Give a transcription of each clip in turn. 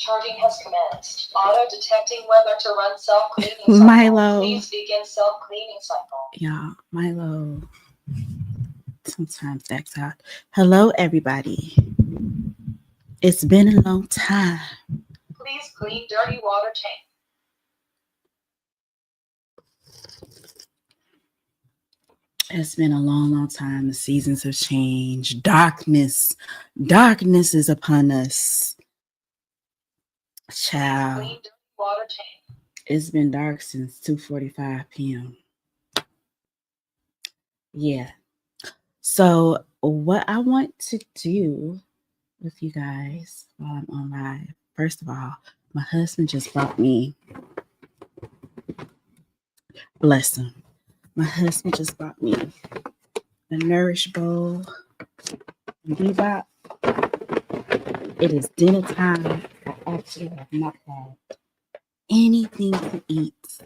Charging has commenced. Auto detecting whether to run self-cleaning cycle. Milo. Please begin self-cleaning cycle. Yeah, Milo sometimes acts out. Hello, everybody. It's been a long time. Please clean dirty water tank. It's been a long, long time. The seasons have changed. Darkness is upon us. Child. Clean dirty water tank. It's been dark since 2:45 p.m. Yeah. So what I want to do with you guys while I'm on live, first of all, my husband just bought me, bless him. My husband just bought me a Nourish bowl. Bebop. It is dinner time. I actually have not had anything to eat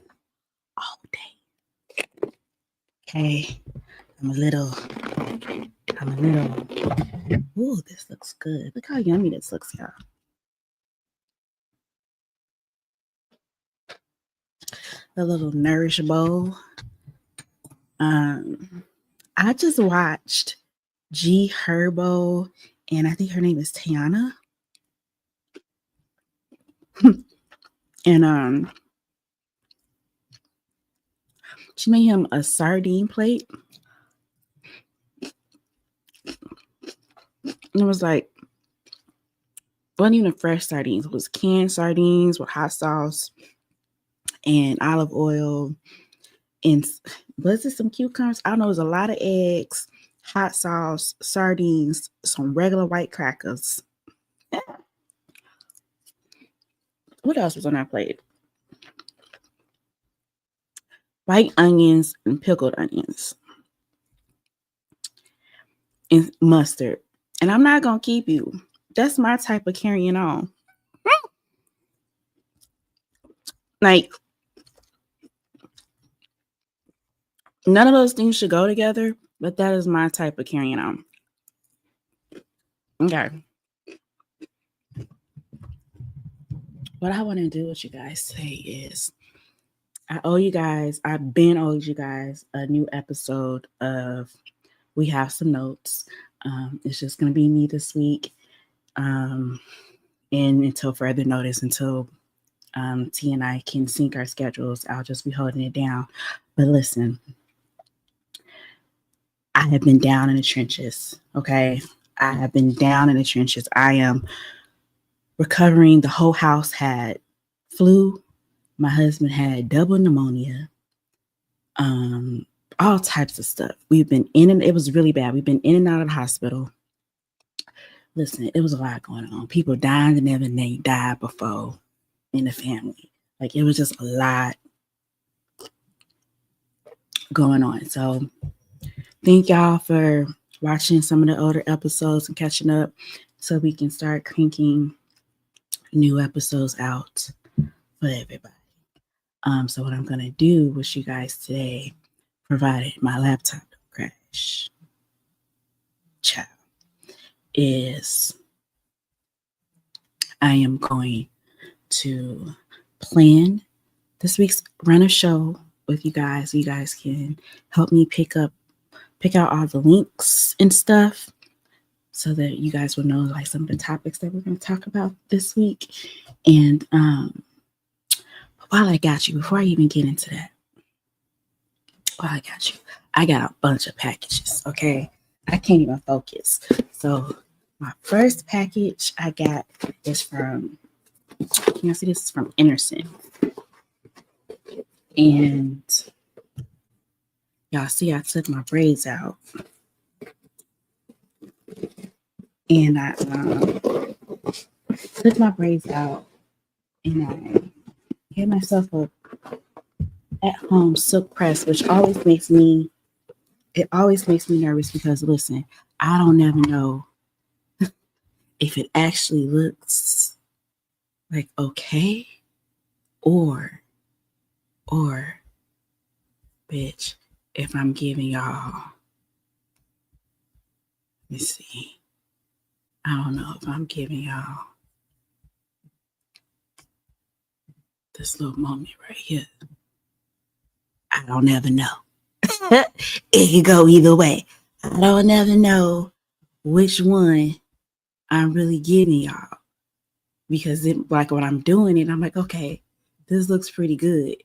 all day. Okay. I'm a little. Ooh, this looks good. Look how yummy this looks, y'all. The little Nourish bowl. I just watched G Herbo, and I think her name is Tiana. And she made him a sardine plate. And it was like, wasn't even fresh sardines. It was canned sardines with hot sauce and olive oil. And was it some cucumbers? I don't know. It was a lot of eggs, hot sauce, sardines, some regular white crackers. What else was on that plate? White onions and pickled onions. And mustard. And I'm not going to keep you. That's my type of carrying on. Like, none of those things should go together, but that is my type of carrying on. Okay. What I want to do with you guys today is I've been owed you guys a new episode of We Have Some Notes. It's just going to be me this week. And until further notice, until T and I can sync our schedules, I'll just be holding it down. But listen, I have been down in the trenches, okay? I have been down in the trenches. I am recovering. The whole house had flu. My husband had double pneumonia. All types of stuff. We've been it was really bad. We've been in and out of the hospital. Listen, it was a lot going on. People dying and never they died before in the family. Like, it was just a lot going on. So thank y'all for watching some of the older episodes and catching up so we can start cranking new episodes out for everybody. So what I'm going to do with you guys today, provided my laptop don't crash, child, is I am going to plan this week's run of show with you guys. You guys can help me pick out all the links and stuff so that you guys will know like some of the topics that we're going to talk about this week. And while I got you, before I even get into that, I got a bunch of packages, okay? I can't even focus. So my first package I got is from, can you see this is from Emerson? And y'all see I took my braids out. And I took my braids out and I gave myself a at-home silk press, which always makes me nervous because listen, I don't ever know if it actually looks like okay or bitch, if I'm giving y'all, let me see. I don't know if I'm giving y'all this little moment right here. I don't ever know. It could go either way. I don't ever know which one I'm really giving y'all. Because it, like when I'm doing it, I'm like, okay, this looks pretty good.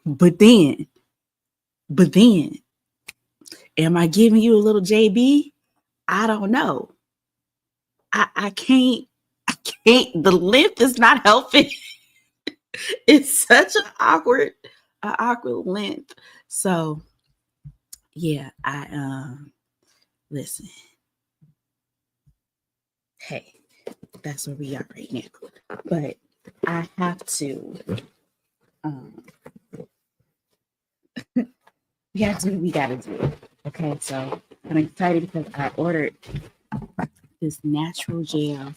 but then, am I giving you a little JB? I don't know. I can't, the length is not helping. It's such an awkward length. So yeah, listen. Hey, that's where we are right now. But I have to we have to do what we gotta do. Okay, so I'm excited because I ordered this natural gel.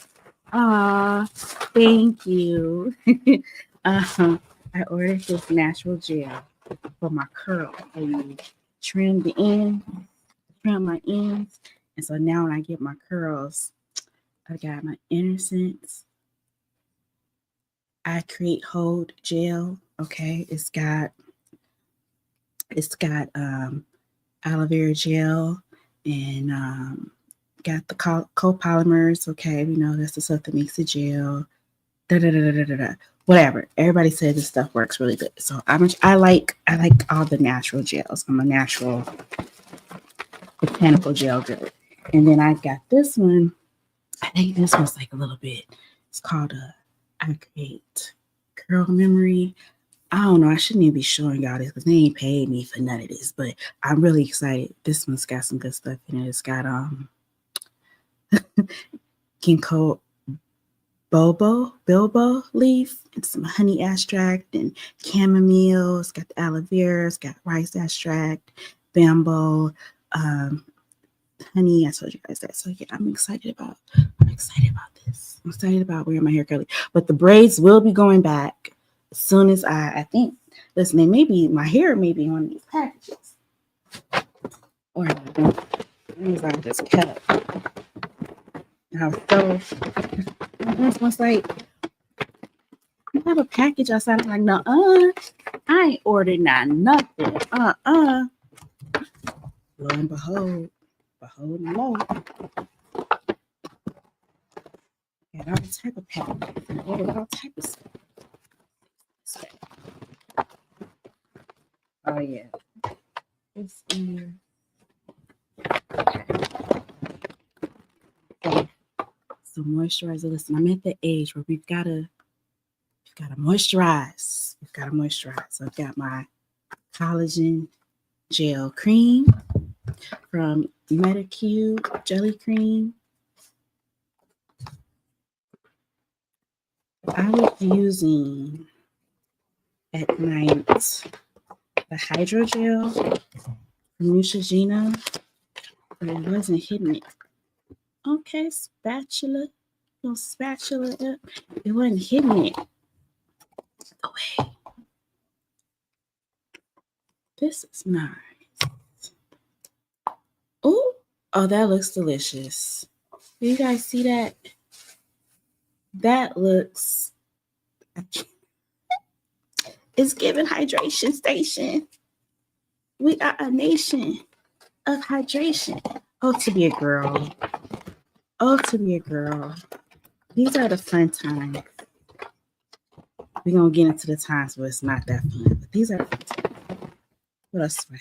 Ah, thank you. I ordered this natural gel for my curl. I use trim the end, trim my ends. And so now when I get my curls, I got my Innocence I Create Hold Gel. Okay, it's got aloe vera gel and got the copolymers. Okay, we know that's the stuff that makes the gel. Whatever. Everybody says this stuff works really good. So I like all the natural gels. I'm a natural botanical gel girl. And then I got this one. I think this one's like a little bit. It's called I Create Curl Memory. I don't know. I shouldn't even be showing y'all this because they ain't paid me for none of this. But I'm really excited. This one's got some good stuff in it. It's got ginkgo bilbo leaf and some honey extract and chamomile. It's got the aloe vera. It's got rice extract, bamboo, honey. I told you guys that. So yeah, I'm excited about this. I'm excited about wearing my hair curly. But the braids will be going back as soon as I think. Listen, they may be my hair may be on these packages, or things I just cut. I was so. Once like I have a package outside. I'm like, no, I ain't ordered nothing. Lo and behold, and lo. Got all type of packages and ordered all type of stuff. Oh yeah, it's in. So moisturizer. Listen, I'm at the age where we've gotta moisturize. We've got to moisturize. So I've got my collagen gel cream from Metacube Jelly Cream. I was using at night the hydrogel from Neutrogena, but it wasn't hitting it. Okay, spatula, little spatula up. It wasn't hitting it. Okay. This is nice. Oh, that looks delicious. Do you guys see that? That looks. It's giving hydration station. We are a nation of hydration. Oh, to be a girl. Oh, to be a girl. These are the fun times. We're going to get into the times where it's not that fun. But these are the fun times. What else do I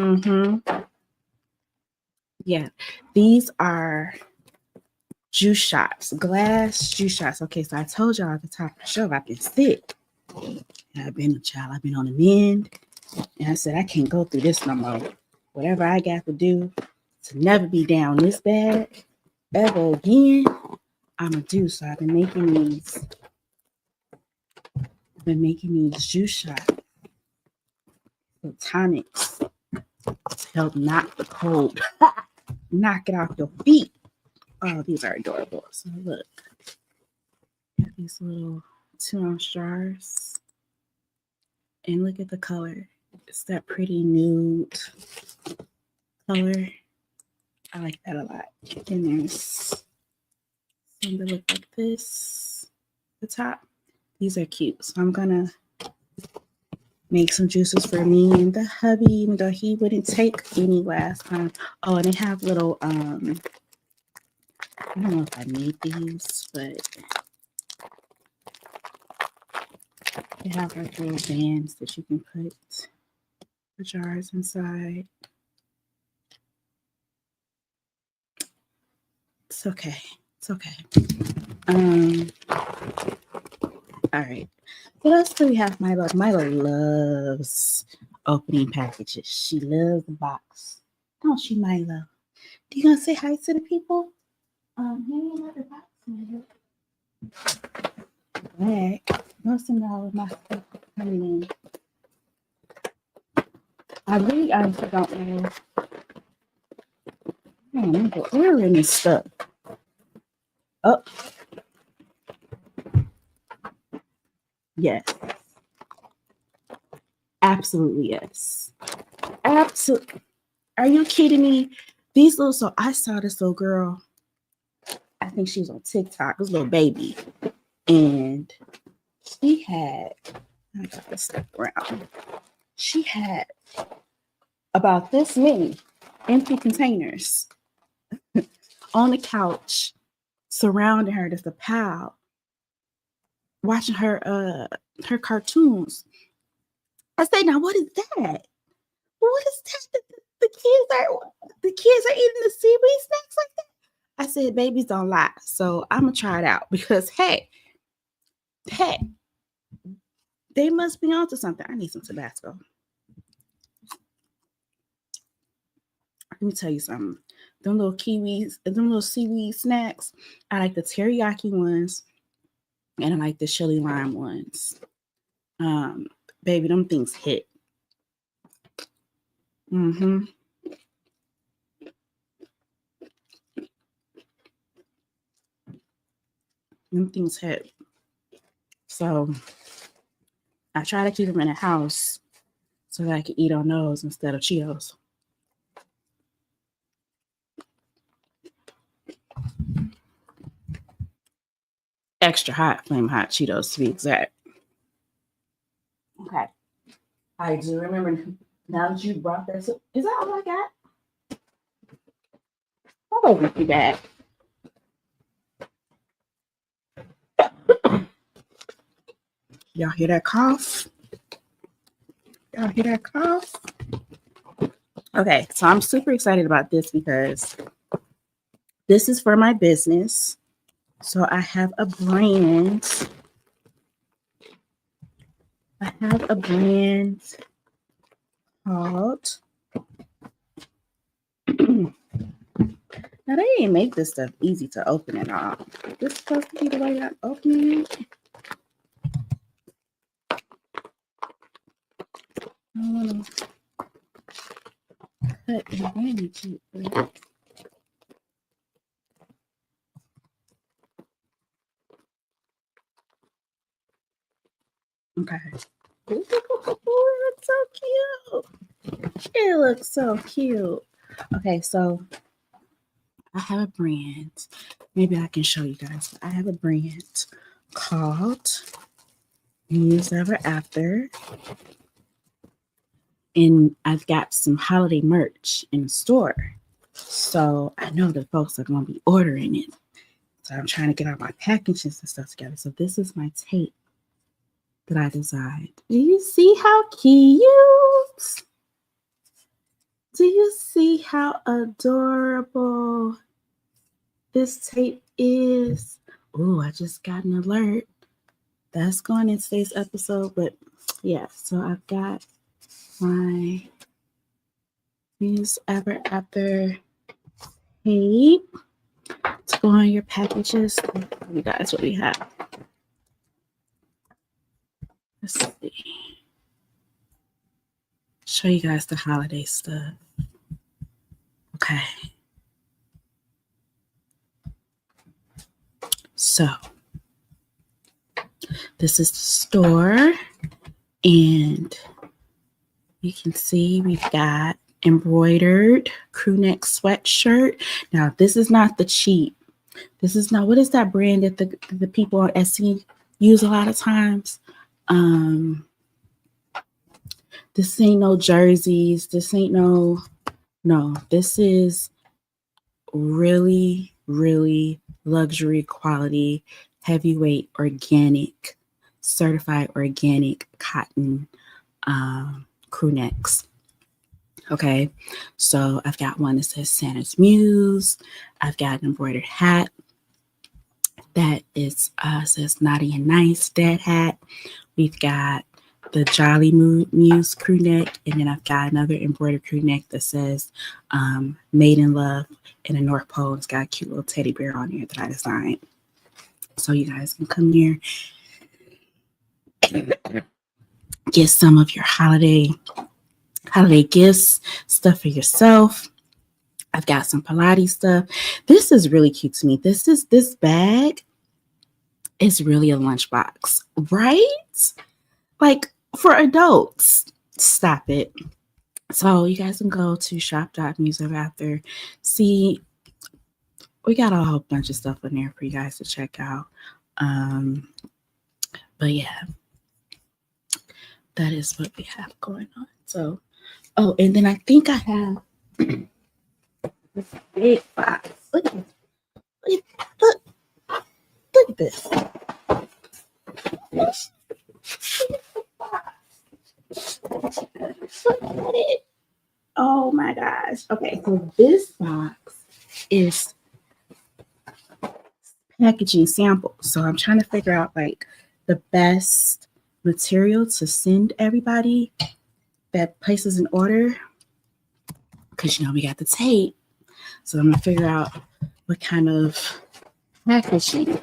have? Yeah. These are juice shots. Glass juice shots. Okay, so I told y'all at the top of the show I've been sick. I've been a child. I've been on the mend. And I said, I can't go through this no more. Whatever I got to do to never be down this bad ever again, I'm going to do. So I've been making these. Juice shots. The tonics to help knock the cold. Knock it off your feet. Oh, these are adorable. So look. Got these little 2-ounce jars. And look at the color. It's that pretty nude color. I like that a lot. And there's some that look like this. The top. These are cute. So I'm gonna make some juices for me and the hubby, even though he wouldn't take any last time. Oh, and they have little I don't know if I need these, but they have like little bands that you can put the jars inside. It's okay. It's okay. All right. What else do we have? Milo. Milo loves opening packages. She loves the box. Don't she, Milo? Do you gonna say hi to the people? Hand me another box, Milo. All right. Most of all of my stuff coming in. I really honestly don't know. But we're in this stuff. Oh. Yes. Absolutely yes. Absolutely. Are you kidding me? These little, so I saw this little girl. I think she was on TikTok. This little baby. And she had, I got to step around. She had about this many empty containers on the couch, surrounding her, just a pile, watching her cartoons. I say, now what is that? What is that? The kids are eating the seaweed snacks like that. I said, babies don't lie. So I'm gonna try it out because hey, they must be onto something. I need some Tabasco. Let me tell you something. Them little kiwis, them little seaweed snacks. I like the teriyaki ones, and I like the chili lime ones. Baby, them things hit. Mm-hmm. Them things hit. So I try to keep them in the house so that I can eat on those instead of Cheetos. Extra hot, flame hot Cheetos to be exact. Okay. I do remember now that you brought that. So is that all I got? That wasn't too bad. Y'all hear that cough? Y'all hear that cough? Okay, so I'm super excited about this because this is for my business. So I have a brand. Called. Now they didn't make this stuff easy to open at all. This is supposed to be the way I'm opening it. I want to cut advantage of it. Okay. Ooh, it looks so cute. It looks so cute. Okay, so I have a brand. Maybe I can show you guys. I have a brand called Muse Ever After. And I've got some holiday merch in the store. So I know that folks are going to be ordering it. So I'm trying to get all my packages and stuff together. So this is my tape that I designed. Do you see how cute? Do you see how adorable this tape is? Oh, I just got an alert. That's going in today's episode. But yeah, so I've got my Muse Ever After tape to go on your packages. You guys, what we have. Let's see. Show you guys the holiday stuff. Okay. So this is the store, and you can see we've got embroidered crew neck sweatshirt. Now this is not the cheap. This is not, what is that brand that the people on Etsy use a lot of times. This ain't no jerseys. This ain't no. This is really, really luxury quality, heavyweight, organic, certified organic cotton crew necks. Okay, so I've got one that says Santa's Muse. I've got an embroidered hat that is says Naughty and Nice dad hat. We've got the Jolly Muse crew neck, and then I've got another embroidered crew neck that says Made in Love in the North Pole. It's got a cute little teddy bear on here that I designed. So you guys can come here, get some of your holiday gifts, stuff for yourself. I've got some Pilates stuff. This is really cute to me. This bag is really a lunchbox, right? Like for adults. Stop it. So you guys can go to shop.museum after. See, we got a whole bunch of stuff in there for you guys to check out. But yeah, that is what we have going on. So, oh, and then I think I have this big box. Look at this. Look at it. Oh my gosh. Okay, so this box is packaging samples. So I'm trying to figure out like the best material to send everybody that places an order. Because we got the tape. So I'm gonna figure out what kind of packaging.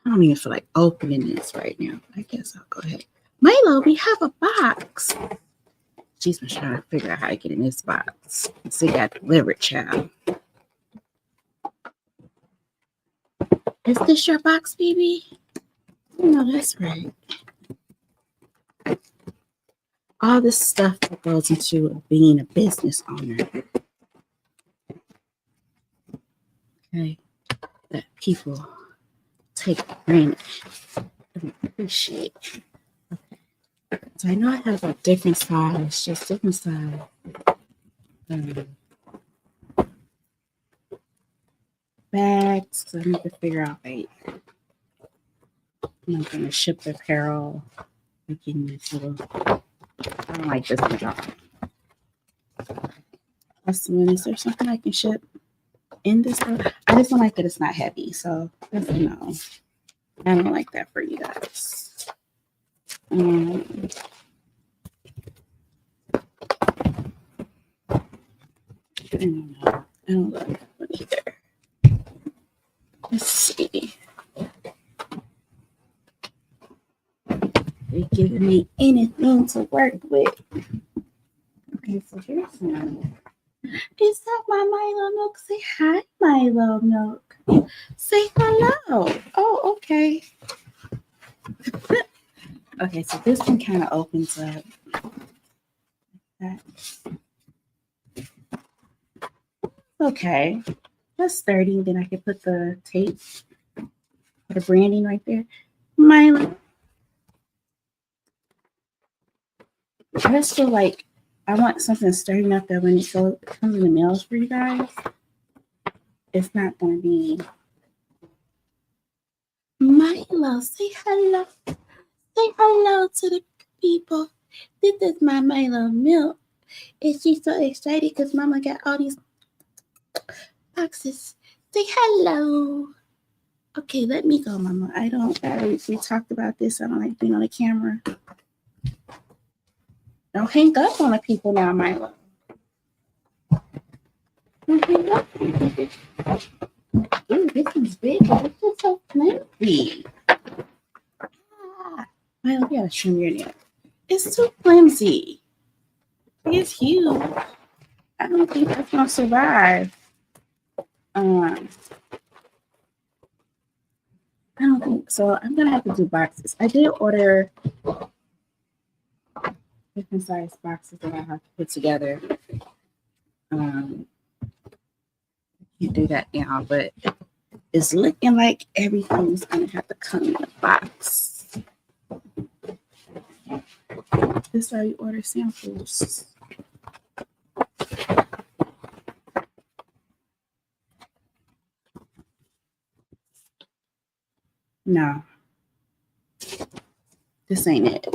I don't even feel like opening this right now. I guess I'll go ahead. Milo, we have a box. She's been trying to figure out how to get in this box. So you got delivered, child. Is this your box, baby? No, that's right. All this stuff that goes into being a business owner. Okay. That people take for granted. Don't appreciate. Okay. So I know I have a different size, just different size. Bags. So I need to figure out like I'm gonna ship the apparel. Making this little. I don't like this one, y'all. Is there something I can ship in this one? I just don't like that it's not heavy. So no, I don't like that for you guys. I don't know. I don't like that one either. Let's see. They're giving me anything to work with. Okay, so here's one. Is that my Milo Milk? Say hi, Milo Milk. Say hello. Oh, okay. Okay, so this one kind of opens up. Okay, that's sturdy. Then I can put the tape, the branding right there. Milo. I just feel like I want something sturdy enough that when it comes in the mails for you guys, it's not going to be. Milo, say hello. Say hello to the people. This is my Milo Milk. And she's so excited because Mama got all these boxes. Say hello. Okay, let me go, Mama. We talked about this. I don't like being on the camera. Don't hang up on the people now, Milo. Don't hang up on people. Ooh, this is big. This is so flimsy. Milo, you gotta trim your nail. It's too flimsy. It's huge. I don't think that's gonna survive. I don't think so. I'm gonna have to do boxes. I did order different size boxes that I have to put together. I can't do that now, but it's looking like everything's gonna have to come in the box. This is why you order samples. No. This ain't it.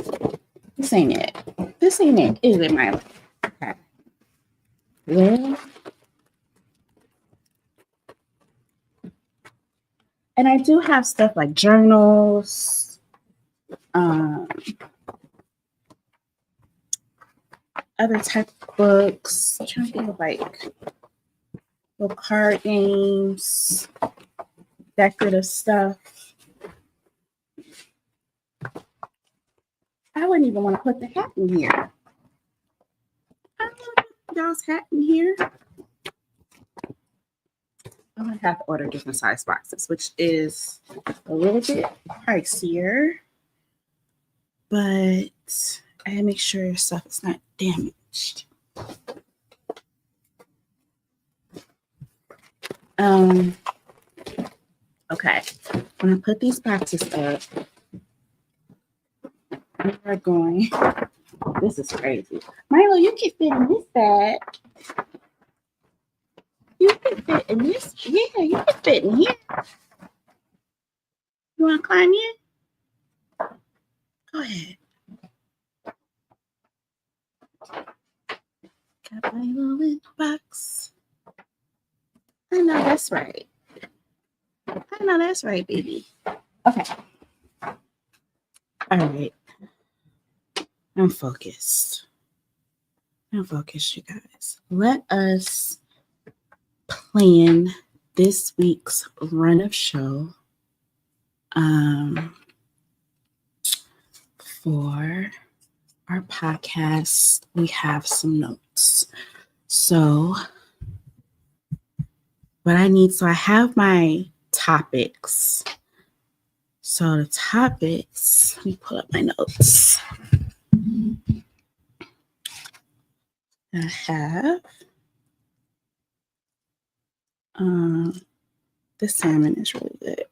This ain't it. This ain't it. Is it, Milo? Okay. Well, and I do have stuff like journals, other type of books. I'm trying to think of like little card games, decorative stuff. I wouldn't even want to put the hat in here. I don't want to put y'all's hat in here. I'm gonna have to order different size boxes, which is a little bit pricier, but I gotta make sure your stuff is not damaged. Okay, when I put these boxes up, we are going. This is crazy. Milo, you can fit in this bag. You can fit in this. Yeah, you can fit in here. You want to climb in? Go ahead. Got Milo in the box. I know that's right. I know that's right, baby. Okay. All right. I'm focused. I'm focused, you guys. Let us plan this week's run of show for our podcast. We have some notes. So what I need, so I have my topics. So the topics, let me pull up my notes. I have the salmon is really good.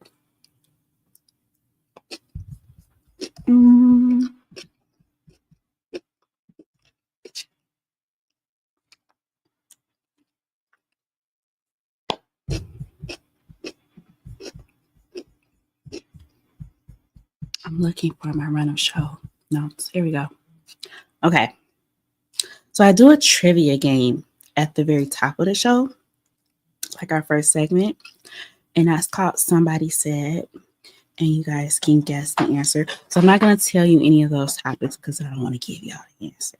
I'm looking for my run of show notes. Here we go. Okay. So I do a trivia game at the very top of the show, like our first segment, and that's called Somebody Said, and you guys can guess the answer. So I'm not going to tell you any of those topics because I don't want to give y'all the answer.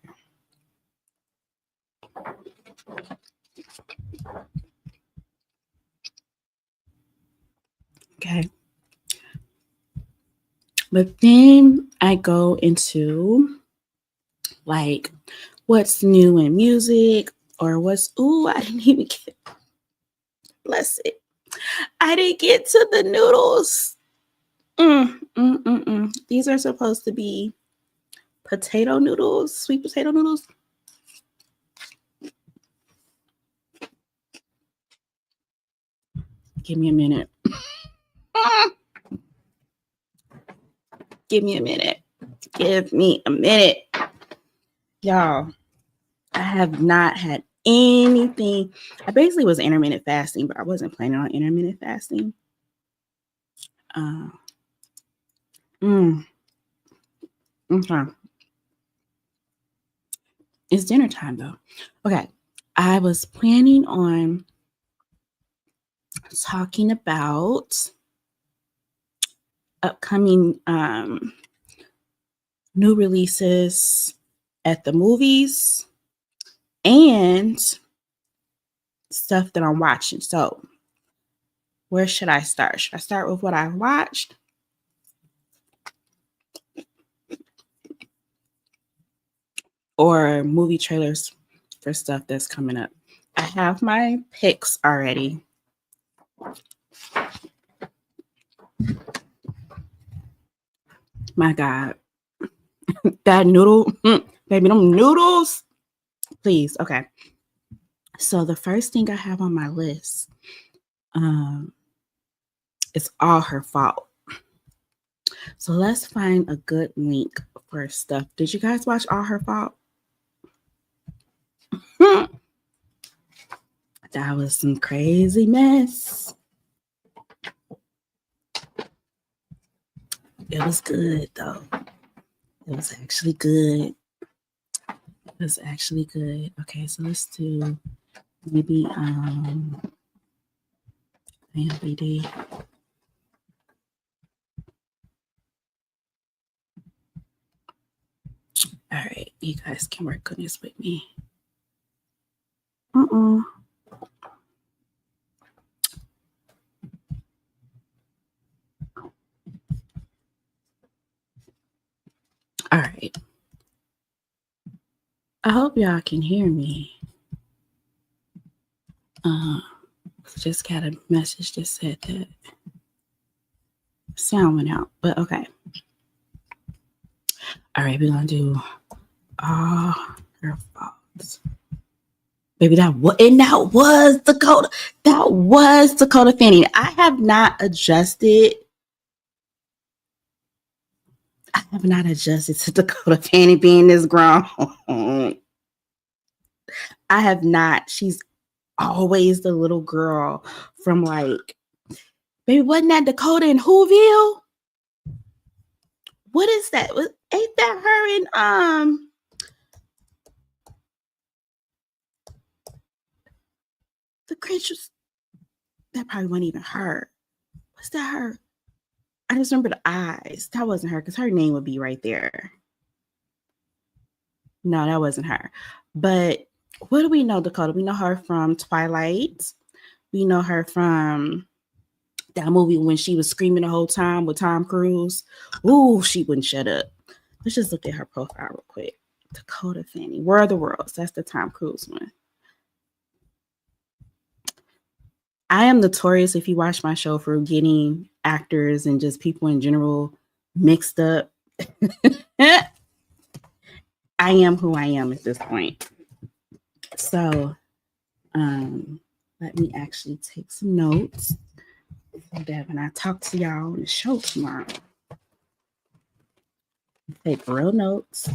Okay. But then I go into like what's new in music or what's, I didn't even get, bless it. I didn't get to the noodles. These are supposed to be potato noodles, sweet potato noodles. Give me a minute. Give me a minute. Give me a minute. Y'all, I have not had anything. I basically was intermittent fasting, but I wasn't planning on intermittent fasting. Okay. It's dinner time though. Okay. I was planning on talking about upcoming new releases at the movies and stuff that I'm watching. So where should I start? Should I start with what I've watched? Or movie trailers for stuff that's coming up? I have my picks already. My God. That noodle, baby, them noodles. Please. Okay. So the first thing I have on my list It's all her fault. So let's find a good link for stuff. Did you guys watch All Her Fault? That was some crazy mess. It was good though. It was actually good. It was actually good. Okay, so let's do maybe MVD. All right, you guys can work on this with me. All right. I hope y'all can hear me. Just got a message that said that sound went out, but okay. All right, we're gonna do All Her Faults. Baby, that was Dakota. That was Dakota Fanning. I have not adjusted. To Dakota Fanning being this grown. I have not. She's always the little girl from like, baby, wasn't that Dakota in Whoville? What is that? Ain't that her in The Creatures? That probably wasn't even her. Was that her? I just remember the eyes. That wasn't her because her name would be right there. No, that wasn't her. But what do we know, Dakota? We know her from Twilight. We know her from that movie when she was screaming the whole time with Tom Cruise. Ooh, she wouldn't shut up. Let's just look at her profile real quick. Dakota Fanning. War of the Worlds. That's the Tom Cruise one. I am notorious, if you watch my show, for getting actors and just people in general mixed up. I am who I am at this point. So let me actually take some notes so that when I talk to y'all on the show tomorrow, take real notes.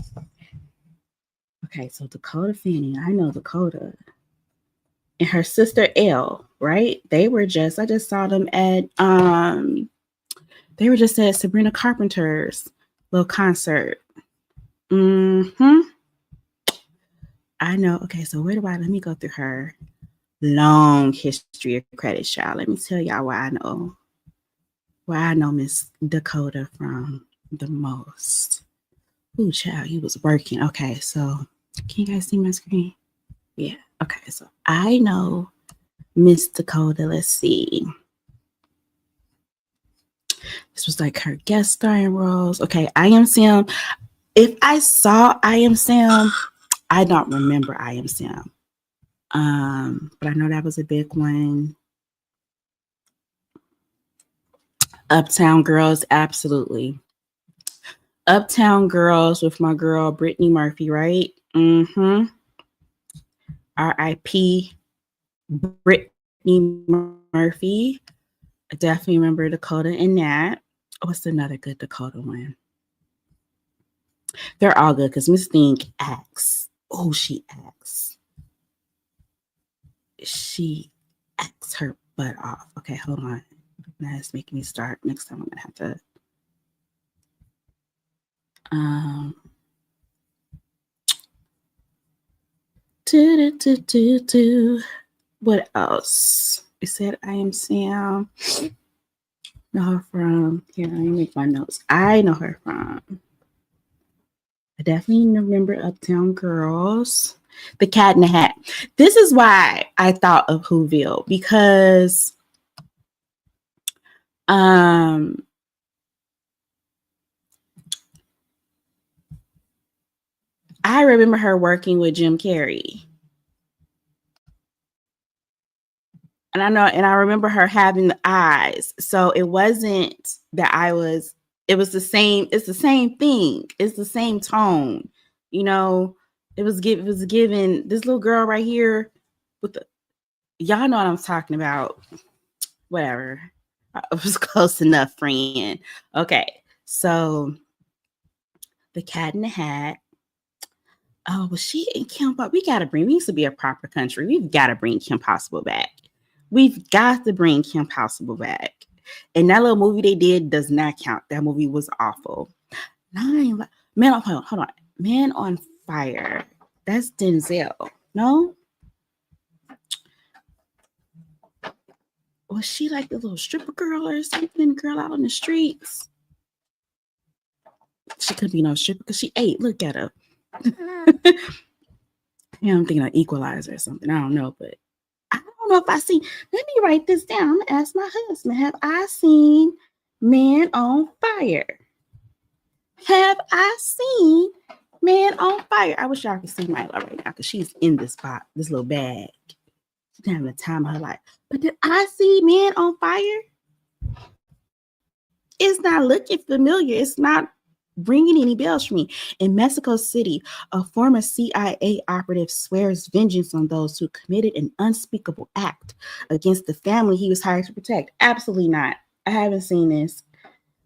Okay, so Dakota Fanning, I know Dakota. And her sister Elle, right? I just saw them at they were just at Sabrina Carpenter's little concert. I know. Okay, so let me go through her long history of credits, y'all. Let me tell y'all why I know Miss Dakota from the most. Ooh, child, you was working. Okay, so can you guys see my screen? Yeah. Okay, so I know Miss Dakota. Let's see. This was like her guest starring roles. Okay, I Am Sam. If I saw I Am Sam, I don't remember I Am Sam. But I know that was a big one. Uptown Girls, absolutely. Uptown Girls with my girl Brittany Murphy, right? R.I.P. Brittany Murphy. I definitely remember Dakota in that. What's another good Dakota one? They're all good because Miss Thing acts. Oh, she acts. She acts her butt off. Okay, hold on. That's making me start. Next time I'm gonna have to what else? We said I Am Sam. Know her from here. Let me make my notes. I know her from. I definitely remember Uptown Girls. The Cat in the Hat. This is why I thought of Whoville, because I remember her working with Jim Carrey. And I remember her having the eyes. So it wasn't that it was the same, it's the same thing. It's the same tone. You know, it was given this little girl right here with y'all know what I'm talking about. Whatever. I was close enough, friend. Okay, so the Cat in the Hat. Oh, was she in Kim? But we used to be a proper country. We've got to bring Kim Possible back. We've got to bring Kim Possible back. And that little movie they did does not count. That movie was awful. Man on hold on. Man on Fire. That's Denzel. No? Was she like the little stripper girl or something? Girl out on the streets? She could be no stripper because she ate. Look at her. Yeah, I'm thinking of Equalizer or something. I don't know, but I don't know if I seen. Let me write this down. I'm gonna ask my husband. Have I seen Man on Fire? Have I seen Man on Fire? I wish y'all could see Mila right now because she's in this little bag. She's having the time of her life. But did I see Man on Fire? It's not looking familiar. It's not ringing any bells for me. In Mexico City, a former CIA operative swears vengeance on those who committed an unspeakable act against the family he was hired to protect. Absolutely not. I haven't seen this.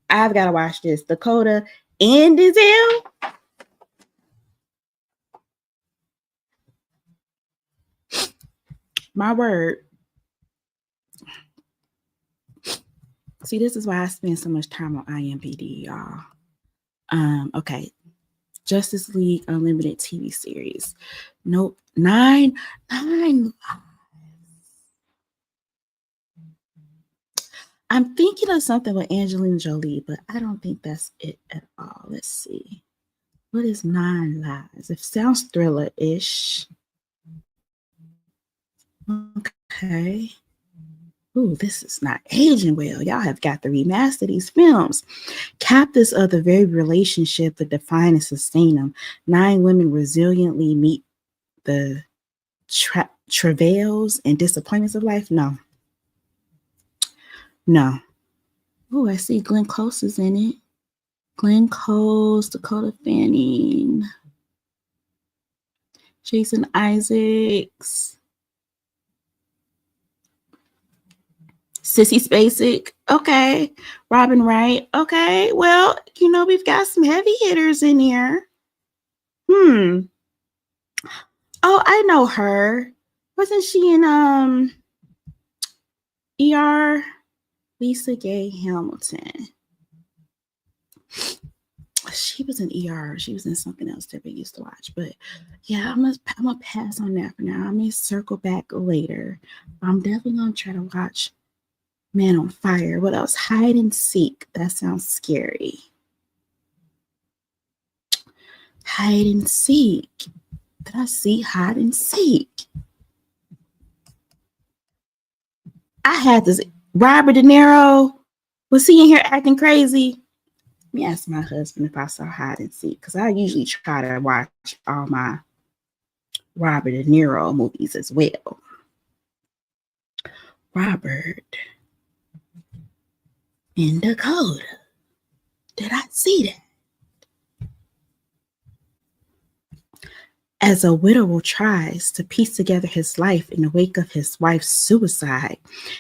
I've got to watch this. Dakota and Denzel. My word. See, this is why I spend so much time on IMDb, y'all. Okay. Justice League Unlimited TV series. Nope. 9. I'm thinking of something with Angelina Jolie, but I don't think that's it at all. Let's see. What is 9 Lives? It sounds thriller-ish. Okay. Ooh, this is not aging well. Y'all have got to remaster these films. Captives of the very relationship that define and sustain them. 9 women resiliently meet the travails and disappointments of life. No. Oh, I see Glenn Close is in it. Glenn Close, Dakota Fanning, Jason Isaacs, Sissy Spacek. Okay. Robin Wright. Okay. Well, we've got some heavy hitters in here. Oh, I know her. Wasn't she in ER? Lisa Gay Hamilton. She was in ER. She was in something else that we used to watch. But yeah, I'm gonna pass on that for now. I may circle back later. I'm definitely gonna try to watch Man on Fire. What else? Hide and Seek. That sounds scary. Hide and Seek. Did I see Hide and Seek? I had this. Robert De Niro. Was he in here acting crazy? Let me ask my husband if I saw Hide and Seek, because I usually try to watch all my Robert De Niro movies as well. Robert in Dakota. Did I see that? As a widower tries to piece together his life in the wake of his wife's suicide,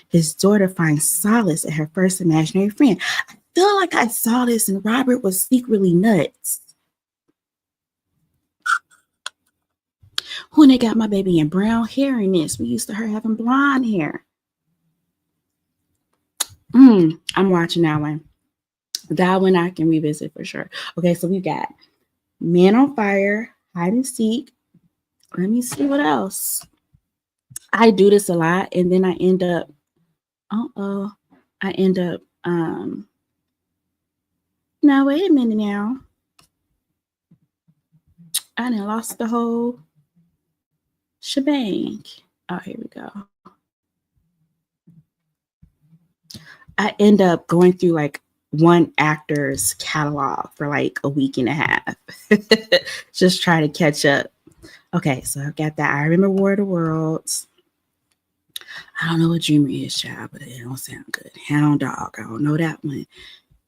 his daughter finds solace in her first imaginary friend. I feel like I saw this and Robert was secretly nuts. When they got my baby in brown hair in this, we used to her having blonde hair. I'm watching that one. That one I can revisit for sure. Okay, so we got Man on Fire, Hide and Seek. Let me see what else. I do this a lot, and then I end up, now wait a minute now. I done lost the whole shebang. Oh, here we go. I end up going through like one actor's catalog for like a week and a half. Just try to catch up. Okay, so I've got that. I Remember War of the Worlds. I don't know what Dreamer is, child, but it don't sound good. Hound Dog. I don't know that one.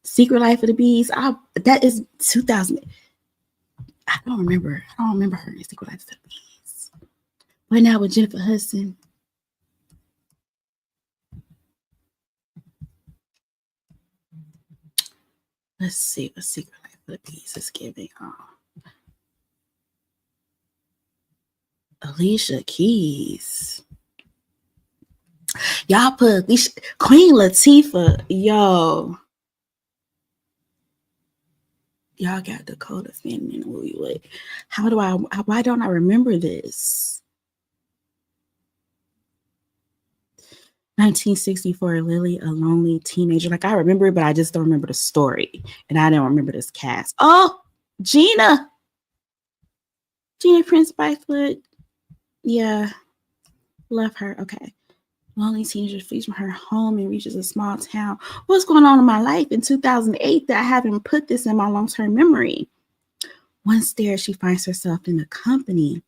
Secret Life of the Bees. That is 2000. I don't remember her in Secret Life of the Bees. But now with Jennifer Hudson. Let's see what Secret Life of the Bees is giving. Alicia Keys. Y'all put Alicia, Queen Latifah. Yo. Y'all got Dakota Fanning in the movie. Like, why don't I remember this? 1964, Lily, a lonely teenager. Like, I remember it, but I just don't remember the story. And I don't remember this cast. Oh, Gina Prince Bythewood. Yeah, love her. Okay. Lonely teenager flees from her home and reaches a small town. What's going on in my life in 2008 that I haven't put this in my long-term memory? Once there, she finds herself in the company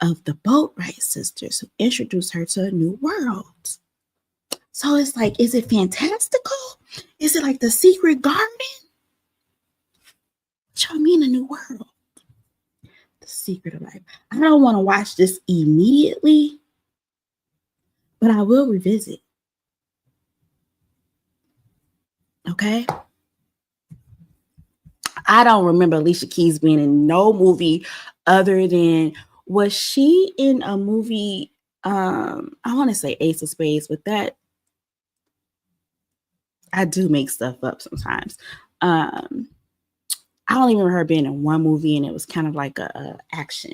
of the Boatwright sisters who introduce her to a new world. So it's like, is it fantastical? Is it like The Secret Garden? What y'all mean a new world? The Secret of Life. I don't want to watch this immediately, but I will revisit. Okay? I don't remember Alicia Keys being in no movie other than, was she in a movie? I want to say Ace of Spades, but that I do make stuff up sometimes. I don't even remember her being in one movie, and it was kind of like an action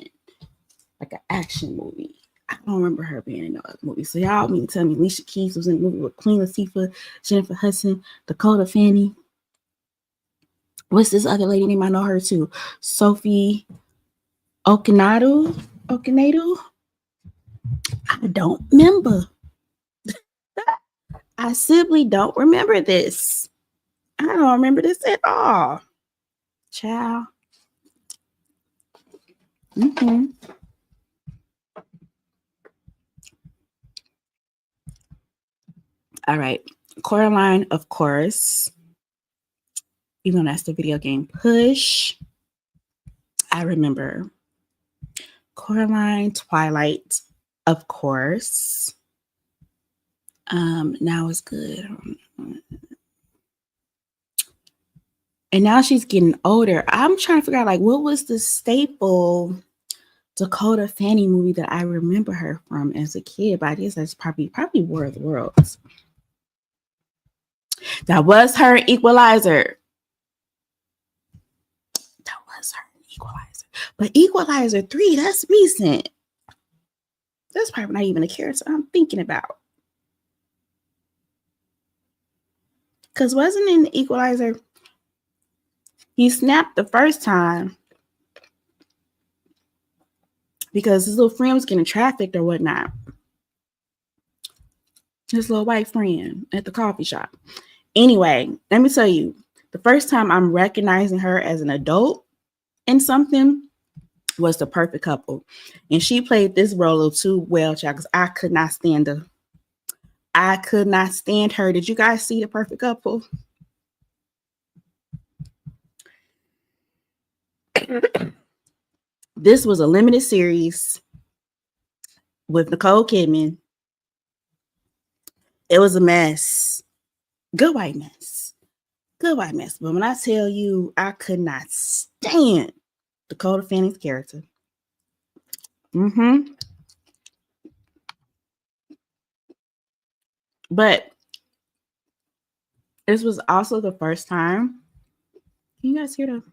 movie. I don't remember her being in no other movie. So y'all mean to tell me Alicia Keys was in a movie with Queen Latifah, Jennifer Hudson, Dakota Fanning? What's this other lady name? I know her too. Sophie Okonedo. I don't remember. I simply don't remember this. I don't remember this at all. Child. All right. Coraline, of course. Even though that's the video game Push. I remember Coraline, Twilight, of course. Now it's good. And now she's getting older. I'm trying to figure out, like, what was the staple Dakota Fanning movie that I remember her from as a kid? But I guess that's probably War of the Worlds. That was her Equalizer. But Equalizer 3, that's recent. That's probably not even a character I'm thinking about. Because wasn't in Equalizer, he snapped the first time because his little friend was getting trafficked or whatnot. His little white friend at the coffee shop. Anyway, let me tell you, the first time I'm recognizing her as an adult in something was The Perfect Couple. And she played this role too well, child, because I could not stand her. I could not stand her. Did you guys see The Perfect Couple? This was a limited series with Nicole Kidman. It was a mess. Good white mess. But when I tell you, I could not stand Dakota Fanning's character. But this was also the first time. Can you guys hear the?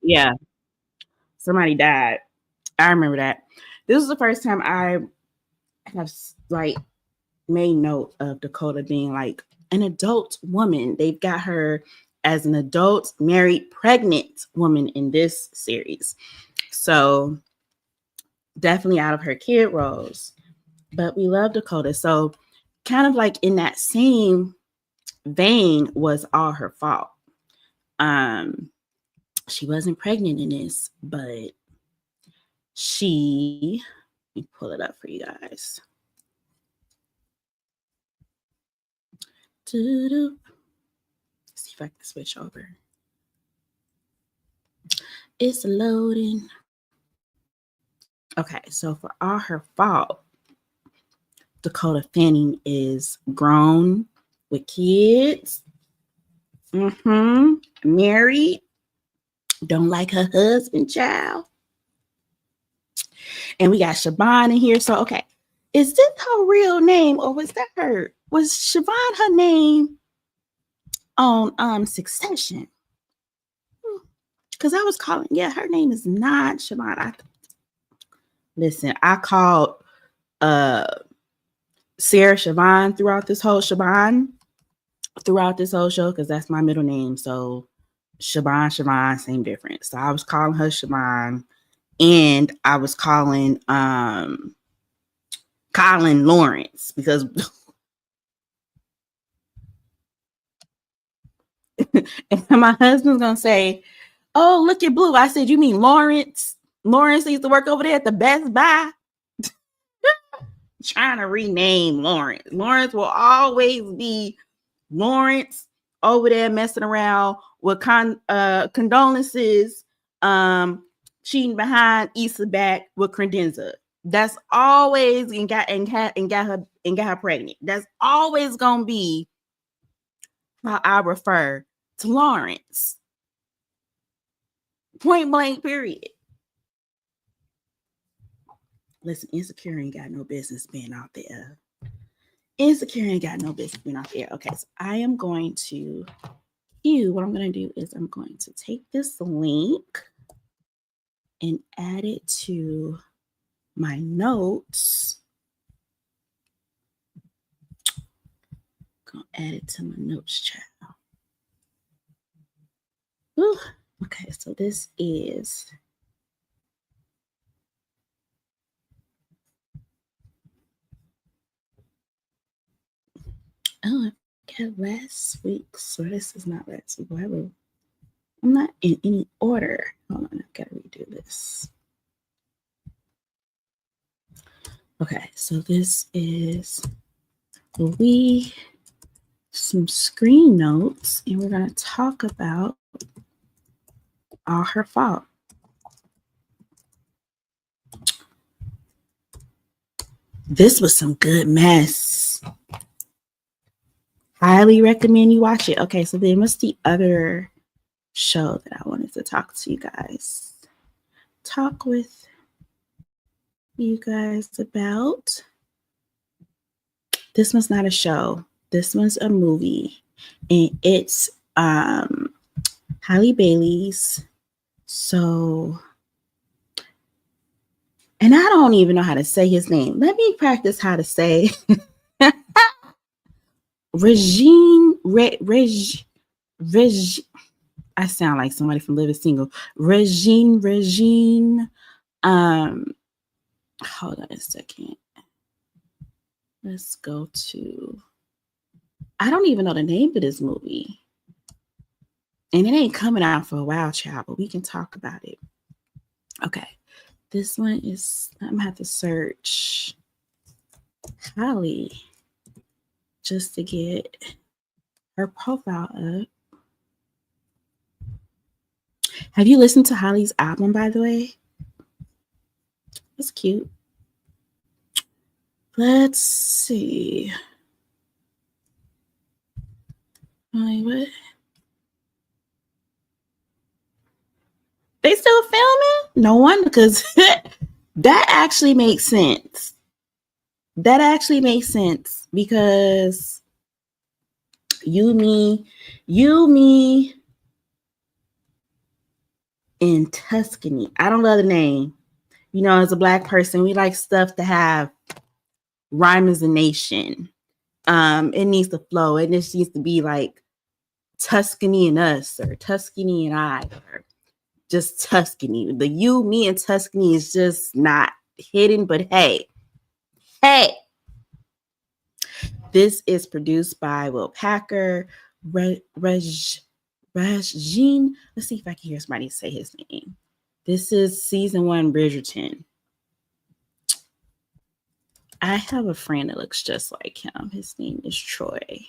Yeah. Somebody died. I remember that. This was the first time I have like made note of Dakota being like an adult woman. They've got her as an adult, married, pregnant woman in this series. So definitely out of her kid roles. But we love Dakota. So kind of like in that same vein was All Her Fault. She wasn't pregnant in this, but let me pull it up for you guys. Let's see if I can switch over. It's loading. Okay, so for All Her Fault, Dakota Fanning is grown with kids. Married. Don't like her husband, child. And we got Siobhan in here. So, okay. Is this her real name or was that her? Was Siobhan her name on Succession? Because I was calling, her name is not Siobhan. Listen, I called Sarah Siobhan throughout this whole show because that's my middle name. So Siobhan, same difference. So I was calling her Siobhan, and I was calling Colin Lawrence because and my husband's gonna say, "Oh, look at Blue." I said, "You mean Lawrence? Lawrence used to work over there at the Best Buy." Trying to rename Lawrence. Lawrence will always be Lawrence over there messing around with condolences, cheating behind Issa back with credenza. That's always and got her pregnant. That's always gonna be how I refer to Lawrence. Point blank, period. Listen, Insecure ain't got no business being out there. Insecure ain't got no business being out there. Okay, so I am going to what I'm going to do is I'm going to take this link and add it to my notes. Gonna add it to my notes, child. Ooh, okay, so this is I got last week's, so this is not last week. I'm not in any order. Hold on, I've got to redo this. Okay, so this is some screen notes, and we're going to talk about All Her Fault. This was some good mess. Highly recommend you watch it. Okay, so then what's the other show that I wanted to talk to you guys? Talk with you guys about. This one's not a show. This one's a movie. And it's Halle Bailey's. So, and I don't even know how to say his name. Let me practice how to say Regine. I sound like somebody from Living Single. Regine. Hold on a second. Let's go to. I don't even know the name of this movie. And it ain't coming out for a while, child, but we can talk about it. Okay. This one is, I'm gonna have to search Halle just to get her profile up. Have you listened to Halle's album, by the way? It's cute. Let's see. Wait, what? They still filming? No wonder, because that actually makes sense. That actually makes sense because you, me, in Tuscany. I don't love the name. You know, as a Black person, we like stuff to have rhymination. It needs to flow. It just needs to be like Tuscany and us, or Tuscany and I, or just Tuscany. The you, me, and Tuscany is just not hidden, but hey. This is produced by Will Packer, Regine. Let's see if I can hear somebody say his name. This is season 1, Bridgerton. I have a friend that looks just like him. His name is Troy.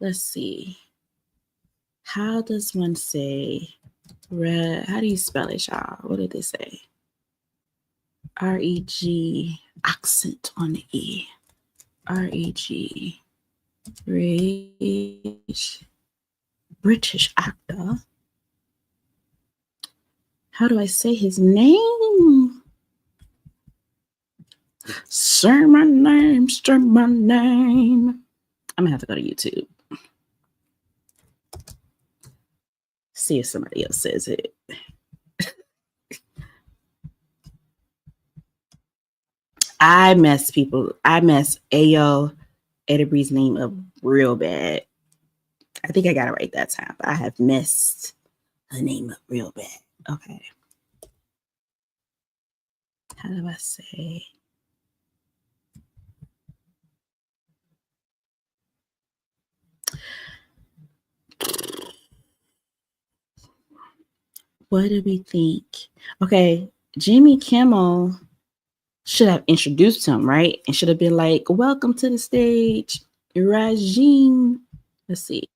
Let's see. How does one say red? How do you spell it, y'all? What did they say? R-E-G, accent on the E. R-E-G, British actor. How do I say his name? Say my name, say my name. I'm gonna have to go to YouTube. See if somebody else says it. I mess Ayo Edebree's name up real bad. I think I got it right that time, but I have messed her name up real bad. Okay. How do I say? What do we think? Okay, Jimmy Kimmel should have introduced him, right? And should have been like, welcome to the stage, Rajin. Let's see.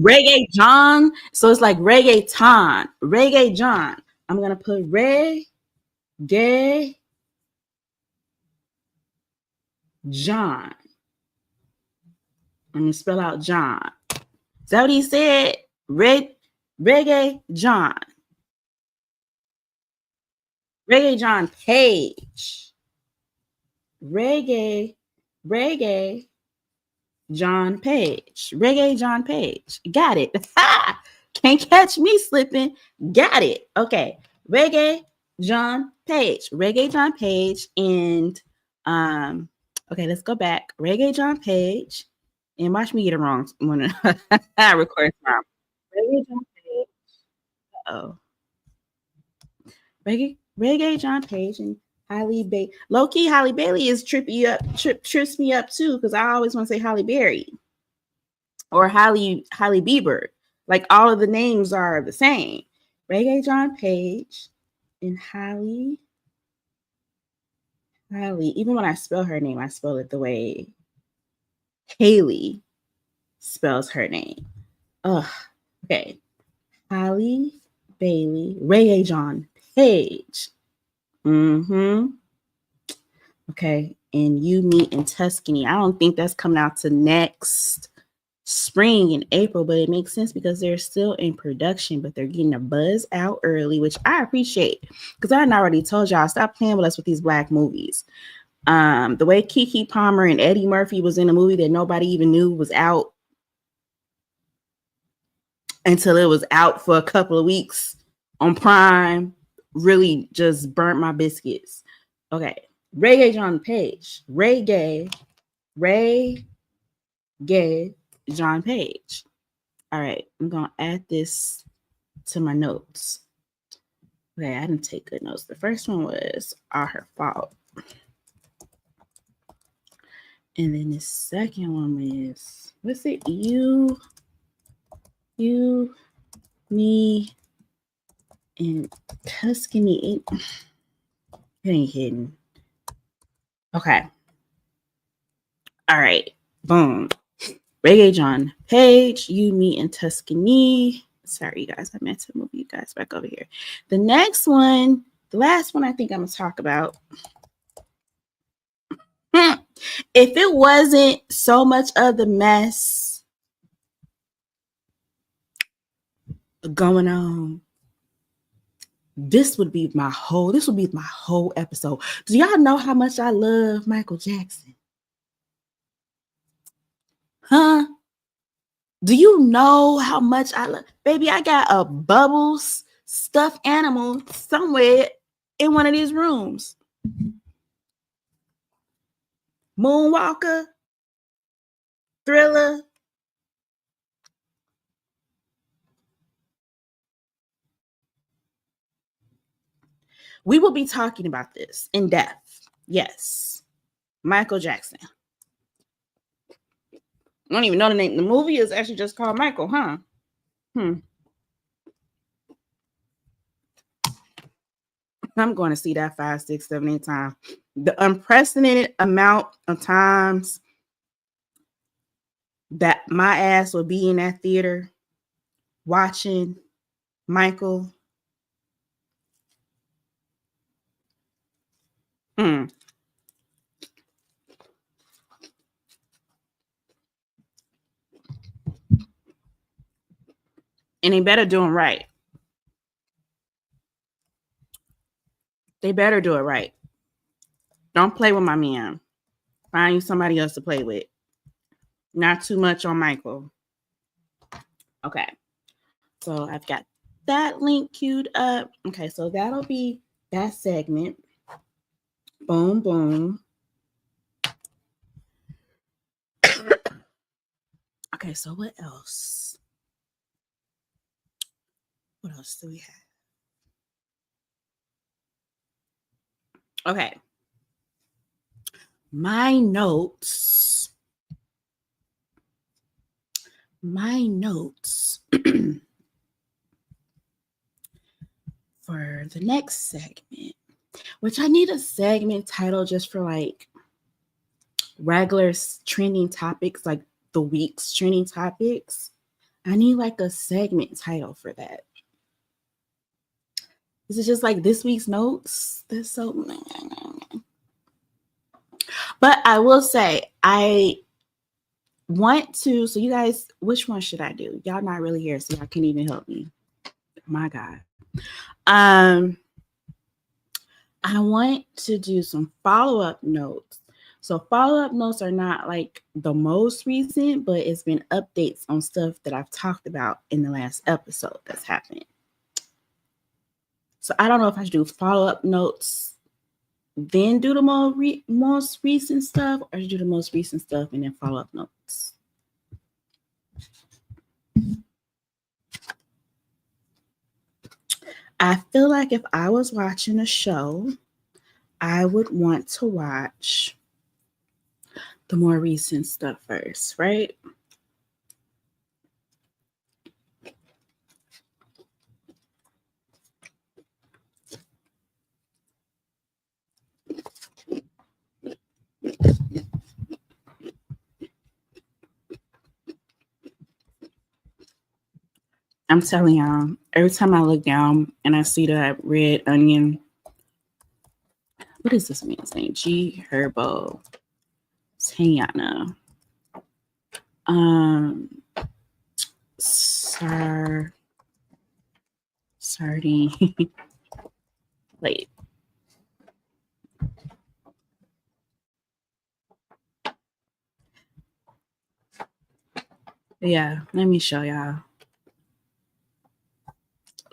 Reggae John. So it's like reggaeton. Reggae John. I'm going to put Reggae John. I'm going to spell out John. Is that what he said? Reggae John. Reggae John Page. Reggae John Page. Reggae John Page. Got it. Can't catch me slipping. Got it. Okay. Reggae John Page. Reggae John Page. And okay, let's go back. Reggae John Page. And watch me get it wrong when I record from. Reggae John Page. Oh. Reggae John Page and Halle Bailey. Low key, Halle Bailey is trips me up too, because I always want to say Halle Berry or Halle Bieber. Like all of the names are the same. Reggae John Page and Halle. Even when I spell her name, I spell it the way Haley spells her name. Ugh. Okay. Halle Bailey, Reggae John Page. Okay. And You Meet in Tuscany. I don't think that's coming out to next spring in April, but it makes sense because they're still in production, but they're getting a buzz out early, which I appreciate because I had already told y'all, stop playing with us with these Black movies. The way Keke Palmer and Eddie Murphy was in a movie that nobody even knew was out until it was out for a couple of weeks on Prime really just burnt my biscuits. Okay. Reggae John Page. Reggae John Page. All right. I'm going to add this to my notes. Okay. I didn't take good notes. The first one was All Her Fault. And then the second one is, what's it? You, Me, and Tuscany. It ain't hidden. Okay. All right. Boom. Reggae John Page, You, Me, and Tuscany. Sorry, you guys. I meant to move you guys back over here. The next one, the last one I think I'm going to talk about. If it wasn't so much of the mess going on, this would be my whole episode. Do y'all know how much I love Michael Jackson? Huh? Do you know how much I love? Baby, I got a Bubbles stuffed animal somewhere in one of these rooms. Moonwalker, Thriller. We will be talking about this in depth. Yes. Michael Jackson. I don't even know the name. The movie is actually just called Michael, huh? I'm going to see that 5, 6, 7, 8 times. The unprecedented amount of times that my ass will be in that theater watching Michael. And they better do it right. They better do it right. Don't play with my man. Find you somebody else to play with. Not too much on Michael. Okay. So I've got that link queued up. Okay, so that'll be that segment. Boom, boom. Okay, so what else? What else do we have? Okay. My notes. For the next segment, which I need a segment title just for like regular trending topics, like the week's trending topics. I need like a segment title for that. Is it just like this week's notes? That's so. But I will say, I want to. So, you guys, which one should I do? Y'all not really here, so y'all can't even help me. My God. I want to do some follow-up notes. So follow-up notes are not like the most recent, but it's been updates on stuff that I've talked about in the last episode that's happened. So I don't know if I should do follow-up notes, then do the most recent stuff, or do the most recent stuff and then follow-up notes. I feel like if I was watching a show, I would want to watch the more recent stuff first, right? I'm telling y'all, every time I look down and I see that red onion, what is this man's name? G Herbo Tayana. Sardine. Wait. Yeah, let me show y'all.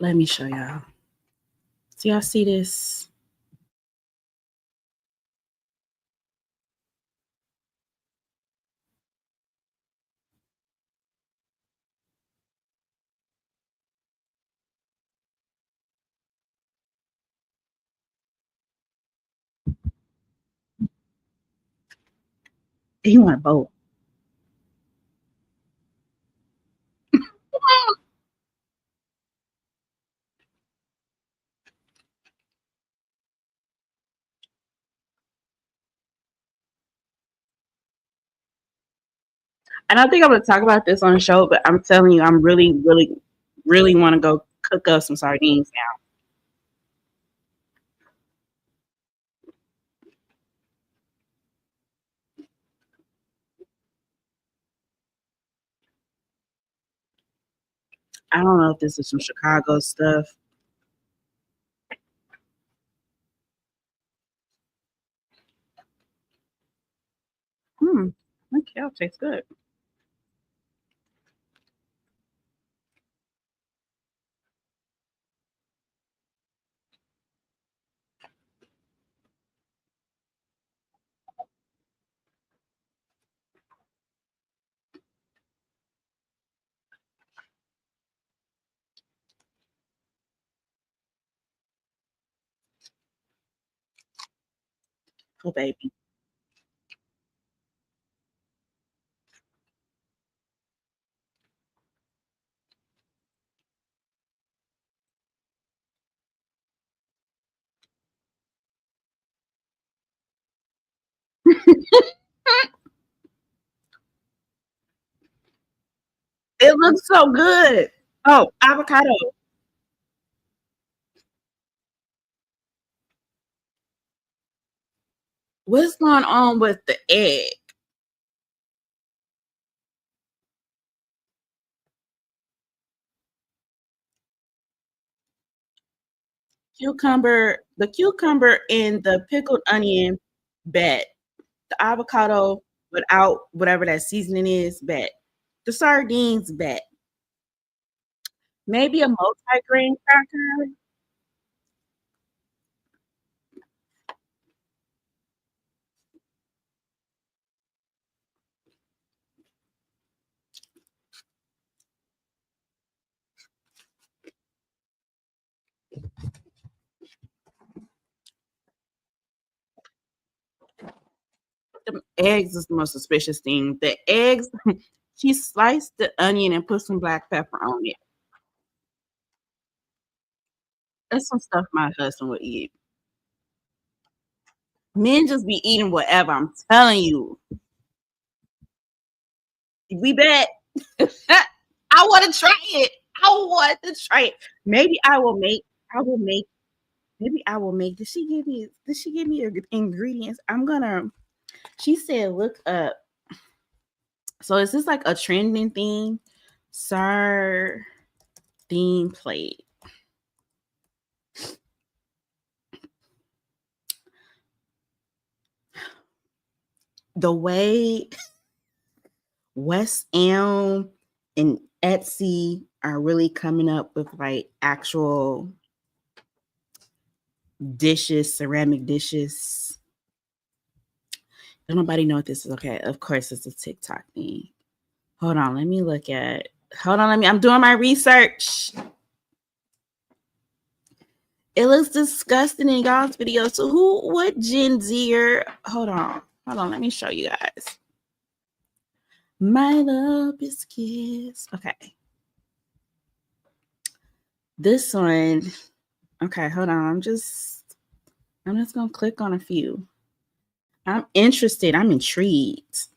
So y'all see this? He want both. And I think I'm gonna talk about this on the show, but I'm telling you, I'm really, really, really want to go cook up some sardines now. I don't know if this is some Chicago stuff. Okay, it tastes good. Oh, baby. It looks so good. Oh, avocado. What's going on with the egg? The cucumber and the pickled onion, bet. The avocado without whatever that seasoning is, bet. The sardines, bet. Maybe a multi-grain cracker. The eggs is the most suspicious thing. The eggs, she sliced the onion and put some black pepper on it. That's some stuff my husband would eat. Men just be eating whatever. I'm telling you. We bet. I want to try it. I want to try it. Maybe I will make. I will make. Maybe I will make. Did she give me? Did she give me ingredients? I'm gonna. She said, "Look up." So is this like a trending thing? Sardine plate. The way West Elm and Etsy are really coming up with like actual dishes, ceramic dishes. Don't nobody know what this is. Okay, of course it's a TikTok thing. Hold on, let me look at. Hold on, I'm doing my research. It looks disgusting in y'all's video. So what Gen Zer? Hold on, let me show you guys. My love biscuits. Okay. This one. Okay, hold on. I'm just gonna click on a few. I'm interested. I'm intrigued.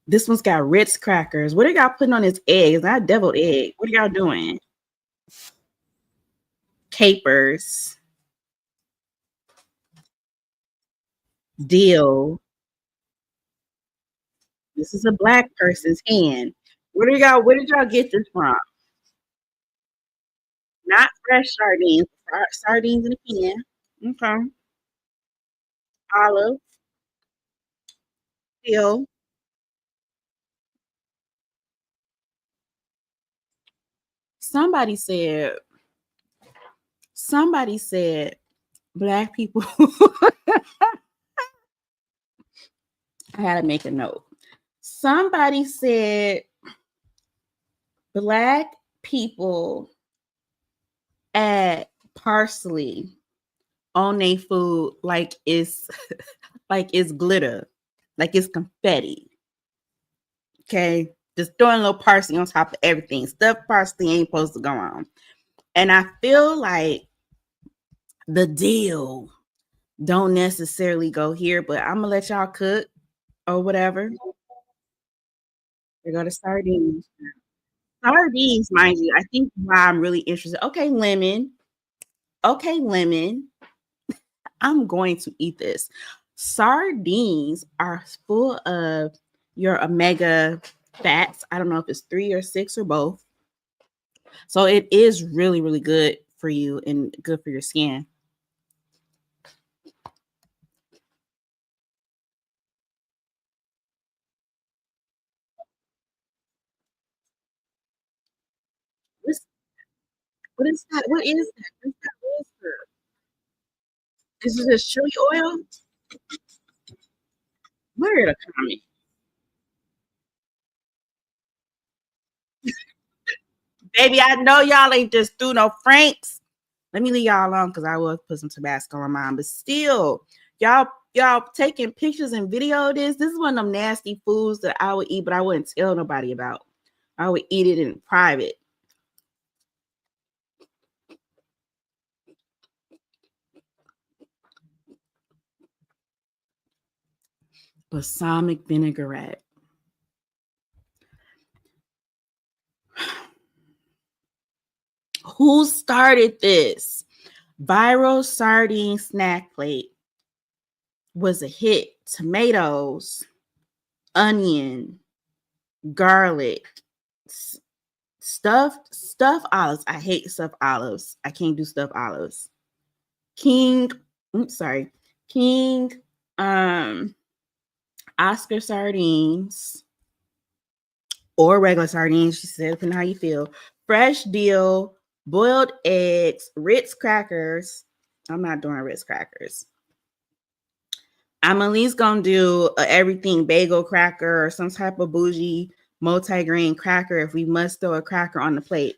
This one's got Ritz crackers. What are y'all putting on this egg? It's not deviled egg. What are y'all doing? Capers. Dill. This is a black person's hand. Where did y'all get this from? Not fresh sardines. Sardines in a can. Okay. Olive. Dill. Somebody said somebody said black people. I had to make a note. Somebody said black people add parsley on their food like it's like it's glitter, like it's confetti. Okay, just throwing a little parsley on top of everything. Stuffed parsley ain't supposed to go on. And I feel like the deal don't necessarily go here, but I'm gonna let y'all cook or whatever. We go to sardines. Sardines, mind you, I think why I'm really interested. Okay, lemon. Okay, lemon. I'm going to eat this. Sardines are full of your omega fats. I don't know if it's 3 or 6 or both. So it is really, really good for you and good for your skin. What's, what is that? What is that? What's that? What is that? Is it just chili oil? Where are the comments? Baby, I know y'all ain't just do no Franks. Let me leave y'all alone because I will put some Tabasco on mine. But still, y'all taking pictures and video of this. This is one of them nasty foods that I would eat, but I wouldn't tell nobody about. I would eat it in private. balsamic vinaigrette. Who started this? Viral sardine snack plate was a hit. Tomatoes, onion, garlic, stuffed olives. I hate stuffed olives. I can't do stuffed olives. King Oscar sardines or regular sardines, she said, depending on how you feel. Fresh dill, boiled eggs, Ritz crackers. I'm not doing Ritz crackers. I'm at least gonna do a everything bagel cracker or some type of bougie multi-grain cracker if we must throw a cracker on the plate.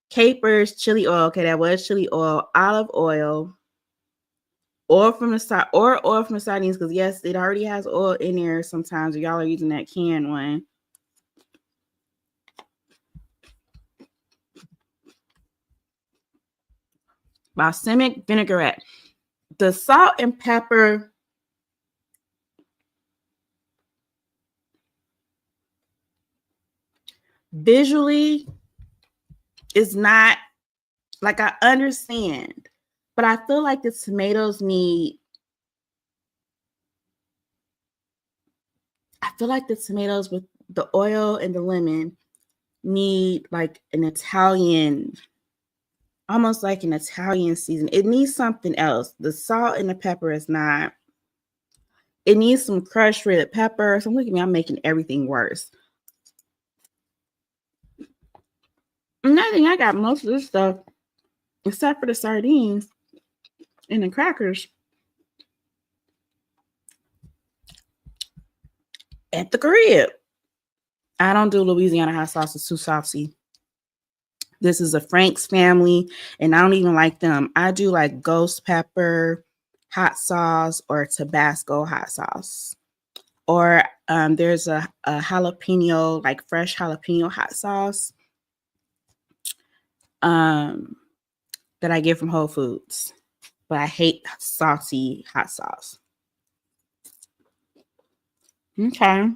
Capers, chili oil. Okay, that was chili oil, olive oil, oil from the sardines, because yes, it already has oil in there sometimes. Y'all are using that canned one. Balsamic vinaigrette. The salt and pepper visually is not like, I understand, but I feel like the tomatoes need, I feel like the tomatoes with the oil and the lemon need like an Italian, almost like an Italian season. It needs something else. The salt and the pepper is not. It needs some crushed red pepper. So look at me, I'm making everything worse. And I think I got most of this stuff, except for the sardines and the crackers, at the crib. I don't do Louisiana hot sauce. It's too saucy. This is a Frank's family, and I don't even like them. I do like ghost pepper hot sauce or Tabasco hot sauce. Or there's a jalapeno, like fresh jalapeno hot sauce that I get from Whole Foods. But I hate salty hot sauce. Okay.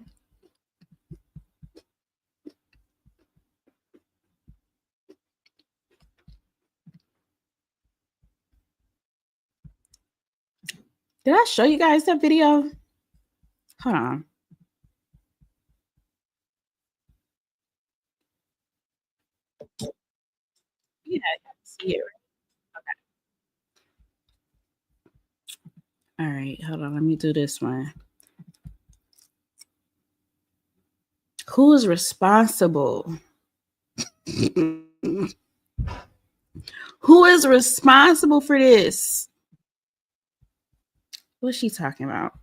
Did I show you guys that video? Hold on. Yeah, see it. All right, hold on. Let me do this one. Who is responsible? Who is responsible for this? What's she talking about?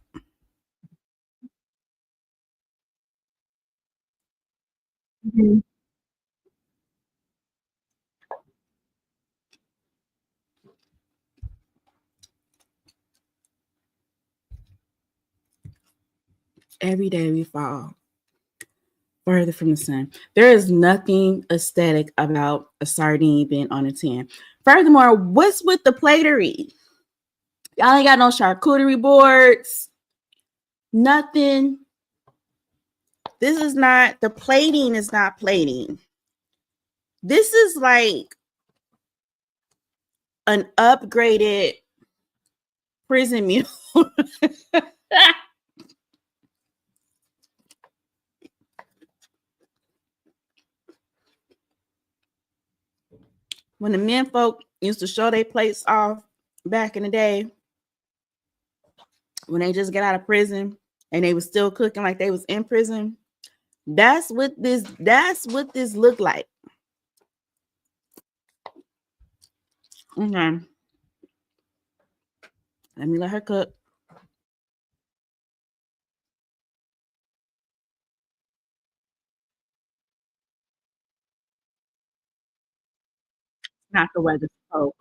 Mm-hmm. Every day we fall further from the sun. There is nothing aesthetic about a sardine being on a tin. Furthermore, what's with the platery? Y'all ain't got no charcuterie boards, nothing. This is not, the plating is not plating. This is like an upgraded prison meal. When the men folk used to show their plates off back in the day, when they just get out of prison and they was still cooking like they was in prison, that's what this looked like. Okay. Let me let her cook. Not the weather. Oh,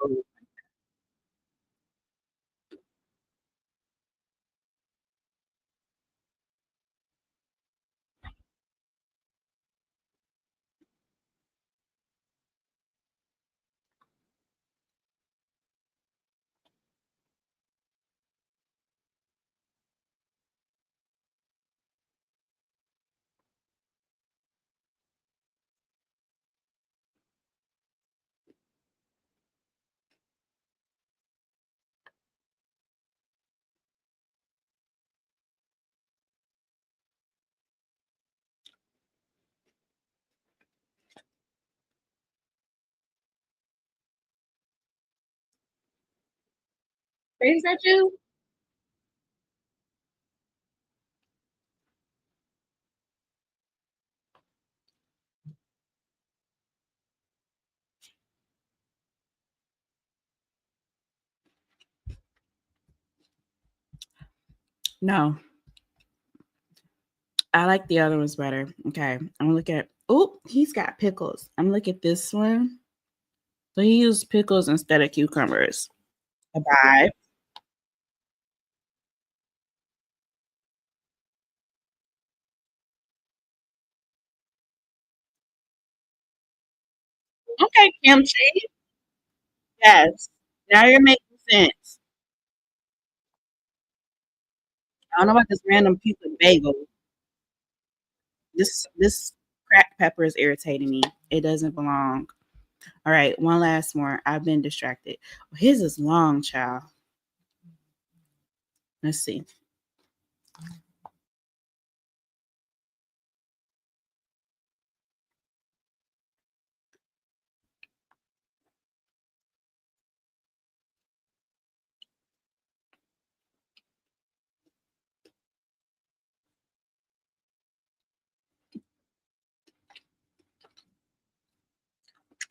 Is that you? No, I like the other ones better. Okay, I'm gonna look at. Oh, he's got pickles. I'm looking at this one. So he used pickles instead of cucumbers. Bye. Okay, kimchi. Yes. Now you're making sense. I don't know about this random piece of bagel. This cracked pepper is irritating me. It doesn't belong. All right, one last more. I've been distracted. His is long, child. Let's see.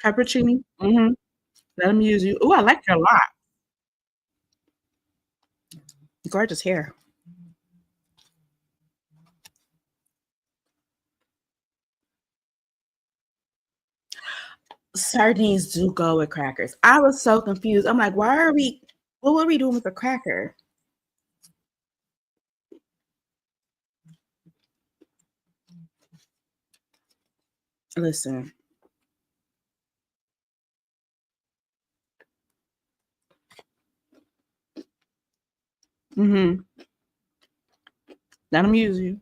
Peppercini. Mm-hmm. Let him use you. Oh, I like your lot. Gorgeous hair. Sardines do go with crackers. I was so confused. I'm like, why are we? What are we doing with the cracker? Listen. Mm-hmm. Let them use you.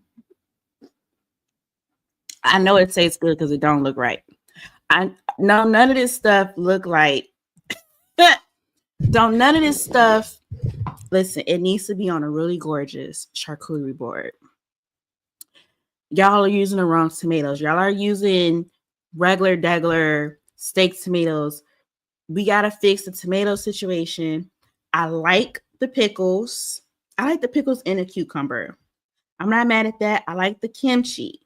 I know it tastes good because it don't look right. I no none of this stuff look like. Don't none of this stuff. Listen, it needs to be on a really gorgeous charcuterie board. Y'all are using the wrong tomatoes. Y'all are using regular degular steak tomatoes. We gotta fix the tomato situation. I like the pickles. I like the pickles and the cucumber. I'm not mad at that. I like the kimchi.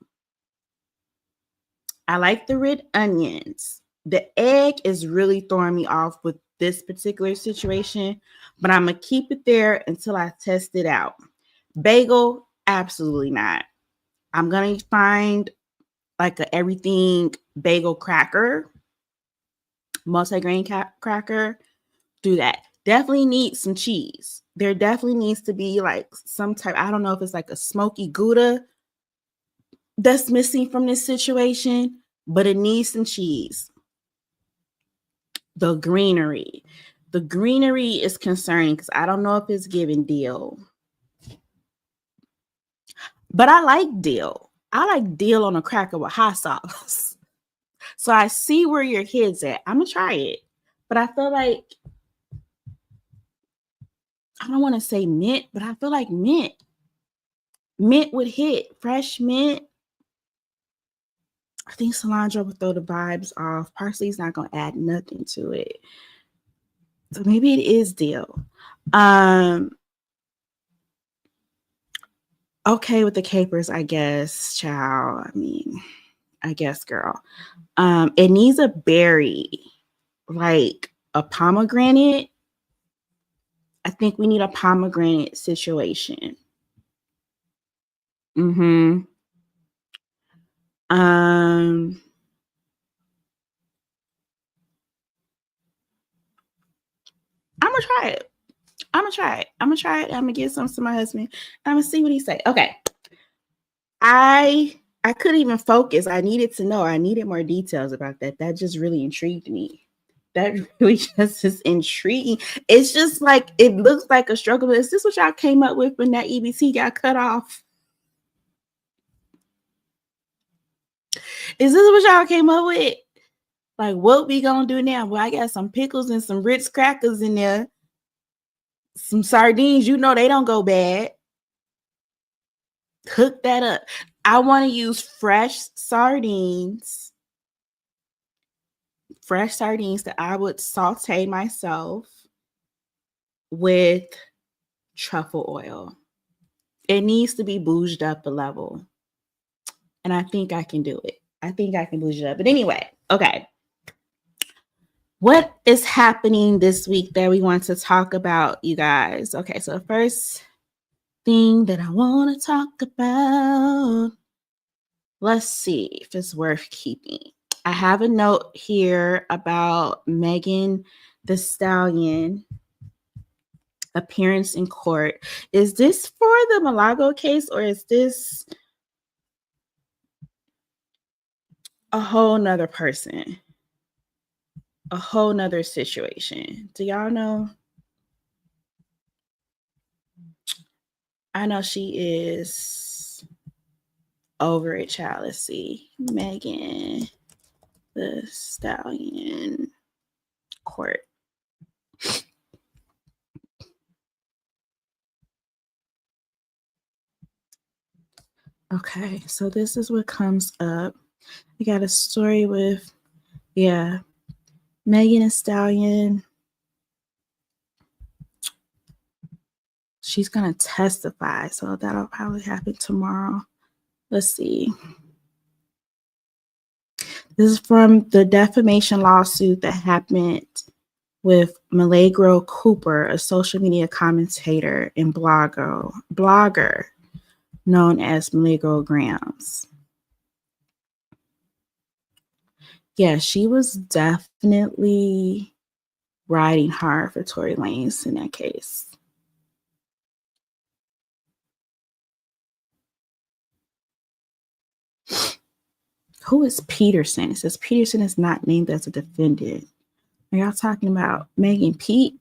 I like the red onions. The egg is really throwing me off with this particular situation, but I'm gonna keep it there until I test it out. Bagel, absolutely not. I'm gonna find like a everything bagel cracker, multigrain cracker. Do that. Definitely need some cheese. There definitely needs to be like some type. I don't know if it's like a smoky Gouda that's missing from this situation, but it needs some cheese. The greenery. The greenery is concerning because I don't know if it's giving dill, but I like dill. I like dill on a cracker with hot sauce. So I see where your head's at. I'm gonna try it, but I feel like I don't want to say mint, but I feel like mint would hit fresh mint. I think cilantro would throw the vibes off. Parsley's not gonna add nothing to it, so maybe it is dill. Um, okay with the capers, I guess. Child, I mean, I guess, girl. It needs a berry, like a pomegranate. I think we need a pomegranate situation. Mm-hmm. Um, I'm gonna try it. I'm gonna try it. I'm gonna try it. I'm gonna give some to my husband. I'm gonna see what he say. Okay. I couldn't even focus. I needed to know. I needed more details about that. That just really intrigued me. That really just is intriguing. It's just like it looks like a struggle. Is this what y'all came up with when that EBT got cut off? Is this what y'all came up with? Like, what we gonna do now? Well, I got some pickles and some Ritz crackers in there. Some sardines. You know they don't go bad. Cook that up. I want to use fresh sardines that I would saute myself. with truffle oil. It needs to be bouged up a level. And I think I can do it. I think I can bouge it up. But anyway, okay. What is happening this week that we want to talk about, you guys? Okay, so the first thing that I want to talk about, let's see if it's worth keeping. I have a note here about Megan Thee Stallion appearance in court. Is this for the Malago case, or is this a whole nother person? A whole nother situation? Do y'all know? I know she is over it, child. Let's see. Megan Thee Stallion court. Okay, so this is what comes up. We got a story with, Megan Thee Stallion. She's going to testify, so that'll probably happen tomorrow. Let's see. This is from the defamation lawsuit that happened with Milagro Cooper, a social media commentator and blogger known as Milagro Grams. Yeah, she was definitely riding hard for Tory Lanez in that case. Who is Peterson? It says Peterson is not named as a defendant. Are y'all talking about Megan Pete?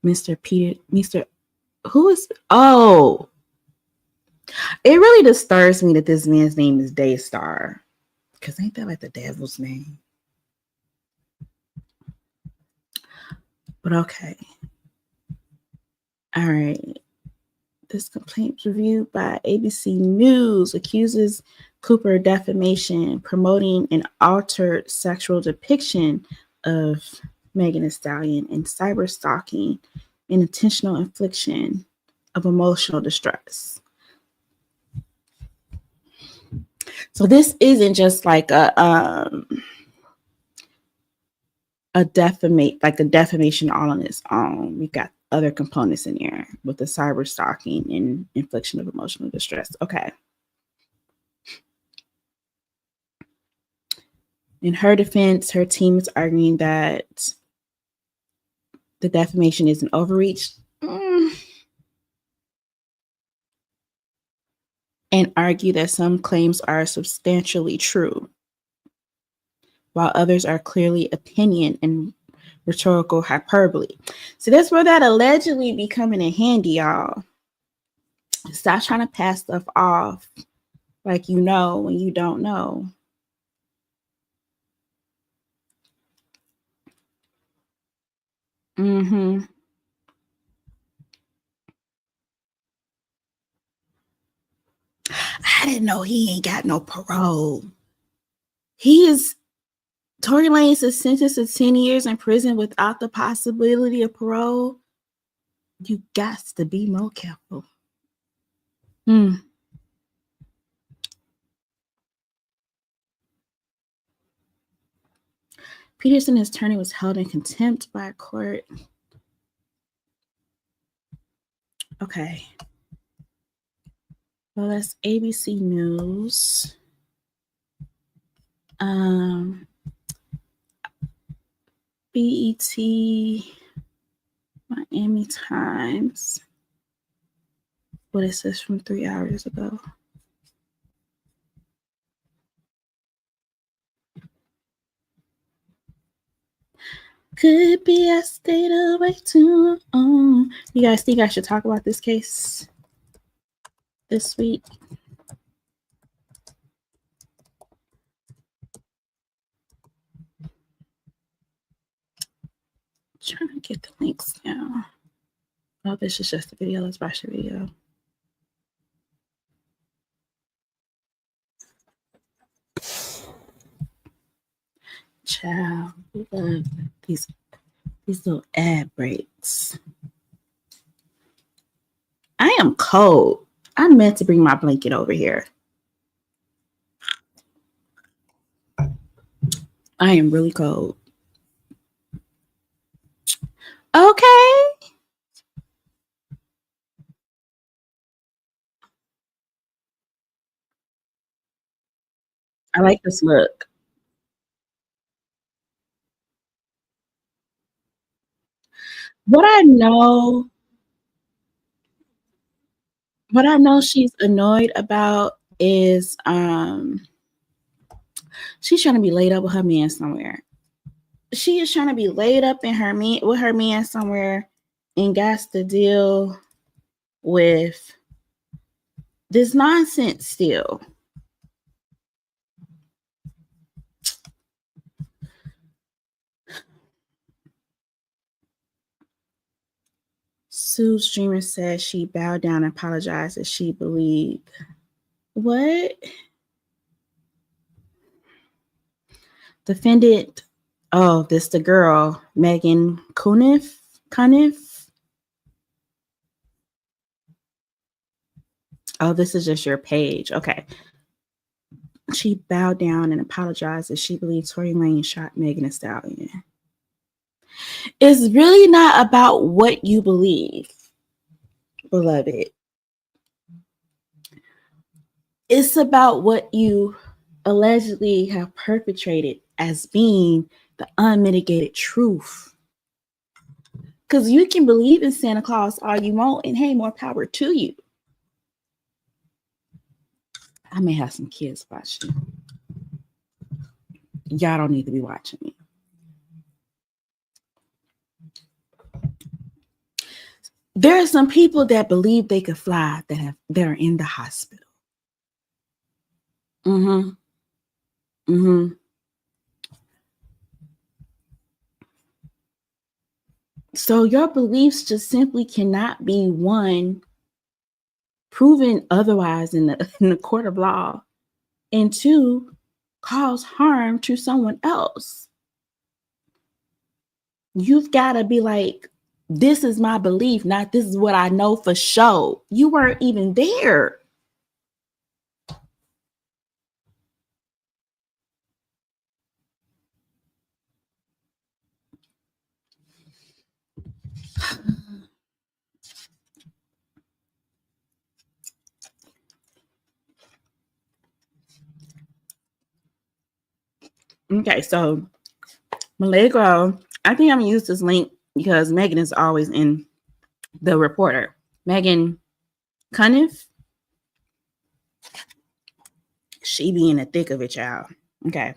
Who is, oh, it really disturbs me that this man's name is Daystar. Because ain't that like the devil's name? But okay. All right. This complaint reviewed by ABC News accuses Cooper of defamation, promoting an altered sexual depiction of Megan Thee Stallion, and cyber stalking and intentional infliction of emotional distress. So this isn't just like a defamation all on its own. We got other components in there with the cyber stalking and infliction of emotional distress. Okay. In her defense, her team is arguing that the defamation is an overreach. And argue that some claims are substantially true, while others are clearly opinion and rhetorical hyperbole. So that's where that allegedly be coming in handy, y'all. Stop trying to pass stuff off like you know when you don't know. I didn't know he ain't got no parole. Tory Lanez is sentenced to 10 years in prison without the possibility of parole. You got to be more careful. Peterson, his attorney, was held in contempt by a court. Okay. Well, that's ABC News. BET, Miami Times. What is this from 3 hours ago? Could be I stayed away too long. You guys think I should talk about this case this week? Trying to get the links now. Oh, this is just a video. Let's watch the video. Child, we love these These little ad breaks. I am cold. I meant to bring my blanket over here. I am really cold. Okay. I like this look. What I know, what I know she's annoyed about is she's trying to be laid up with her man somewhere. She is trying to be laid up in her man with her man somewhere and got to deal with this nonsense still. Sue Streamer says she bowed down and apologized as she believed. What? Defendant. Oh, this the girl, Megan Cuniff. Cuniff. Oh, this is just your page. Okay. She bowed down and apologized as she believed Tory Lane shot Megan Thee Stallion. It's really not about what you believe, beloved. It's about what you allegedly have perpetrated as being the unmitigated truth. Because you can believe in Santa Claus all you want, and hey, more power to you. I may have some kids watching. Y'all don't need to be watching me. There are some people that believe they could fly that are in the hospital. Mm-hmm. Mm-hmm. So your beliefs just simply cannot be one proven otherwise in the court of law, and two, cause harm to someone else. You've got to be like, this is my belief, not this is what I know for sure. You weren't even there. Okay, so Milagro, I think I'm gonna use this link because Megan is always in the reporter. Megan Cuniff, she be in the thick of it, y'all. Okay.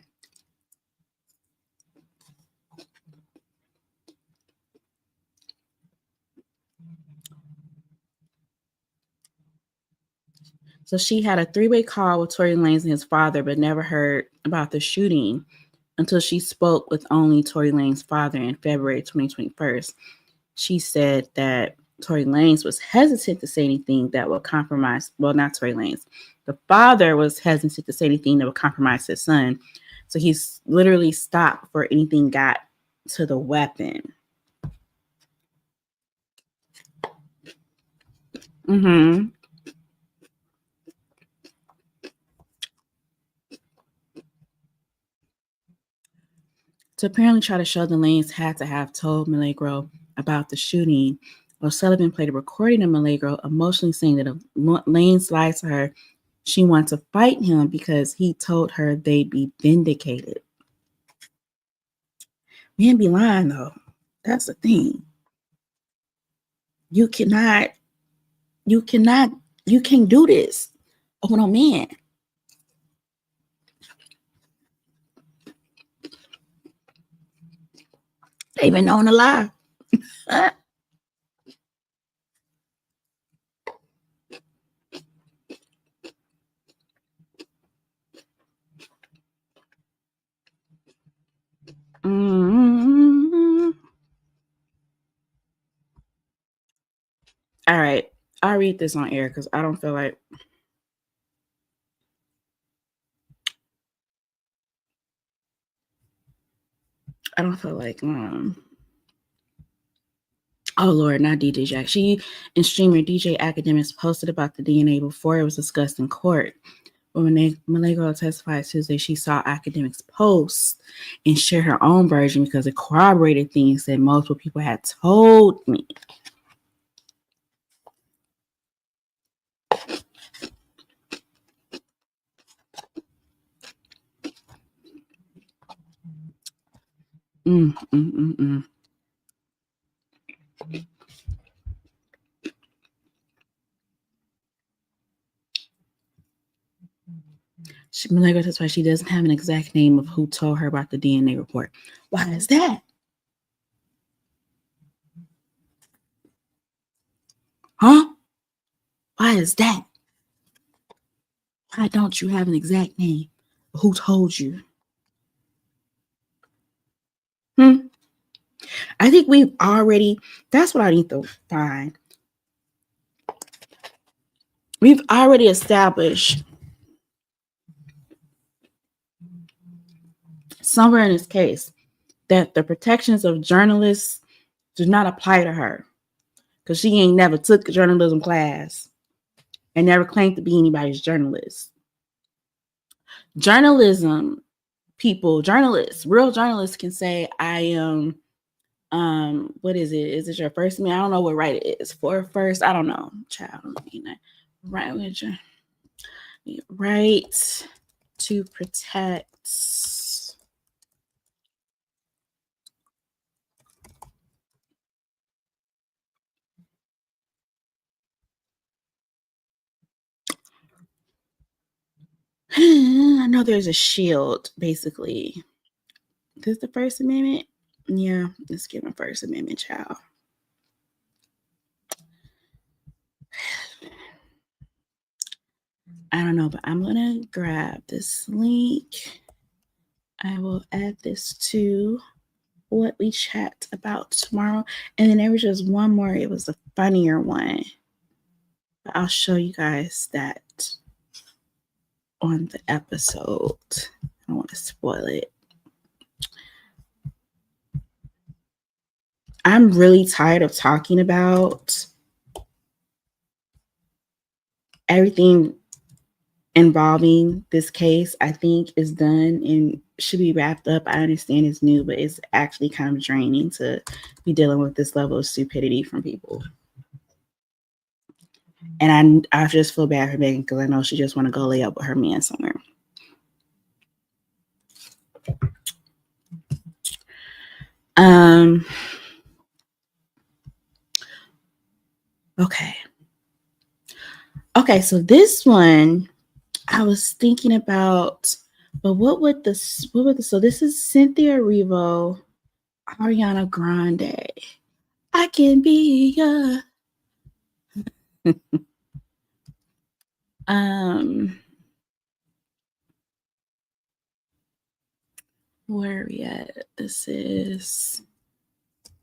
So she had a three-way call with Tory Lanez and his father, but never heard about the shooting until she spoke with only Tory Lanez's father in February 2021. She said that Tory Lanez was hesitant to say anything that would compromise, well, not Tory Lanez. The father was hesitant to say anything that would compromise his son. So he's literally stopped before anything got to the weapon. Mm-hmm. To apparently try to show the Lanes had to have told Milagro about the shooting, O'Sullivan played a recording of Milagro emotionally saying that if Lanes lied to her, she wanted to fight him because he told her they'd be vindicated. Men be lying though. That's the thing. You cannot, you cannot, you can't do this. Oh no, man. They been known to lie. Mm-hmm. All right. I'll read this on air because I don't feel like I don't feel like Oh Lord, not DJ Jack. She and streamer DJ Akademiks posted about the DNA before it was discussed in court. But when Malego testified Tuesday, she saw Akademiks post and share her own version because it corroborated things that multiple people had told me. Malego testified she doesn't have an exact name of who told her about the DNA report. Why is that? Huh? Why is that? Why don't you have an exact name? Who told you? I think that's what I need to find. We've already established somewhere in this case that the protections of journalists do not apply to her because she ain't never took a journalism class and never claimed to be anybody's journalist. Journalism people, real journalists can say, I am, what is it? Is it your first name? I don't know what right it is. For first, I don't know. Child, right to protect. I know there's a shield, basically. This is the First Amendment? Yeah, let's give him First Amendment, child. I don't know, but I'm going to grab this link. I will add this to what we chat about tomorrow. And then there was just one more. It was a funnier one. But I'll show you guys that on the episode. I don't want to spoil it. I'm really tired of talking about everything involving this case. I think is done and should be wrapped up. I understand it's new, but it's actually kind of draining to be dealing with this level of stupidity from people. And I just feel bad for Megan because I know she just want to go lay up with her man somewhere. Okay, so this one I was thinking about, but so this is Cynthia Erivo, Ariana Grande. I can be where are we at? This is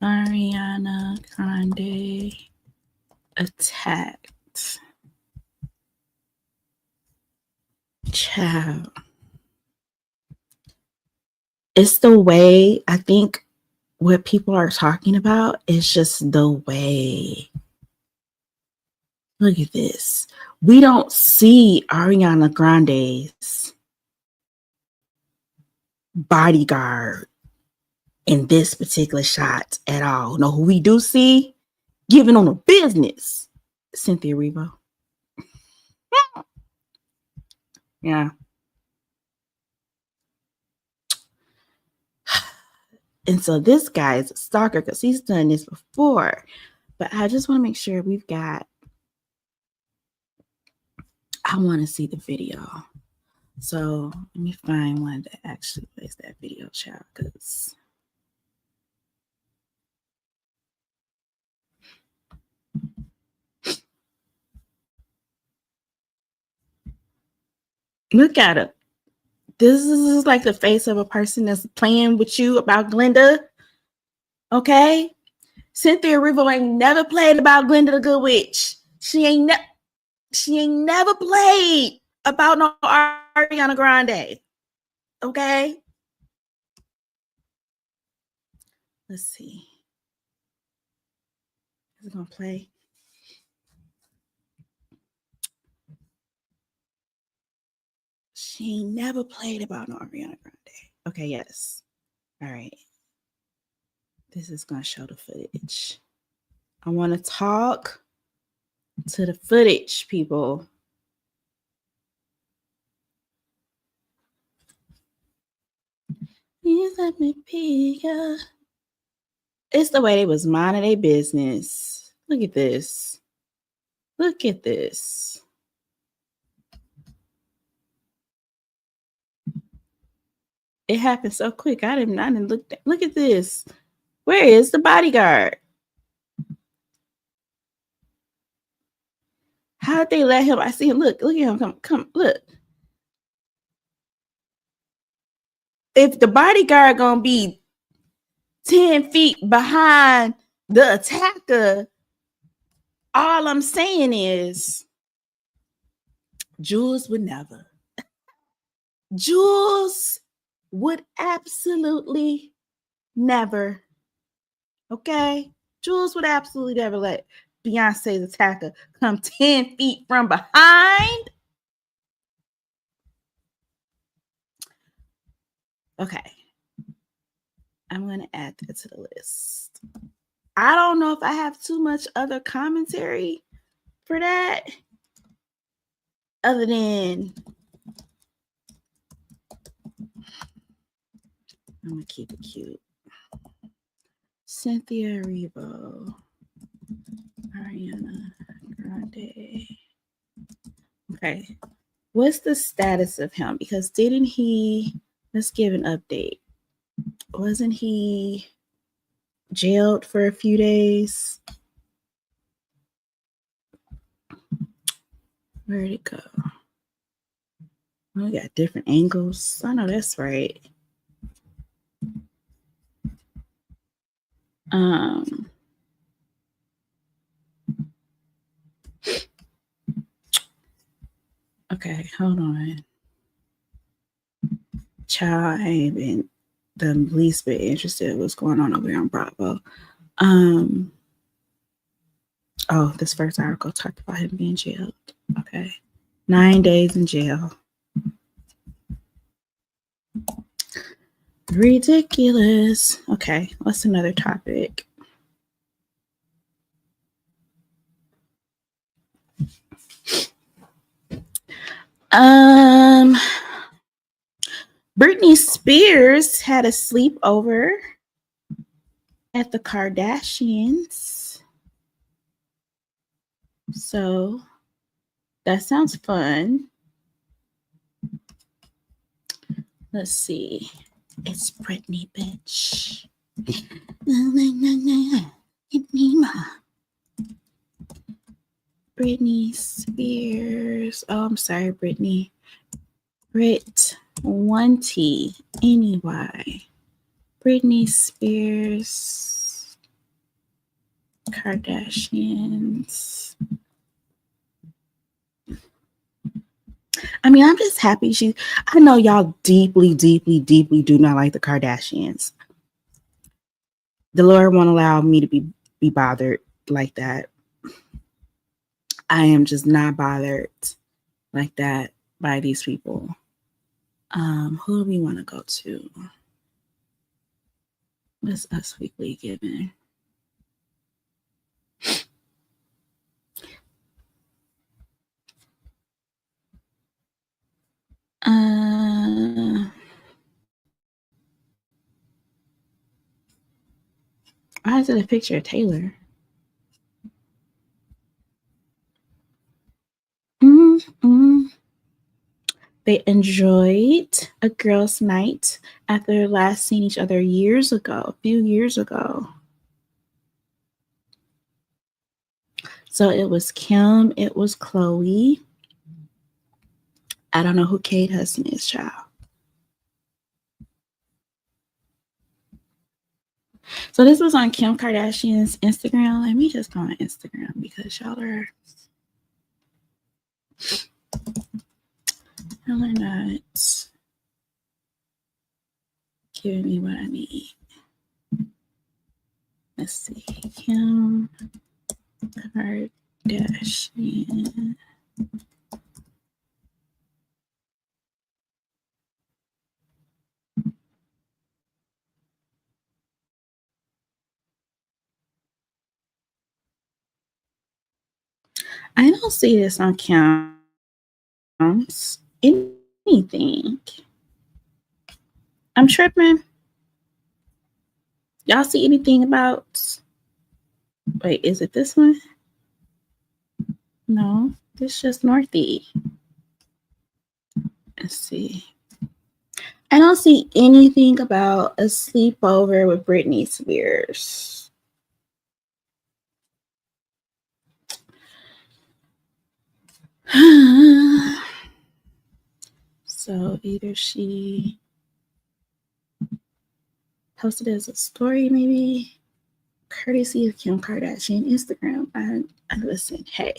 Ariana Grande attacked. Child. It's the way, I think what people are talking about is just the way. Look at this. We don't see Ariana Grande's bodyguard in this particular shot at all. No, who we do see giving on a business, Cynthia Erivo. Yeah. And so this guy's a stalker because he's done this before. But I just want to make sure I want to see the video. So let me find one that actually plays that video, child, because look at it. This is like the face of a person that's playing with you about Glenda. Okay? Cynthia Erivo ain't never played about Glenda the Good Witch. She ain't never played about no Ariana Grande. Okay? Let's see. Is it gonna play? She never played about no Ariana Grande. Okay, yes. All right. This is gonna show the footage. I want to talk to the footage, people. Please let me pick up. It's the way they was minding their business. Look at this. Look at this. It happened so quick. I didn't look. Look at this. Where is the bodyguard? How did they let him? I see him. Look at him. Come, look. If the bodyguard gonna be 10 feet behind the attacker, all I'm saying is Jules would never. Jules would absolutely never. Okay? Jules would absolutely never let Beyonce's attacker come 10 feet from behind. Okay. I'm going to add that to the list. I don't know if I have too much other commentary for that other than I'm going to keep it cute. Cynthia Erivo, Ariana Grande. Okay. What's the status of him? Because didn't he, let's give an update. Wasn't he jailed for a few days? Where'd it go? We got different angles. I know that's right. Okay, hold on. Child, I ain't been the least bit interested in what's going on over here on Bravo. Oh, this first article talked about him being jailed. Okay. 9 days in jail. Ridiculous. Okay, what's another topic? Britney Spears had a sleepover at the Kardashians. So that sounds fun. Let's see. It's Britney, bitch. Britney Spears. Oh, I'm sorry, Britney. Brit 1T. Anyway. Britney Spears. Kardashians. I mean, I'm just happy I know y'all deeply, deeply, deeply do not like the Kardashians. The Lord won't allow me to be bothered like that. I am just not bothered like that by these people. Who do we want to go to? What's Us Weekly giving? Why is it a picture of Taylor? They enjoyed a girls' night after last seeing each other a few years ago. So it was Kim, it was Chloe. I don't know who Kate Hudson is, child. So this was on Kim Kardashian's Instagram. Let me just go on Instagram because y'all are not giving me what I need. Let's see. Kim Kardashian. I don't see this on Counts. Anything. I'm tripping. Y'all see anything about? Wait, is it this one? No, it's just Northy. Let's see. I don't see anything about a sleepover with Britney Spears. So either she posted it as a story, maybe courtesy of Kim Kardashian Instagram. I listen, hey.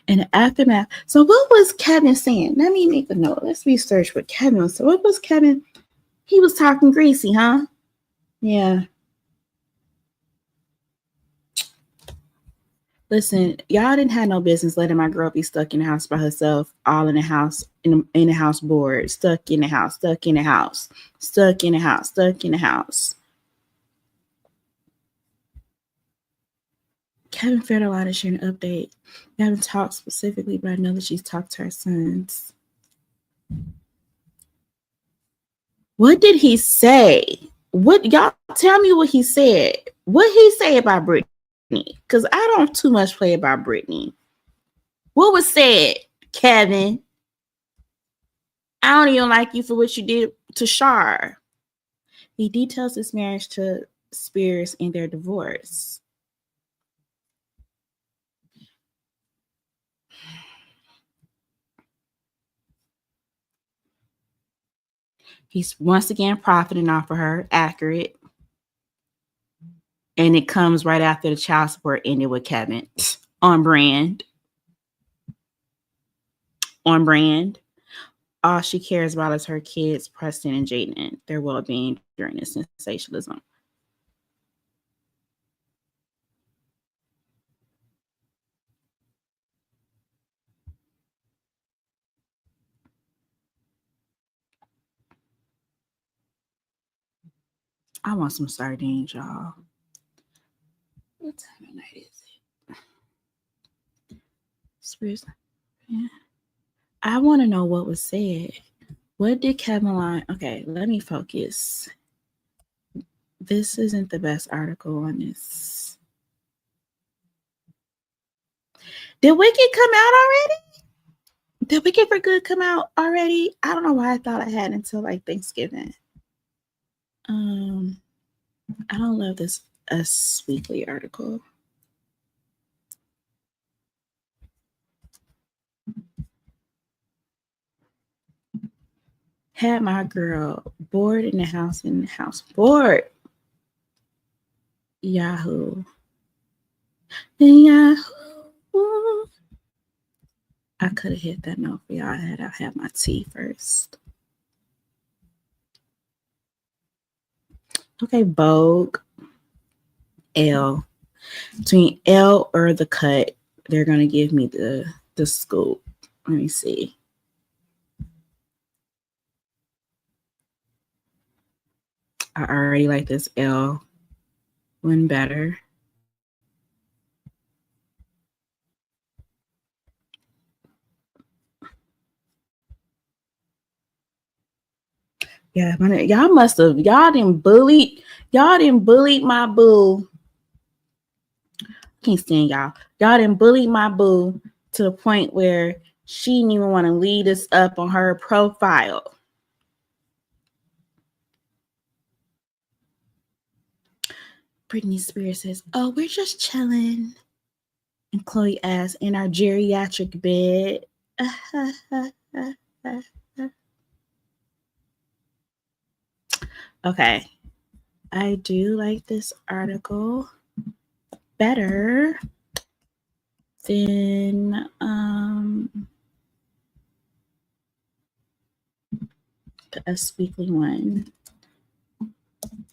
In the aftermath. So what was Kevin saying? Let me make a note. Let's research what Kevin was. So what was Kevin? He was talking greasy, huh? Yeah. Listen, y'all didn't have no business letting my girl be stuck in the house by herself, all in the house, in the house board, stuck in the house, stuck in the house, stuck in the house, stuck in the house. Kevin Federline is sharing an update. We haven't talked specifically, but I know that she's talked to her sons. What did he say? What y'all tell me what he said? What he say about Britney? Because I don't too much play about Britney. What was said, Kevin? I don't even like you for what you did to Shar. He details his marriage to Spears and their divorce. He's once again profiting off of her, accurate. And it comes right after the child support ended with Kevin. On brand. On brand. All she cares about is her kids, Preston and Jaden, their well-being during this sensationalism. I want some sardines, y'all. What time of night is it? Spears. Yeah. I want to know what was said. What did Kevin line? Okay, let me focus. This isn't the best article on this. Did Wicked come out already? Did Wicked for Good come out already? I don't know why I thought I had until like Thanksgiving. I don't love this Us Weekly article. Had my girl bored in the house bored. Yahoo. Yahoo. I could have hit that note for y'all. I had my tea first. Okay, Vogue. L. Between L or the cut, they're gonna give me the scoop. Let me see. I already like this L one better. Yeah, y'all didn't bully my boo. Can't stand y'all. Y'all didn't bully my boo to the point where she didn't even want to lead us up on her profile. Britney Spears says, "Oh, we're just chilling." And Chloe asks, "In our geriatric bed." Okay. I do like this article better than the Us Weekly one.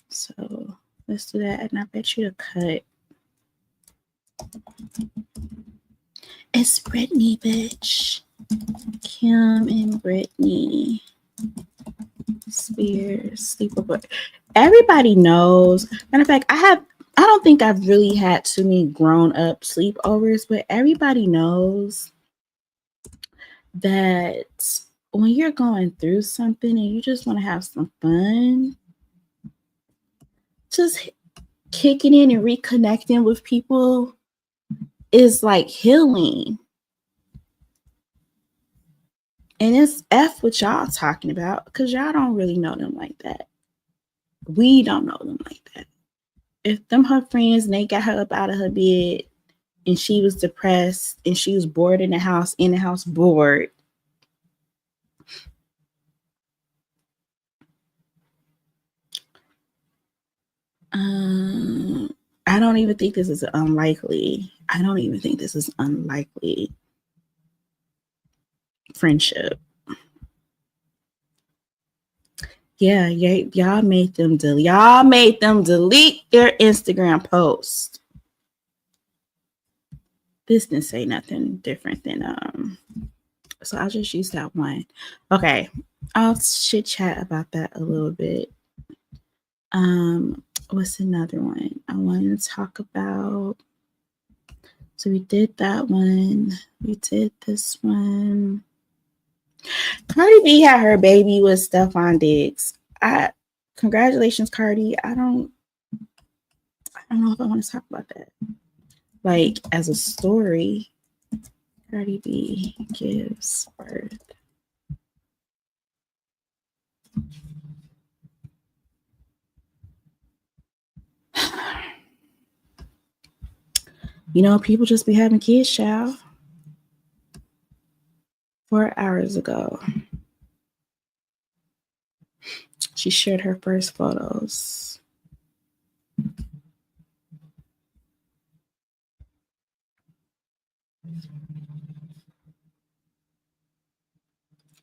So let's do that. And I bet you to cut It's Britney, bitch. Kim and Britney Spears sleepover. Everybody knows. Matter of fact, I don't think I've really had too many grown up sleepovers, but everybody knows that when you're going through something and you just want to have some fun, just kicking in and reconnecting with people is like healing. And it's F what y'all talking about, because y'all don't really know them like that. We don't know them like that. If them her friends and they got her up out of her bed and she was depressed and she was bored in the house bored, I don't even think this is unlikely. I don't even think this is unlikely friendship. Yeah, y'all made them delete their Instagram post. This didn't say nothing different than so I'll just use that one. Okay, I'll chit chat about that a little bit. What's another one I wanted to talk about? So we did that one. We did this one. Cardi B had her baby with Stefon Diggs. Congratulations, Cardi. I don't know if I want to talk about that. Like as a story, Cardi B gives birth. You know, people just be having kids, child. 4 hours ago, she shared her first photos.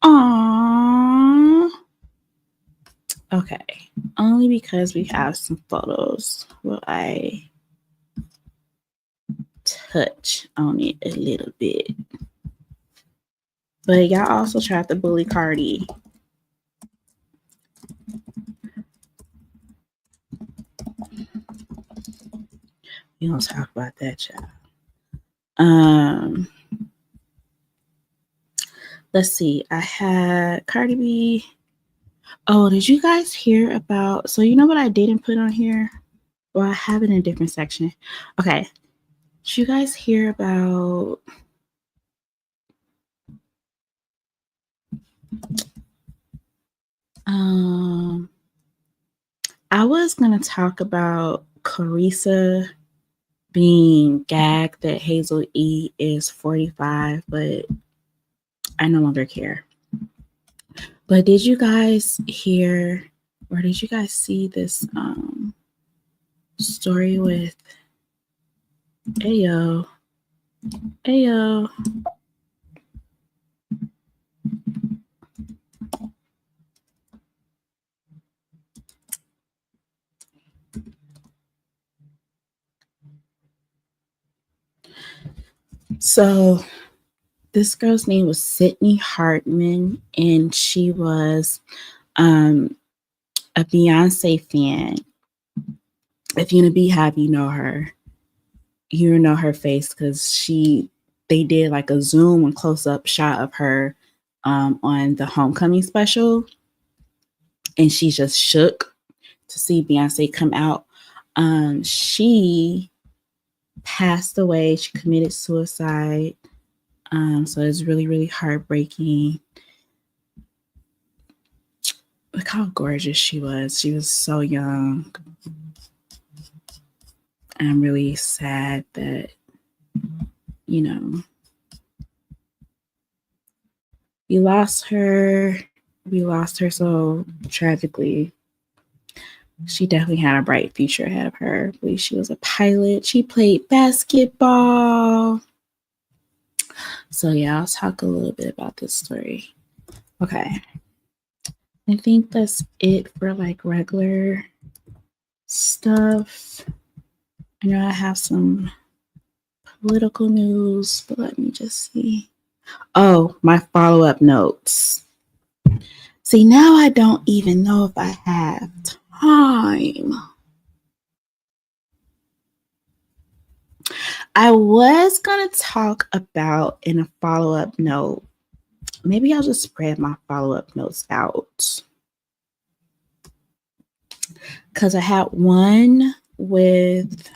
Aww. Okay, only because we have some photos will I touch on it a little bit. But y'all also tried to bully Cardi. We don't talk about that, child. Let's see. I had Cardi B. Oh, did you guys hear about? So you know what I didn't put on here? Well, I have it in a different section. Okay. Did you guys hear about? I was gonna talk about Carissa being gagged that Hazel E is 45, but I no longer care. But did you guys hear or did you guys see this story with Ayo? So this girl's name was Sydney Hartman, and she was a Beyonce fan. If you're in a Beehive, you know her. You know her face because they did like a zoom and close up shot of her on the Homecoming special, and she just shook to see Beyonce come out. She passed away. She committed suicide. So it's really, really heartbreaking. Look how gorgeous she was. She was so young. I'm really sad that, you know, we lost her. We lost her so tragically. She definitely had a bright future ahead of her. I believe she was a pilot. She played basketball. So yeah, I'll talk a little bit about this story. Okay. I think that's it for like regular stuff. I know I have some political news, but let me just see. Oh, my follow-up notes. See, now I don't even know if I have time. I was going to talk about in a follow-up note. Maybe I'll just spread my follow-up notes out. Because I had one with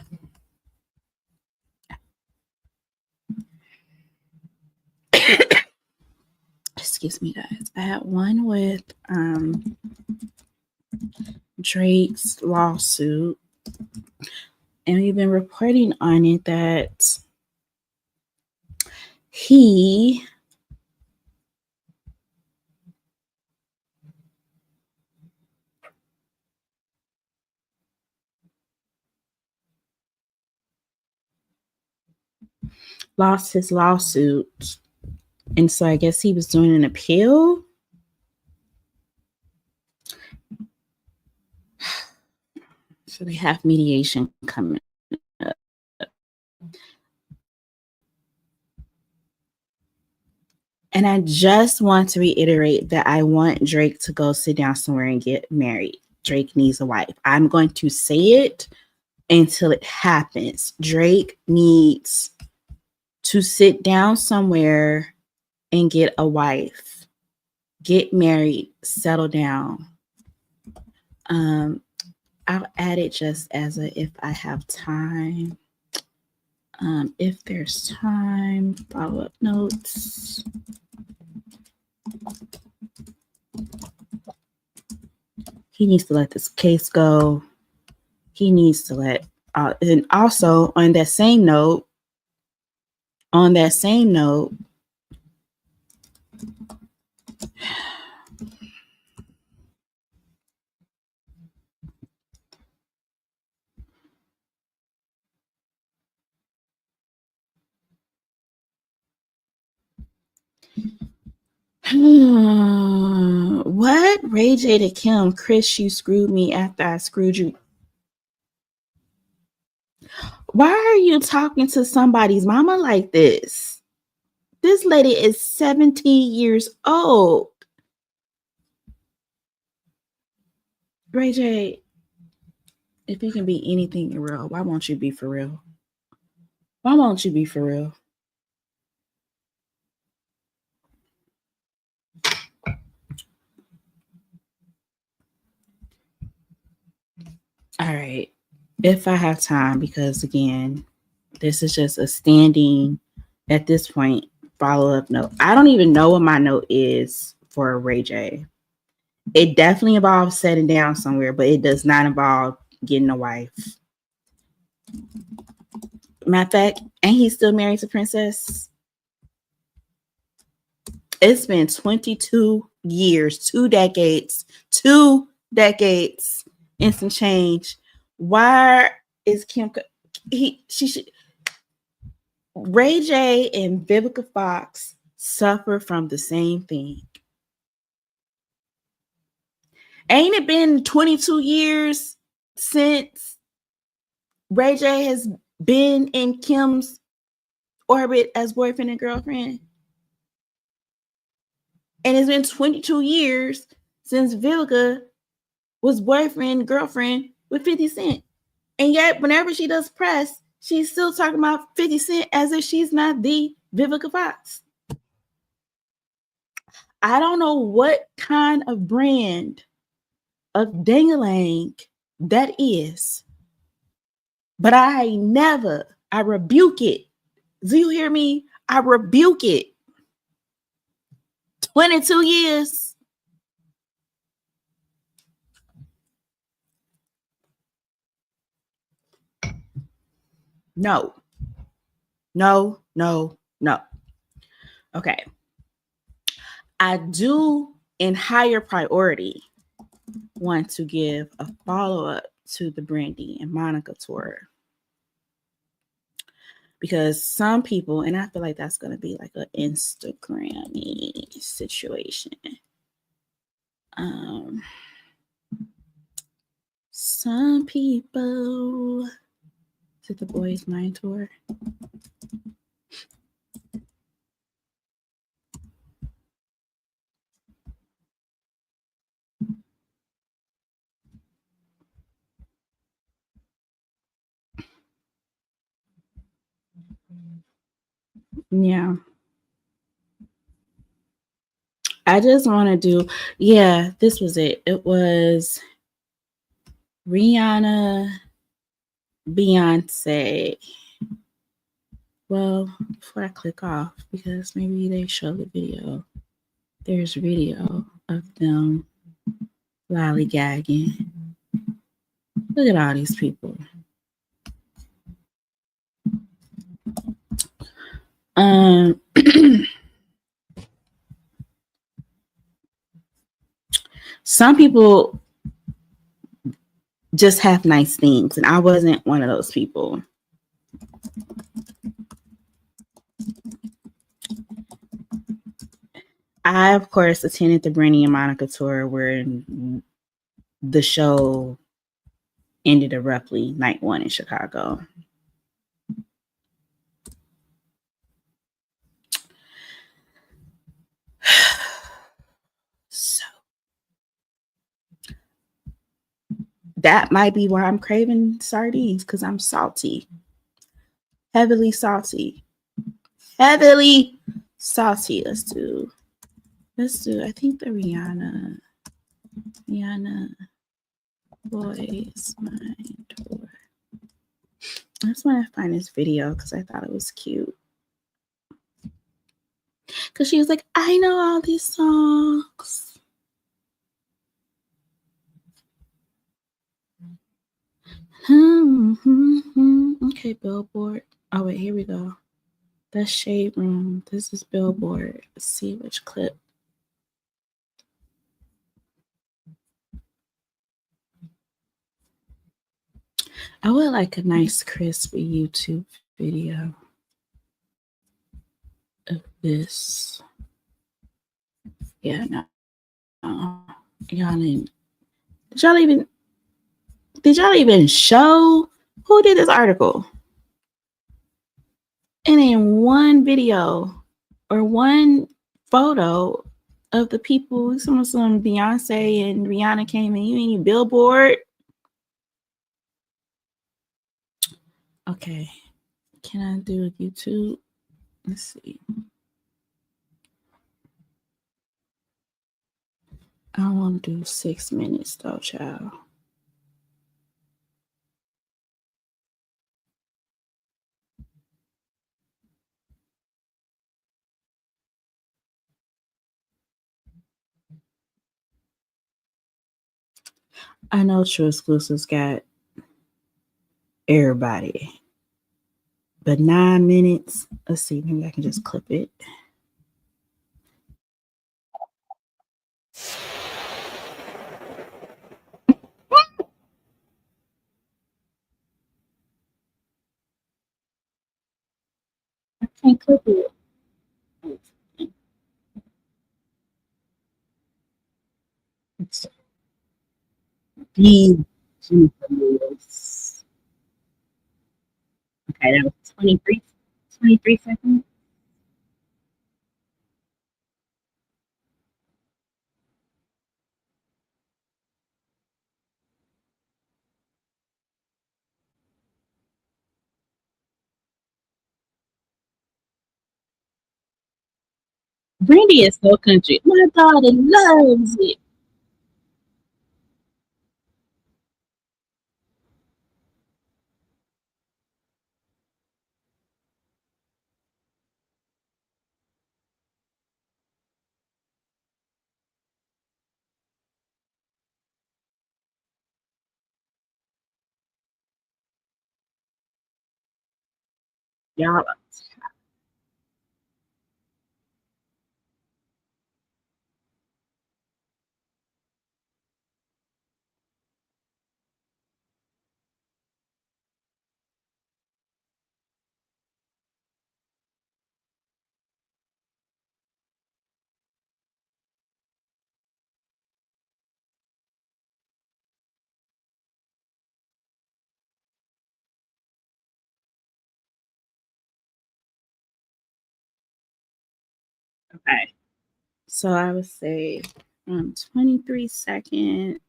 excuse me, guys. I had one with Drake's lawsuit. And we've been reporting on it that he lost his lawsuit. And so I guess he was doing an appeal. So they have mediation coming up. And I just want to reiterate that I want Drake to go sit down somewhere and get married. Drake needs a wife. I'm going to say it until it happens. Drake needs to sit down somewhere and get a wife, get married, settle down. I'll add it just as a if I have time. If there's time, follow-up notes. He needs to let this case go. He needs to let, and also on that same note, what? Ray J to Kim, Chris, you screwed me after I screwed you. Why are you talking to somebody's mama like this? This lady is 70 years old. Ray J, if you can be anything in real, why won't you be for real? Why won't you be for real? All right. If I have time, because again, this is just a standing at this point follow-up note. I don't even know what my note is for Ray J. It definitely involves setting down somewhere, but it does not involve getting a wife. Matter of fact, ain't he still married to Princess? It's been 22 years, 2 decades and some change. Why is Kim? Ray J and Vivica Fox suffer from the same thing. Ain't it been 22 years since Ray J has been in Kim's orbit as boyfriend and girlfriend? And it's been 22 years since Vivica was boyfriend, girlfriend with 50 Cent. And yet, whenever she does press, she's still talking about 50 Cent as if she's not the Vivica Fox. I don't know what kind of brand of ding-a-lang that is, but I rebuke it. Do you hear me? I rebuke it. 22 years. No. Okay. I do, in higher priority, want to give a follow-up to the Brandy and Monica tour. Because some people, and I feel like that's going to be like an Instagram-y situation. Some people Is it the Boys Mind Tour? Yeah. I just want to do, yeah, this was it. It was Rihanna, Beyonce. Well, before I click off, because maybe they show the video, there's video of them lollygagging. Look at all these people. Some people just have nice things, and I wasn't one of those people. I, of course, attended the Brandy and Monica tour where the show ended abruptly, night one in Chicago. So that might be why I'm craving sardines, because I'm salty. Heavily salty. Heavily salty. Let's do, I think the Rihanna Boys Mind Tour. I just want to find this video because I thought it was cute. Because she was like, I know all these songs. Okay, Billboard. Oh, wait, here we go. That's Shade Room. This is Billboard. Let's see which clip. I would like a nice, crispy YouTube video of this. Yeah, no. Y'all didn't. Did y'all even show who did this article? And in one video or one photo of the people, some Beyonce and Rihanna came in, you ain't Billboard. Okay. Can I do a YouTube? Let's see. I want to do 6 minutes though, child. I know True Exclusives got everybody, but 9 minutes. Let's see. Maybe I can just clip it. I can't clip it. It's deep. Okay, that was 23 seconds. Brandy is so country. My daughter loves it. Y'all Okay. So I would say 23 seconds.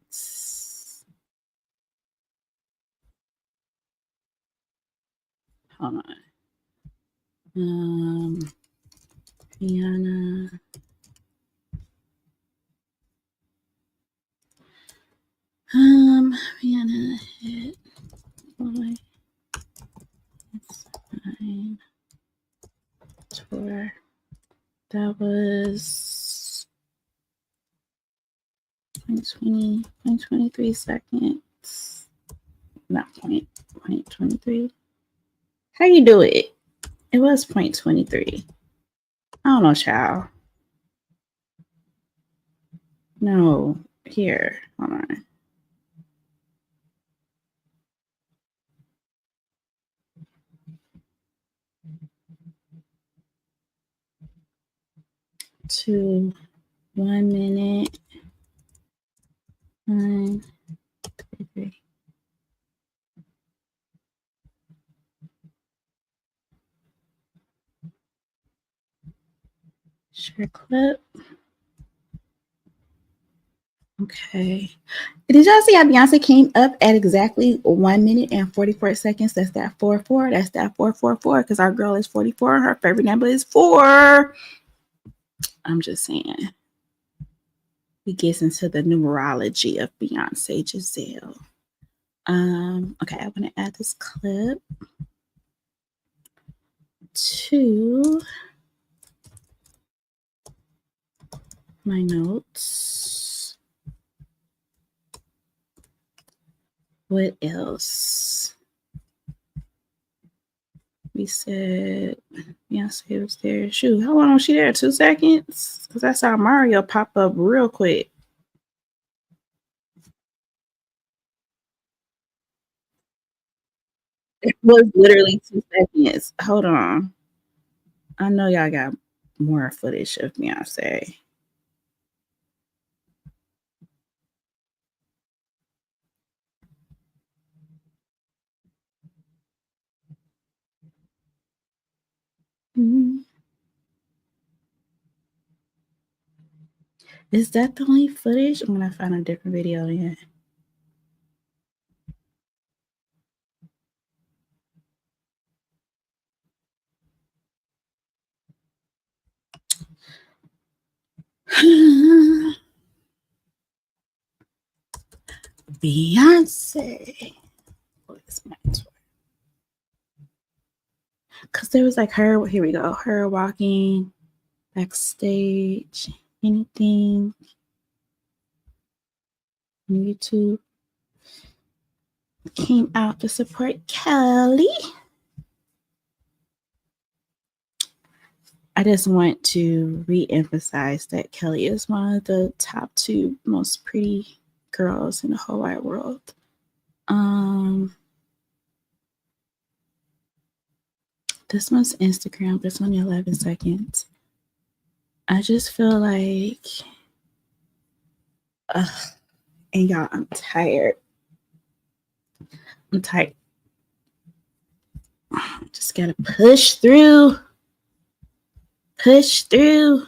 Hold on. Rihanna. Rihanna hit boy. It's fine. Tour. That was 20, 23 seconds. Not point 23. How you do it? It was 23. I don't know, child. No, here. Hold on. To 1 minute. 1, 2, 3. Share clip. Okay. Did y'all see how Beyonce came up at exactly 1 minute and 44 seconds? That's that 4-4. That's that 4-4-4. Because our girl is 44. Her favorite number is 4. I'm just saying. We get into the numerology of Beyonce Giselle. Okay, I want to add this clip to my notes. What else? We said Beyonce was there. Shoot, how long was she there? 2 seconds? Because I saw Mario pop up real quick. It was literally 2 seconds. Hold on. I know y'all got more footage of Beyonce. Mm-hmm. Is that the only footage? I'm gonna find a different video then. Beyonce. What's my tour? Because there was like her, here we go, her walking backstage, anything on YouTube. Came out to support Kelly. I just want to re-emphasize that Kelly is one of the top 2 most pretty girls in the whole wide world. This one's Instagram. This one 11 seconds. I just feel like, and y'all, I'm tired. I'm tired. Just gotta push through. Push through.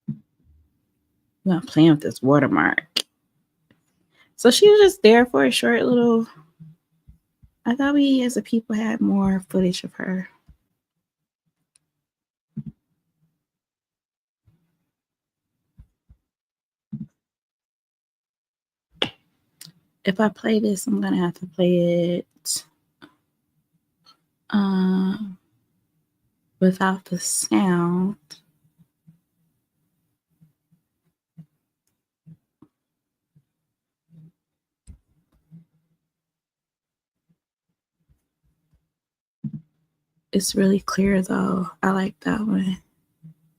I'm not playing with this watermark. So she was just there for a short little. I thought we as a people had more footage of her. If I play this, I'm gonna have to play it without the sound. It's really clear though. I like that one.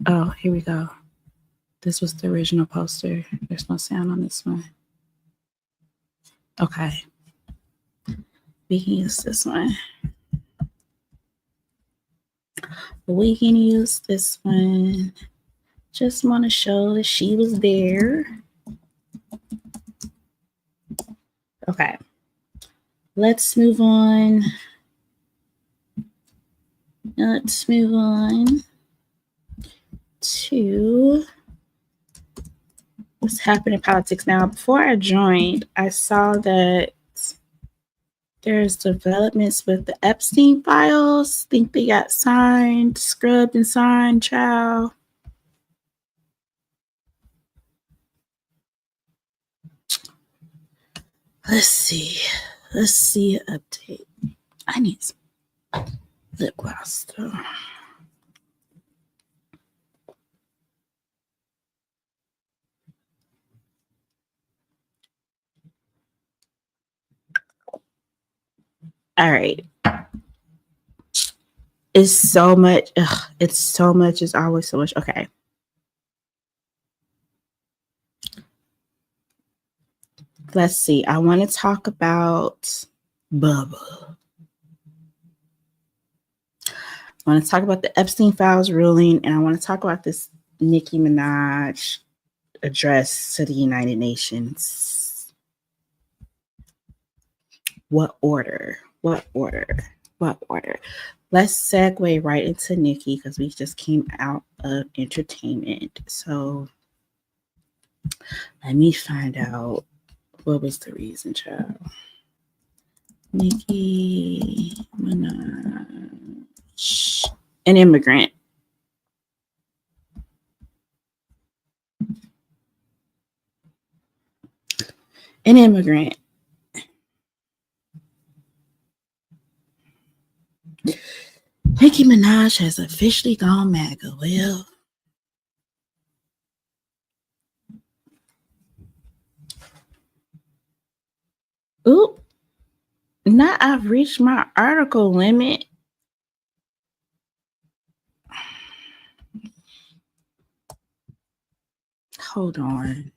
Oh, here we go. This was the original poster. There's no sound on this one. Okay. We can use this one. We can use this one. Just want to show that she was there. Okay. Let's move on. Let's move on to what's happening in politics now. Before I joined, I saw that there's developments with the Epstein files. Think they got signed, scrubbed and signed, child. Let's see an update. I need some lip gloss though. All right. It's so much. It's so much. It's always so much. Okay. Let's see. I want to talk about Bubba. I want to talk about the Epstein files ruling, and I want to talk about this Nicki Minaj address to the United Nations. What order? Let's segue right into Nicki because we just came out of entertainment. So let me find out what was the reason, child. Nicki Minaj, an immigrant. Nicki Minaj has officially gone MAGA. Well, oop. Now I've reached my article limit. Hold on.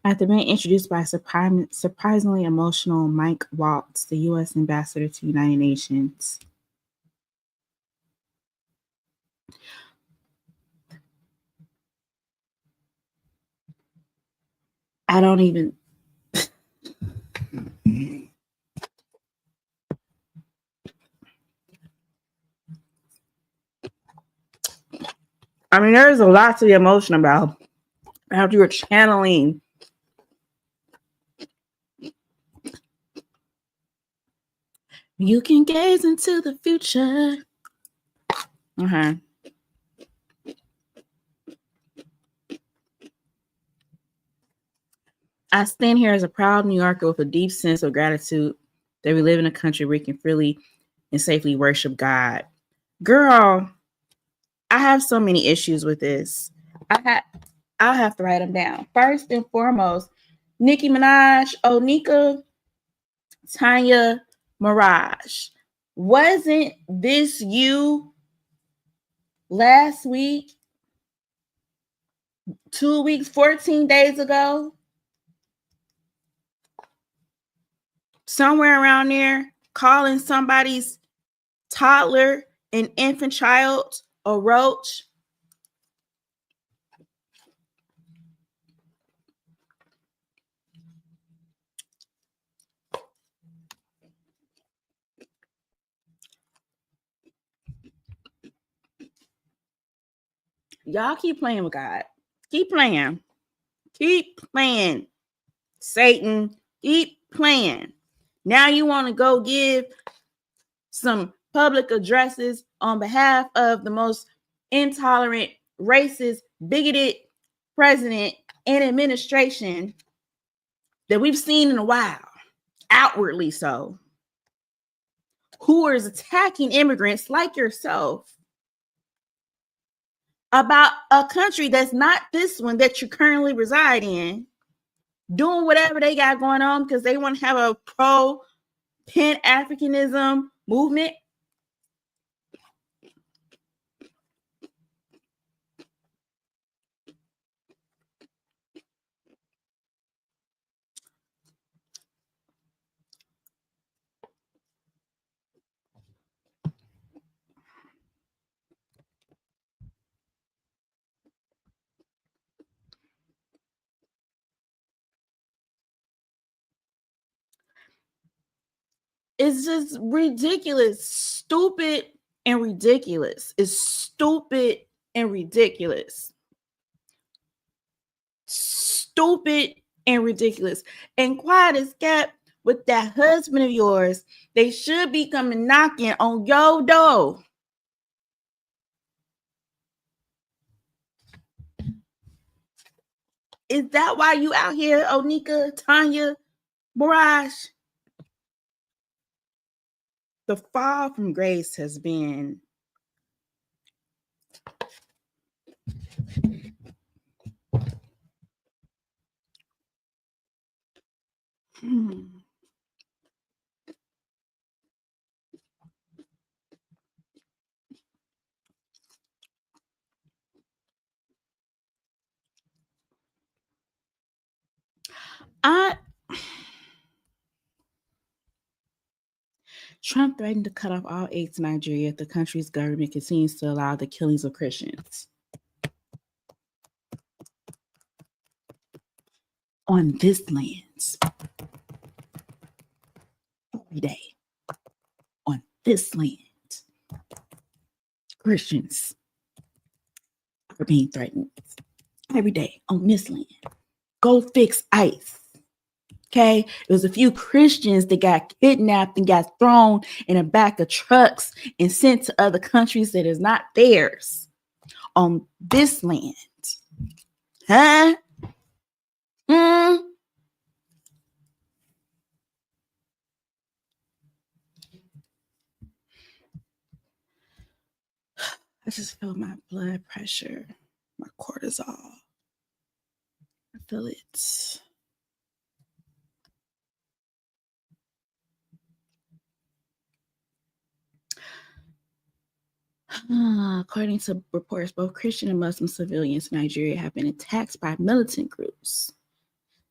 After being introduced by surprisingly emotional Mike Waltz, the U.S. ambassador to the United Nations. I don't even. I mean, there's a lot to be emotional about. How you were channeling you can gaze into the future. Okay. I stand here as a proud New Yorker with a deep sense of gratitude that we live in a country where we can freely and safely worship God. Girl, I have so many issues with this. I'll have to write them down. First and foremost, Nicki Minaj, Onika, Tanya Mirage. Wasn't this you last week, 2 weeks, 14 days ago? Somewhere around there, calling somebody's toddler an infant child a roach. Y'all keep playing with God. Keep playing. Satan, keep playing. Now you want to go give some public addresses on behalf of the most intolerant, racist, bigoted president and administration that we've seen in a while, outwardly so, who is attacking immigrants like yourself about a country that's not this one that you currently reside in, doing whatever they got going on because they want to have a pro Pan-Africanism movement. It's just ridiculous, stupid and ridiculous. It's stupid and ridiculous. Stupid and ridiculous. And quiet as kept with that husband of yours. They should be coming knocking on your door. Is that why you out here, Onika, Tanya, Barrage? The fall from grace has been Trump threatened to cut off all aid to Nigeria if the country's government continues to allow the killings of Christians. On this land, every day, on this land, Christians are being threatened every day on this land. Go fix ICE. Okay, it was a few Christians that got kidnapped and got thrown in the back of trucks and sent to other countries that is not theirs on this land. Huh? I just feel my blood pressure, my cortisol. I feel it. According to reports, both Christian and Muslim civilians in Nigeria have been attacked by militant groups.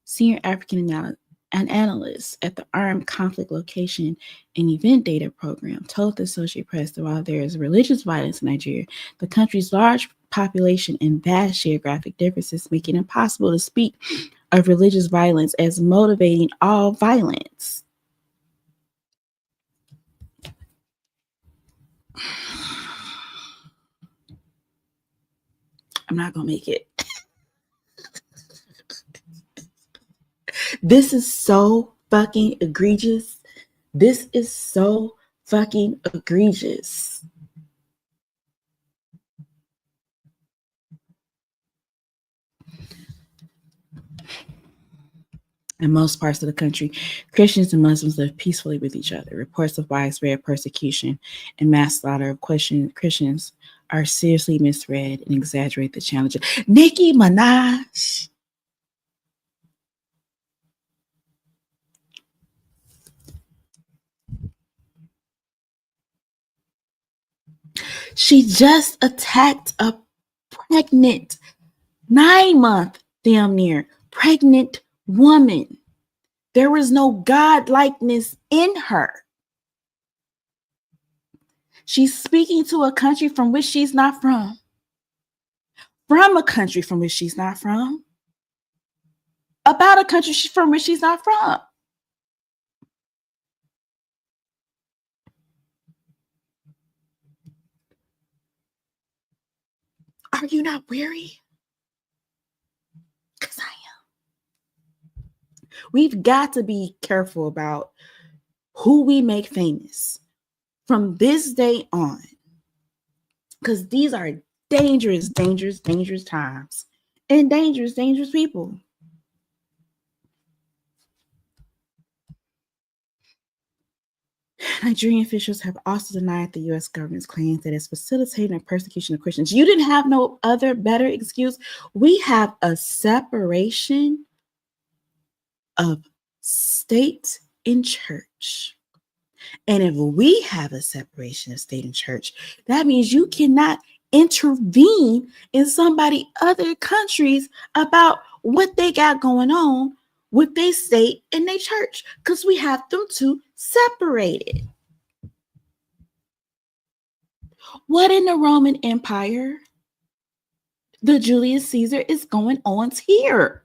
Senior African analysts at the Armed Conflict Location and Event Data Program told the Associated Press that while there is religious violence in Nigeria, the country's large population and vast geographic differences make it impossible to speak of religious violence as motivating all violence. I'm not going to make it. This is so fucking egregious. This is so fucking egregious. In most parts of the country, Christians and Muslims live peacefully with each other. Reports of widespread persecution and mass slaughter of Christians are seriously misread and exaggerate the challenges. Nicki Minaj. She just attacked a pregnant, 9-month, damn near, pregnant woman. There was no godlikeness in her. She's speaking to a country from which she's not from a country from which she's not from, about a country from which she's not from. Are you not weary? Because I am. We've got to be careful about who we make famous from this day on, because these are dangerous, dangerous, dangerous times and dangerous, dangerous people. Nigerian officials have also denied the U.S. government's claims that it's facilitating the persecution of Christians. You didn't have no other better excuse. We have a separation of state and church. And if we have a separation of state and church, that means you cannot intervene in somebody other countries about what they got going on with their state and their church, because we have them two separated. What in the Roman Empire, the Julius Caesar, is going on here?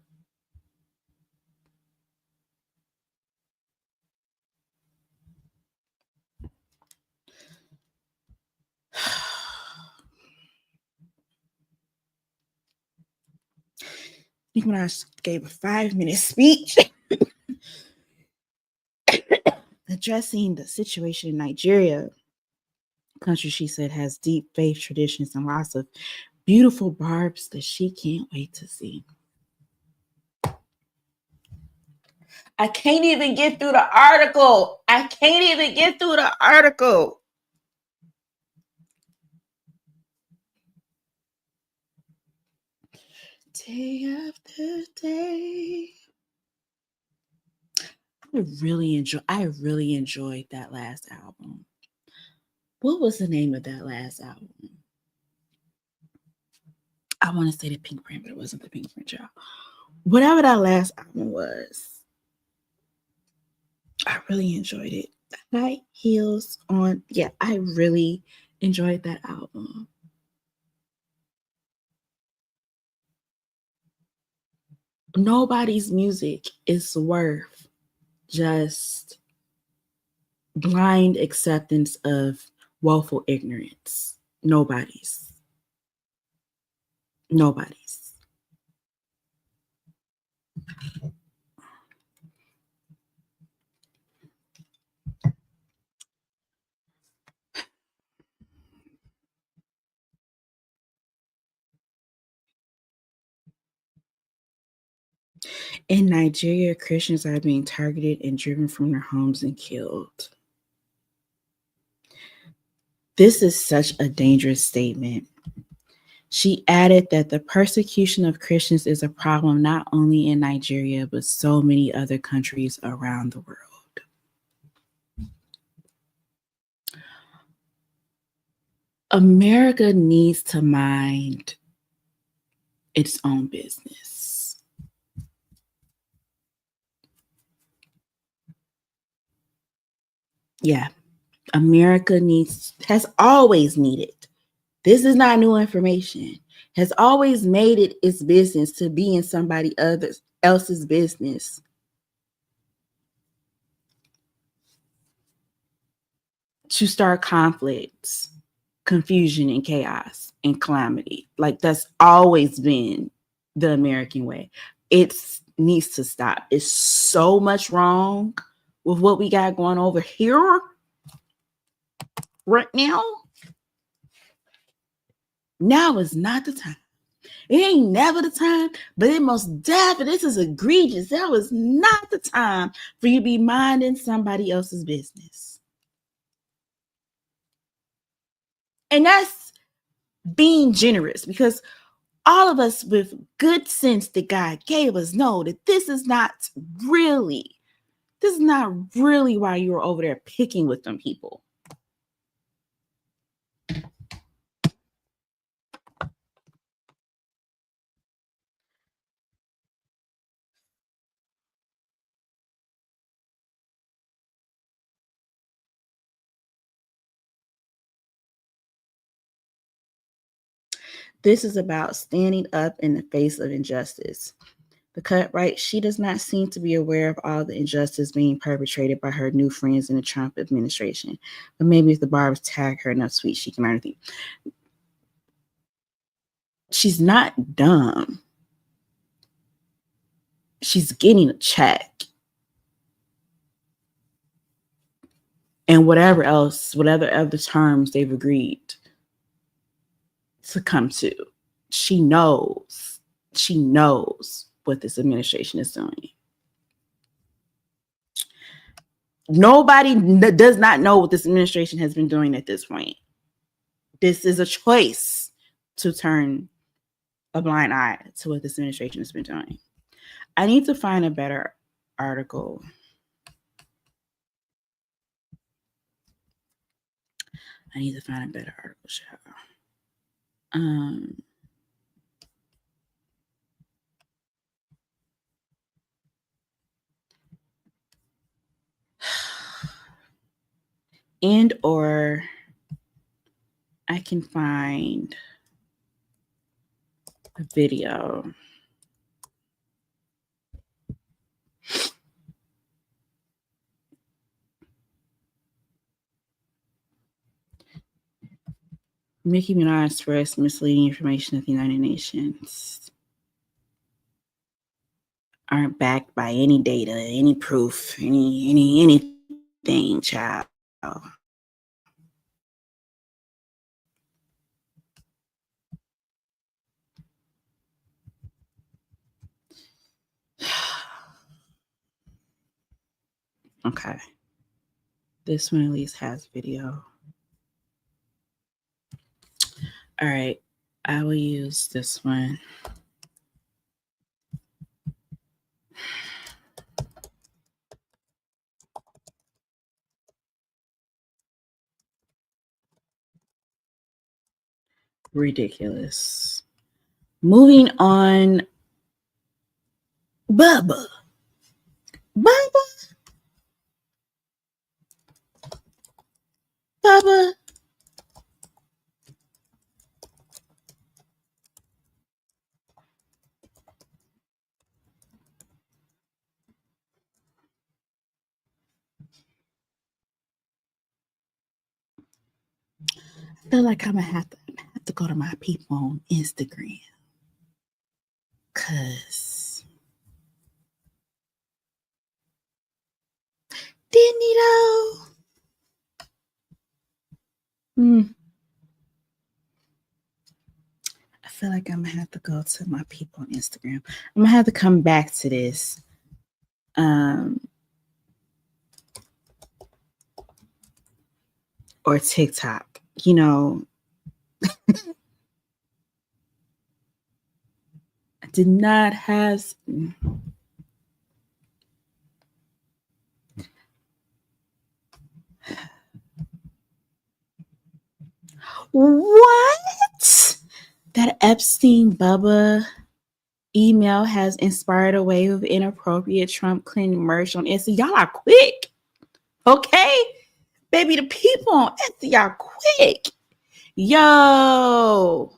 Nicki Minaj gave a 5-minute speech addressing the situation in Nigeria, a country she said has deep faith traditions and lots of beautiful barbs that she can't wait to see. I can't even get through the article. Day after day. I really enjoyed that last album. What was the name of that last album? I want to say the Pink Print, but it wasn't the Pink Print, y'all. Whatever that last album was, I really enjoyed it. High Heels On. Yeah, I really enjoyed that album. Nobody's music is worth just blind acceptance of woeful ignorance. Nobody's. In Nigeria, Christians are being targeted and driven from their homes and killed. This is such a dangerous statement. She added that the persecution of Christians is a problem not only in Nigeria, but so many other countries around the world. America needs to mind its own business. Yeah, America has always needed. This is not new information. Has always made it its business to be in somebody else's business. To start conflicts, confusion, and chaos and calamity. Like, that's always been the American way. It needs to stop. It's so much wrong with what we got going over here right now. Now is not the time. It ain't never the time, but it most definitely, this is egregious. That was not the time for you to be minding somebody else's business. And that's being generous, because all of us with good sense that God gave us know that this is not really why you're over there picking with them people. This is about standing up in the face of injustice. The cut writes, she does not seem to be aware of all the injustice being perpetrated by her new friends in the Trump administration. But maybe if the barbs tag her enough tweets, she can learn anything. She's not dumb. She's getting a check. And whatever other terms they've agreed to come to. She knows what this administration is doing. Nobody does not know what this administration has been doing at this point. This is a choice to turn a blind eye to what this administration has been doing. I need to find a better article. I need to find a better article, child. And or I can find a video. Nicki Minaj expressed misleading information at the United Nations. Aren't backed by any data, any proof, anything, child. Okay. This one at least has video. All right. I will use this one. Ridiculous. Moving on. Bubba. I feel like I'm gonna have to go to my people on Instagram. Cause didn't he though? I feel like I'm gonna have to go to my people on Instagram. I'm gonna have to come back to this. Or TikTok, you know. I did not have. What? That Epstein Bubba email has inspired a wave of inappropriate Trump Clinton merch on Insta. Y'all are quick. Okay? Baby, the people on Insta, y'all quick. Yo.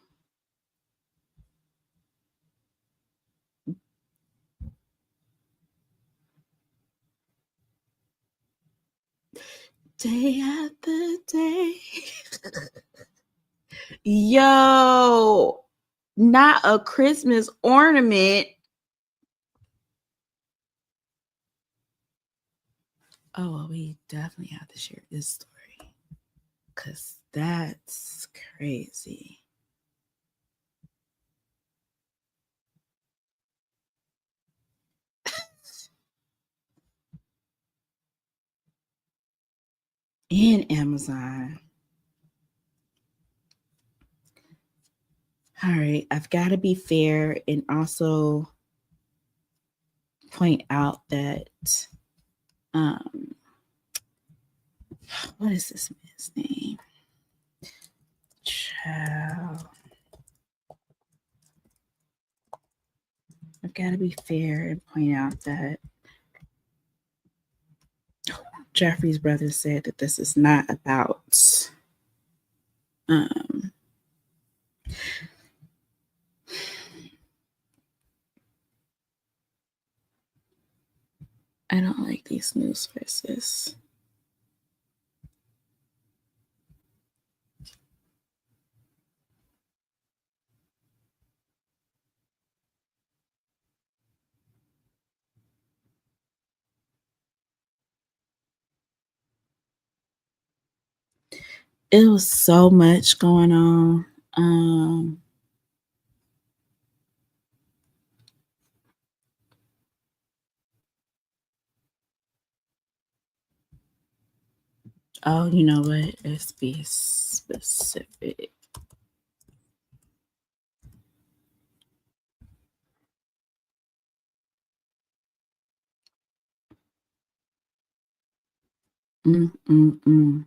Day after day. Yo. Not a Christmas ornament. Oh, well, we definitely have to share this story. Because that's crazy. And Amazon. All right, I've got to be fair and also point out that what is this man's name? Child. I've got to be fair and point out that Jeffrey's brother said that this is not about I don't like these news sources. It was so much going on. Oh, you know what? Let's be specific. Mm, mm, mm.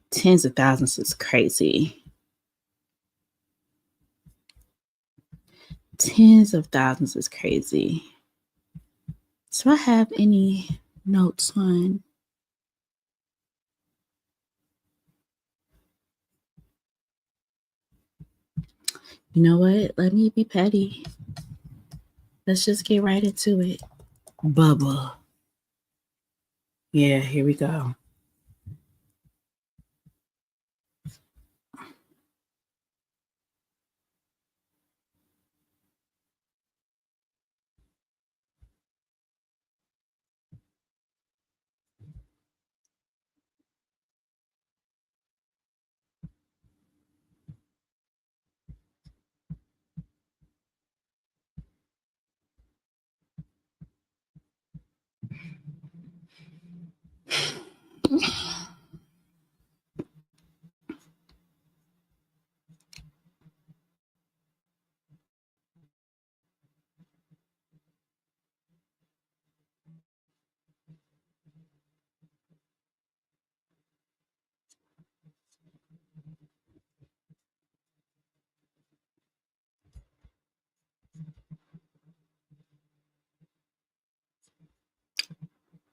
Tens of thousands is crazy. Tens of thousands is crazy. So I have any notes on? You know what? Let me be petty. Let's just get right into it. Bubba. Yeah, here we go.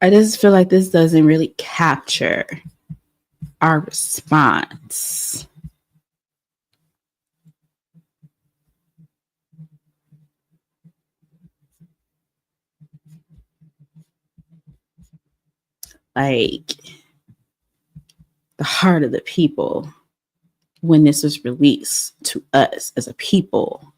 I just feel like this doesn't really capture our response. Like the heart of the people when this was released to us as a people.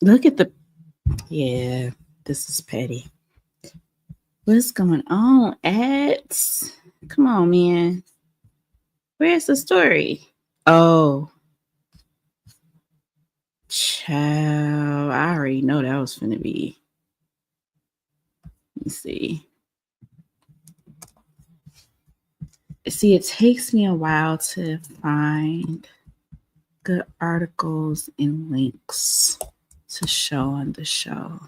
Look at the, yeah, this is petty. What's going on, ads? Come on, man. Where's the story? Oh, child. I already know that was finna be. Let me see. See, it takes me a while to find good articles and links to show on the show.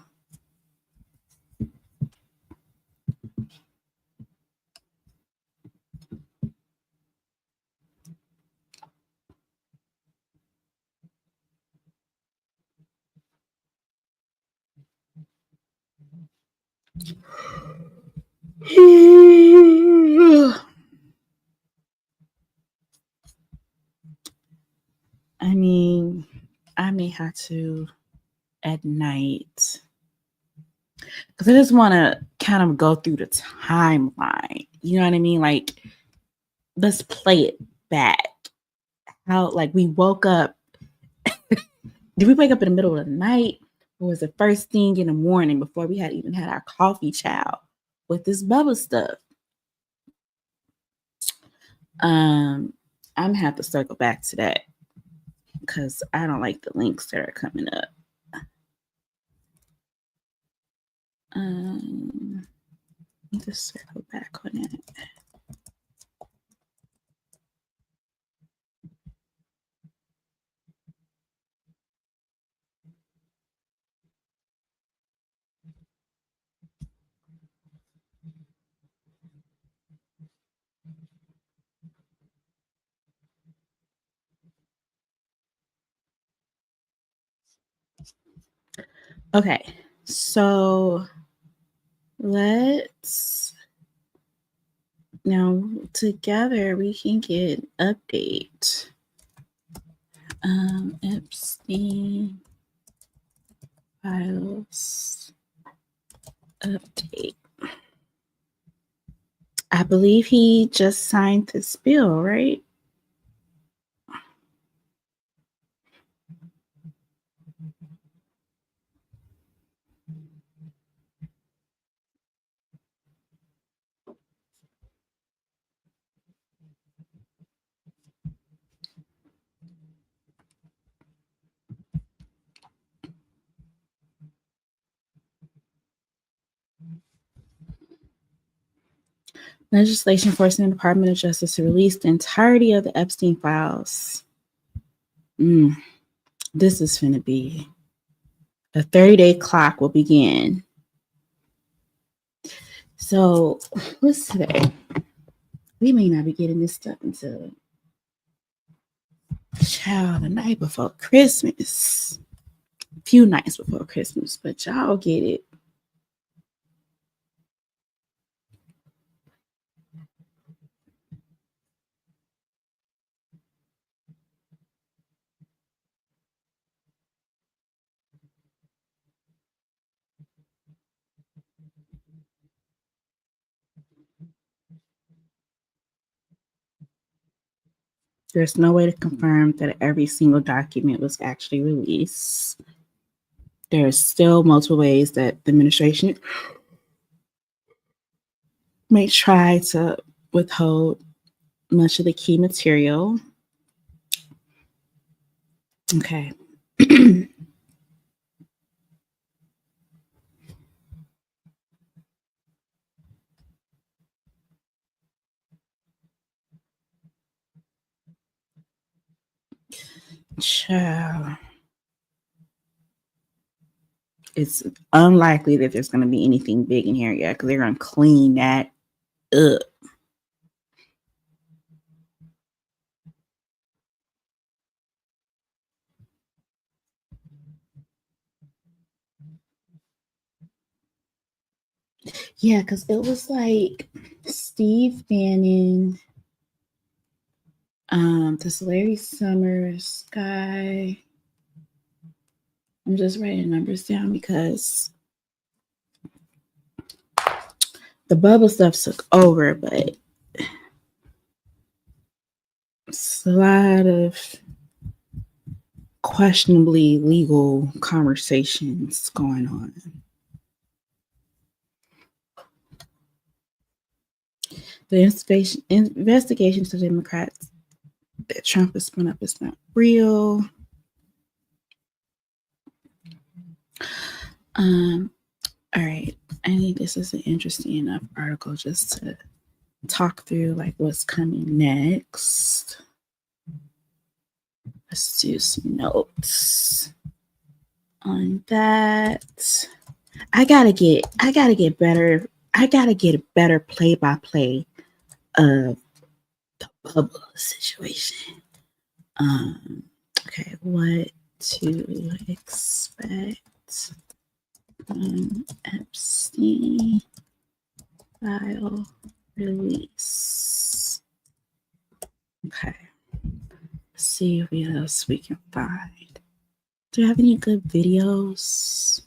I mean, I may have to at night because I just want to kind of go through the timeline. You know what I mean? Like, let's play it back. How, like, we woke up. Did we wake up in the middle of the night? Or was it first thing in the morning before we had even had our coffee chow with this bubble stuff? I'm gonna have to circle back to that because I don't like the links that are coming up. Let me just circle back on it. Okay, so let's now together we can get an update. Epstein files update. I believe he just signed this bill, right? Legislation forcing the Department of Justice to release the entirety of the Epstein files. This is finna be a 30-day clock will begin. So, what's today? We may not be getting this stuff until the night before Christmas. A few nights before Christmas, but y'all get it. There's no way to confirm that every single document was actually released. There's still multiple ways that the administration may try to withhold much of the key material. Okay. Child. It's unlikely that there's going to be anything big in here yet because they're going to clean that up. Yeah, because it was like Steve Bannon, this Larry Summers guy. I'm just writing numbers down because the bubble stuff took over, but it's a lot of questionably legal conversations going on. The investigation to the Democrats that Trump has spun up is not real. All right. I think this is an interesting enough article just to talk through like what's coming next. Let's do some notes on that. I gotta get better. I gotta get a better play-by-play of the bubble situation. Okay, what to expect from Epstein file release. Okay, let's see what else we can find. Do you have any good videos?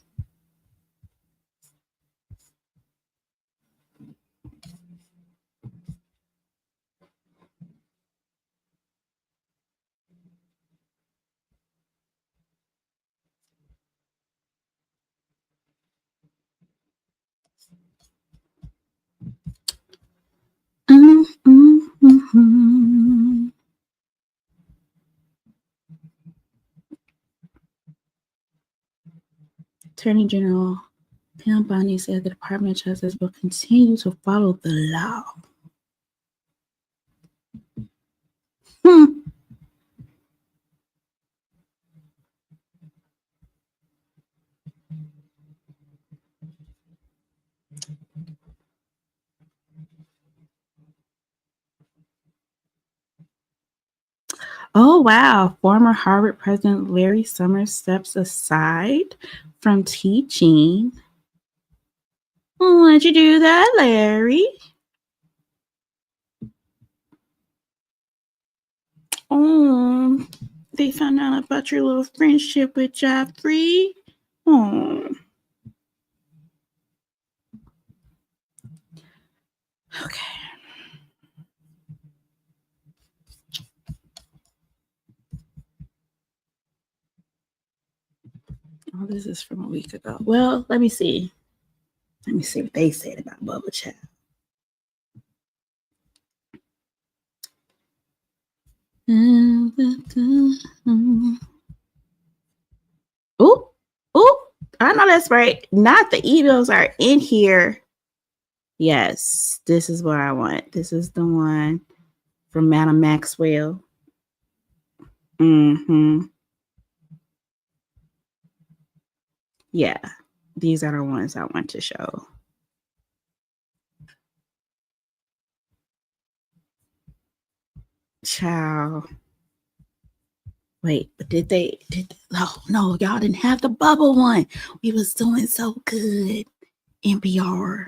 Attorney General Pam Bondi said the Department of Justice will continue to follow the law. Oh, wow. Former Harvard President Larry Summers steps aside from teaching. Why'd you do that, Larry? Oh, they found out about your little friendship with Jeffrey. Oh. Okay. Oh, this is from a week ago. Well, let me see. Let me see what they said about Bubba Child. Oh, I know that's right. Not the emails are in here. Yes, this is what I want. This is the one from Madam Maxwell. Mm-hmm. Yeah, these are the ones I want to show. Ciao. Wait, but no, y'all didn't have the bubble one. We was doing so good. NPR.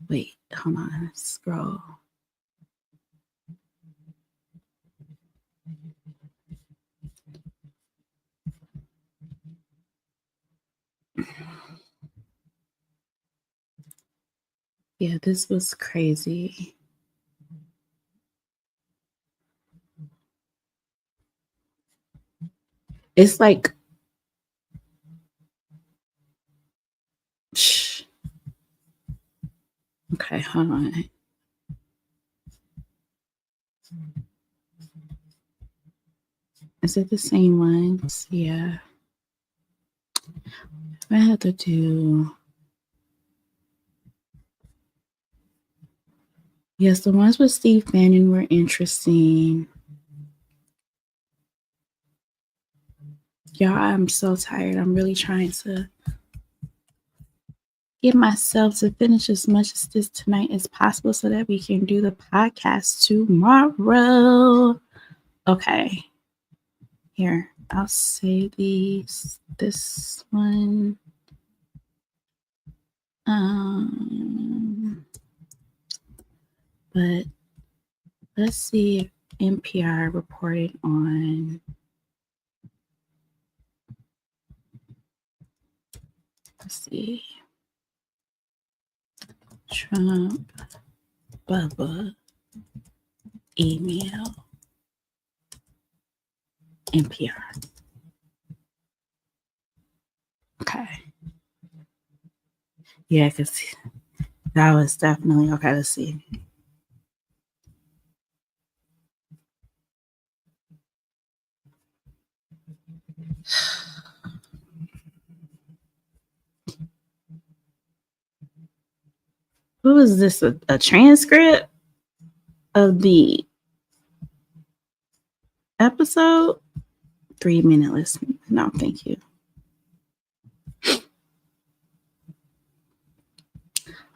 Wait, hold on. Scroll. Yeah, this was crazy. It's like, shh. Okay, hold on. Is it the same ones? Yeah. I have to do. Yes, the ones with Steve Bannon were interesting. Y'all, I'm so tired. I'm really trying to get myself to finish as much of this tonight as possible so that we can do the podcast tomorrow. Okay. Here, I'll say this one. But let's see if NPR reported on. Let's see. Trump, Bubba, email, NPR. Okay. Yeah, because that was definitely okay. Let's see. Who is this? A transcript of the episode? 3-minute listen. No, thank you.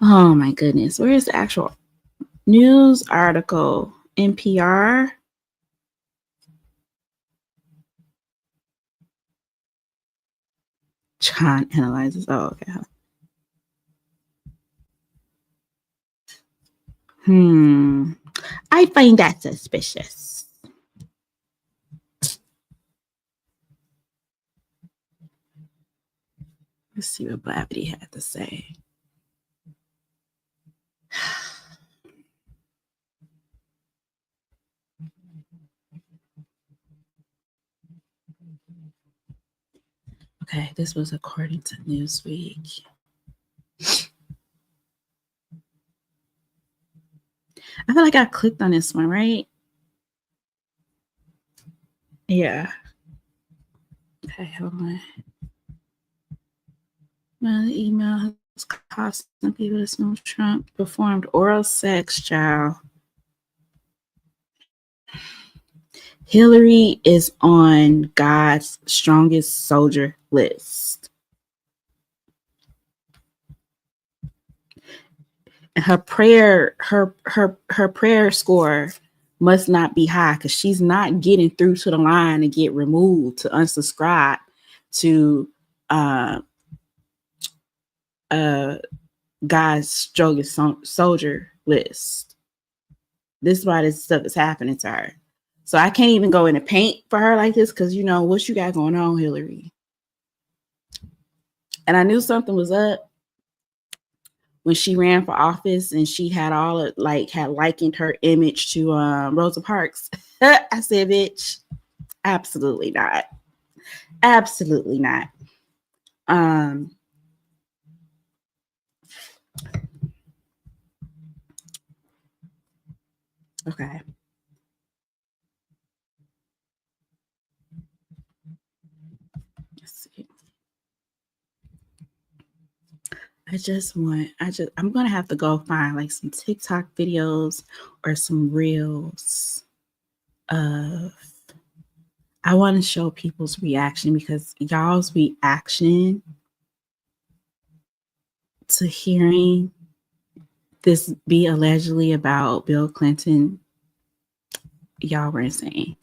Oh my goodness. Where is the actual news article? NPR. John analyzes. Oh, okay. I find that suspicious. Let's see what Blavity had to say. Okay, this was according to Newsweek. I feel like I clicked on this one, right? Yeah. Okay, hold on. Well, the email has caused some people to assume Trump performed oral sex, child. Hillary is on God's strongest soldier list. Her prayer score must not be high because she's not getting through to the line to get removed, to unsubscribe to God's strongest soldier list. This is why this stuff is happening to her. So I can't even go in the paint for her like this because, you know, what you got going on, Hillary? And I knew something was up when she ran for office and she had had likened her image to Rosa Parks. I said, bitch, absolutely not. Absolutely not. Okay. Let's see. I'm gonna have to go find like some TikTok videos or some reels of I want to show people's reaction because y'all's reaction to hearing this be allegedly about Bill Clinton, y'all were insane.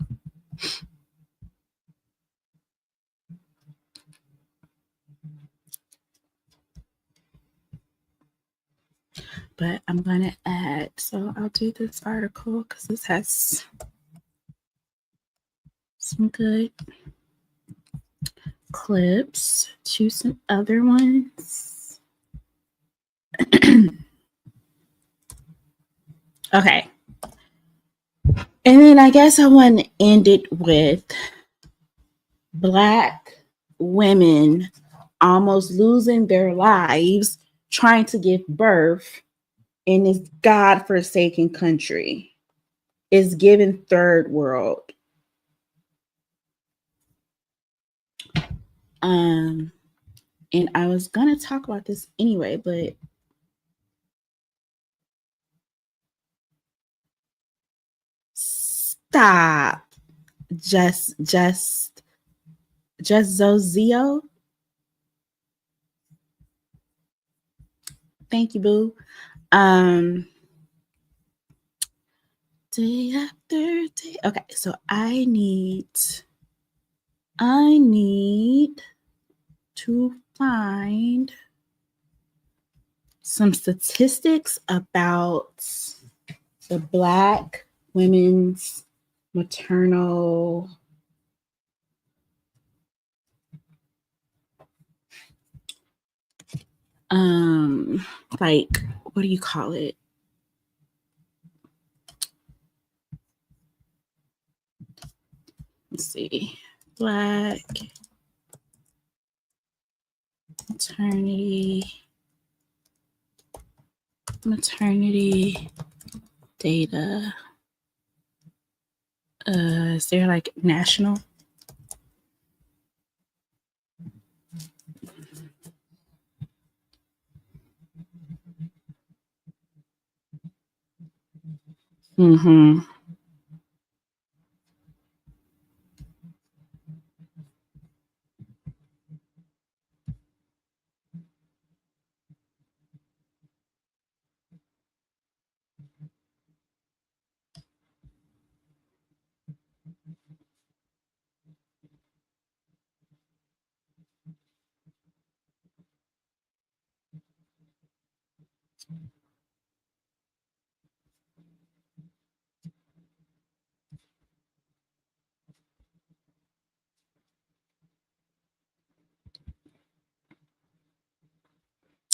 But I'm going to add, so I'll do this article because this has some good clips. Choose some other ones. Okay. And then I guess I want to end it with Black women almost losing their lives trying to give birth in this God-forsaken country. It's given third world. And I was gonna talk about this anyway, but stop. Just Zozio. Thank you, boo. Day after day. Okay, so I need to find some statistics about the Black women's maternal like, what do you call it? Let's see. Black maternity data. Is there like national? Mm-hmm.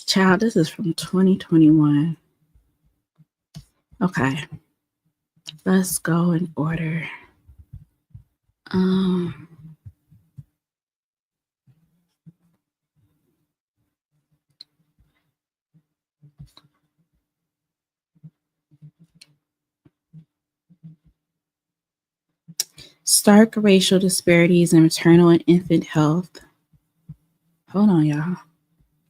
Child, this is from 2021. Okay. Let's go in order. Stark racial disparities in maternal and infant health. Hold on, y'all.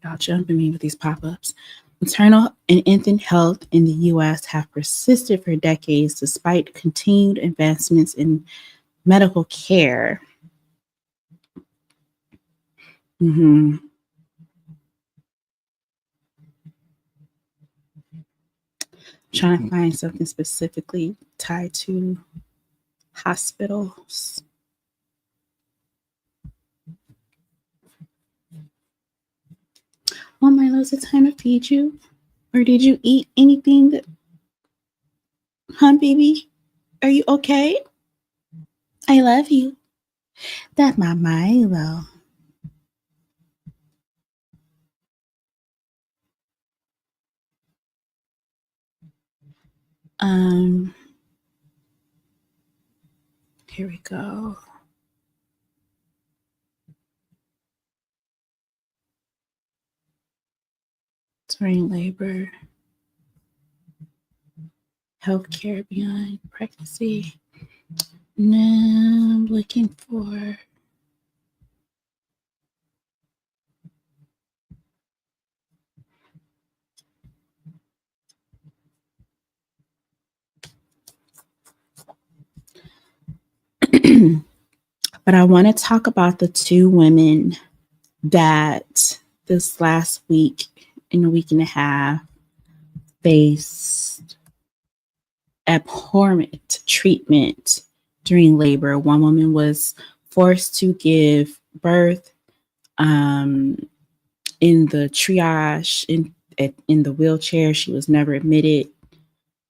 Y'all jumping me with these pop-ups. Maternal and infant health in the U.S. have persisted for decades despite continued advancements in medical care. Mm-hmm. Trying to find something specifically tied to hospitals. Oh, Milo, is it time to feed you? Or did you eat anything that... Huh, baby? Are you okay? I love you. That's my Milo. Here we go. During labor, healthcare beyond pregnancy. Now I'm looking for But I want to talk about the two women that this last week and a week and a half faced abhorrent treatment during labor. One woman was forced to give birth in the triage in the wheelchair. She was never admitted.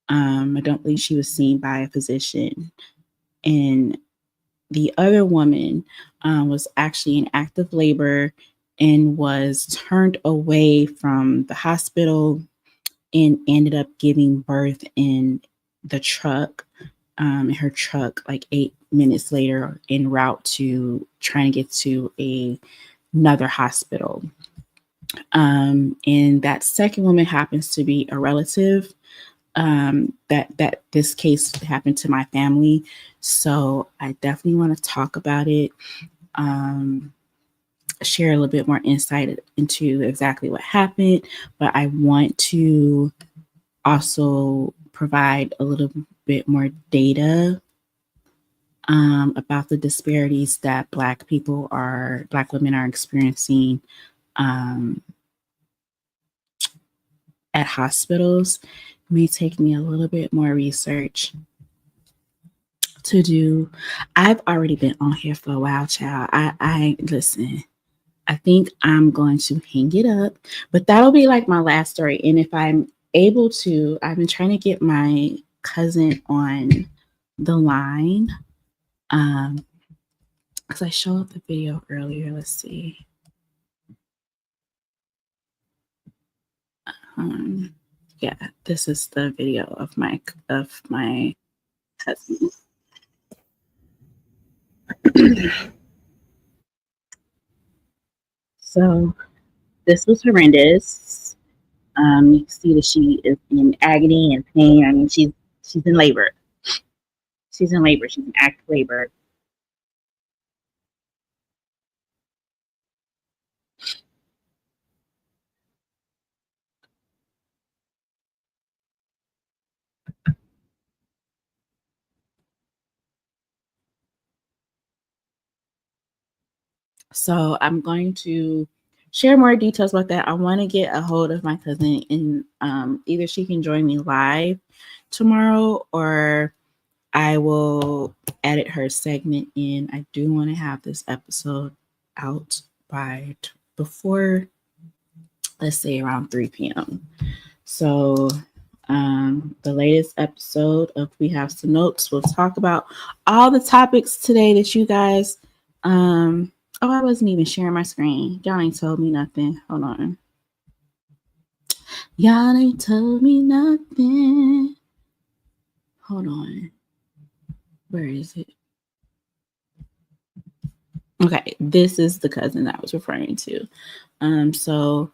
I don't believe she was seen by a physician. And the other woman was actually in active labor and was turned away from the hospital and ended up giving birth in the truck, in her truck, like 8 minutes later, en route to trying to get to another hospital. And that second woman happens to be a relative. That this case happened to my family, so I definitely want to talk about it. Share a little bit more insight into exactly what happened, but I want to also provide a little bit more data about the disparities that Black women are experiencing at hospitals. It may take me a little bit more research to do. I've already been on here for a while, child. I listen. I think I'm going to hang it up, but that'll be like my last story. And if I'm able to, I've been trying to get my cousin on the line. Because I showed the video earlier. Let's see. Yeah, this is the video of my cousin. So this was horrendous. You can see that she is in agony and pain. I mean, she's in labor. She's in labor. She's in active labor. So I'm going to share more details about that. I want to get a hold of my cousin, and either she can join me live tomorrow, or I will edit her segment in. I do want to have this episode out by before, let's say, around 3 p.m. So the latest episode of We Have Some Notes will talk about all the topics today that you guys oh, I wasn't even sharing my screen. Y'all ain't told me nothing. Hold on. Y'all ain't told me nothing. Hold on. Where is it? Okay, this is the cousin that I was referring to. So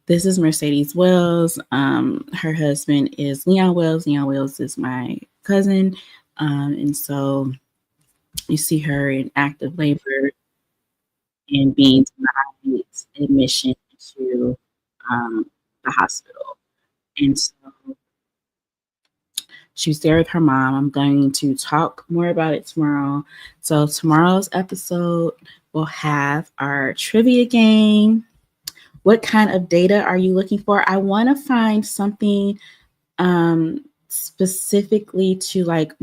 this is Mercedes Wells. Her husband is Leon Wells. Leon Wells is my cousin. And so you see her in active labor and being denied admission to the hospital. And so she's there with her mom. I'm going to talk more about it tomorrow. So tomorrow's episode will have our trivia game. What kind of data are you looking for? I want to find something specifically to like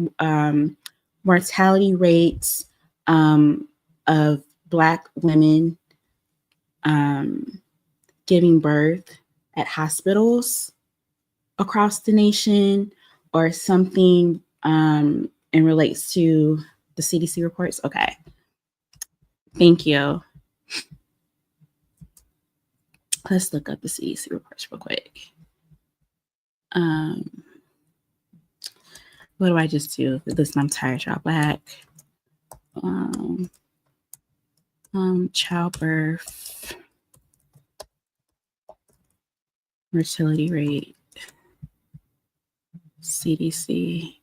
mortality rates of Black women giving birth at hospitals across the nation, or something in relates to the CDC reports. Okay. Thank you. Let's look up the CDC reports real quick. What do I just do? Listen, I'm tired, y'all. Black childbirth fertility rate, CDC.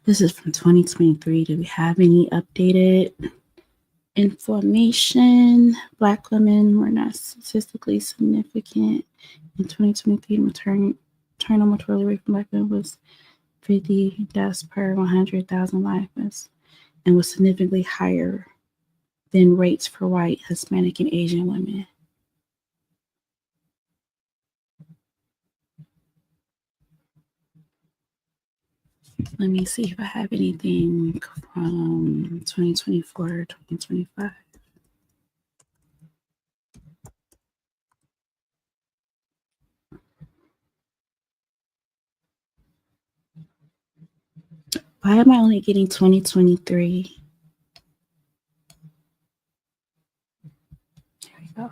This is from 2023. Do we have any updated information? Black women were not statistically significant. In 2023, maternal mortality rate for Black women was 50 deaths per 100,000 lives and was significantly higher than rates for white, Hispanic, and Asian women. Let me see if I have anything from 2024 or 2025. Why am I only getting 2023? There we go.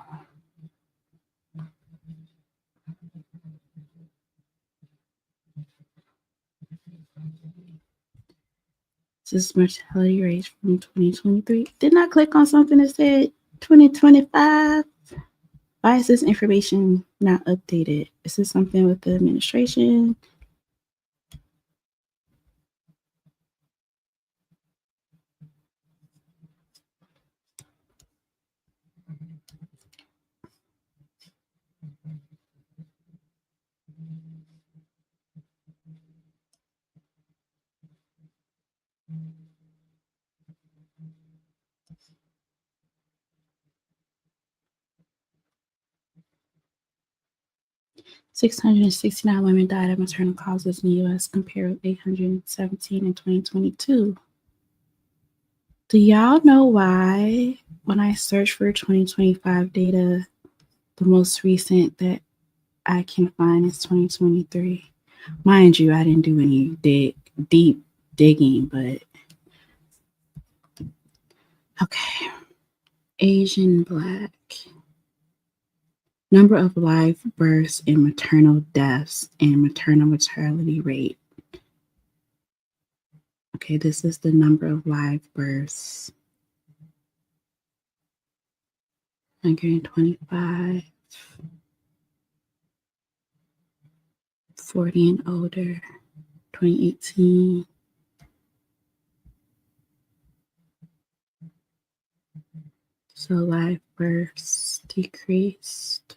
This is mortality rate from 2023. Didn't I click on something that said 2025? Why is this information not updated? Is this something with the administration? $669 women died of maternal causes in the U.S. compared with 817 in 2022. Do y'all know why when I search for 2025 data, the most recent that I can find is 2023? Mind you, I didn't do any deep digging, but okay. Asian Black. Number of live births and maternal deaths and maternal mortality rate. Okay, this is the number of live births. 125, 40 and older, 2018. So live births decreased.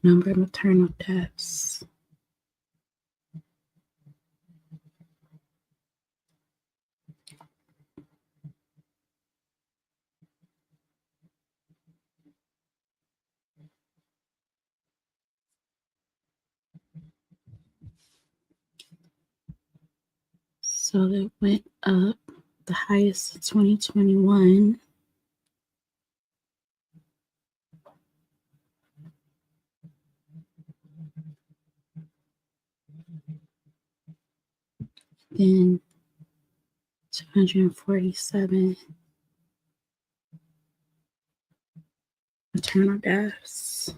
Number of maternal deaths. So it went up, the highest in 2021. Then 247 maternal deaths.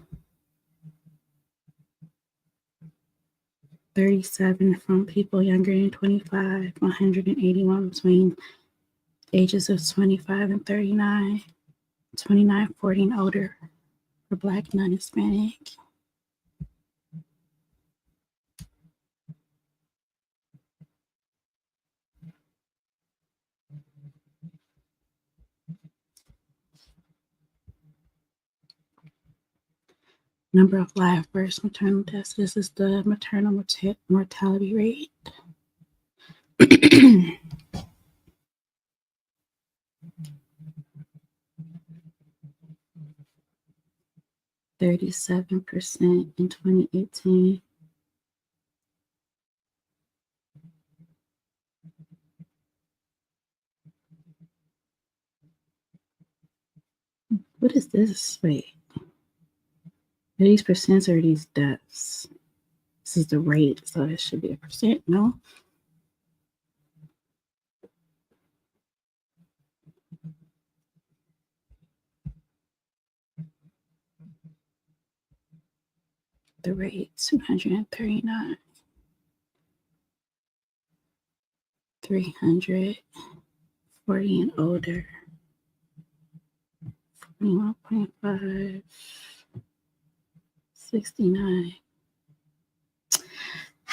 37 from people younger than 25, 181 between ages of 25 and 39, 29, 40 and older for Black, non-Hispanic. Number of live births, maternal deaths. This is the maternal mortality rate. 37% in 2018. What is this? Wait. Are these percents or these deaths? This is the rate, so it should be a percent, no? The rate, 239. 300, 40 and older. 41.5. 69.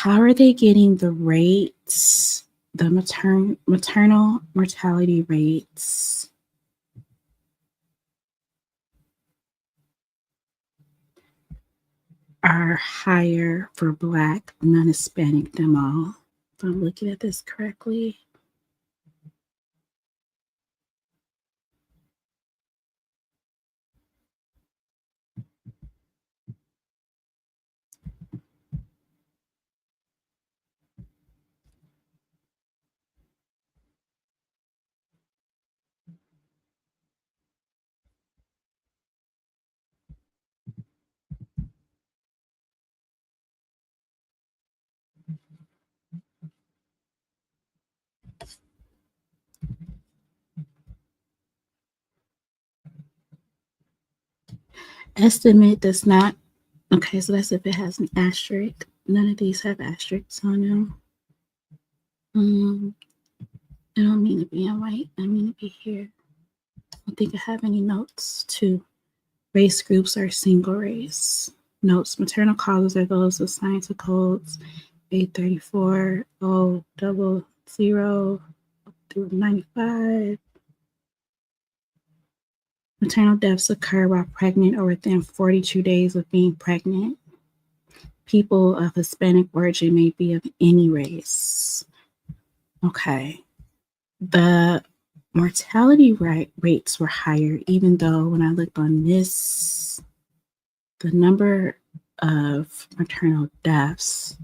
How are they getting the rates, the maternal mortality rates are higher for Black, non-Hispanic than all? If I'm looking at this correctly. Estimate does not. Okay, so that's if it has an asterisk. None of these have asterisks on them. I don't mean to be in white. I mean to be here. I don't think I have any notes. 2. Race groups are single race. Notes: maternal causes are those assigned to codes 834 000 through 95. Maternal deaths occur while pregnant or within 42 days of being pregnant. People of Hispanic origin may be of any race. Okay. The mortality rates were higher, even though when I looked on this, the number of maternal deaths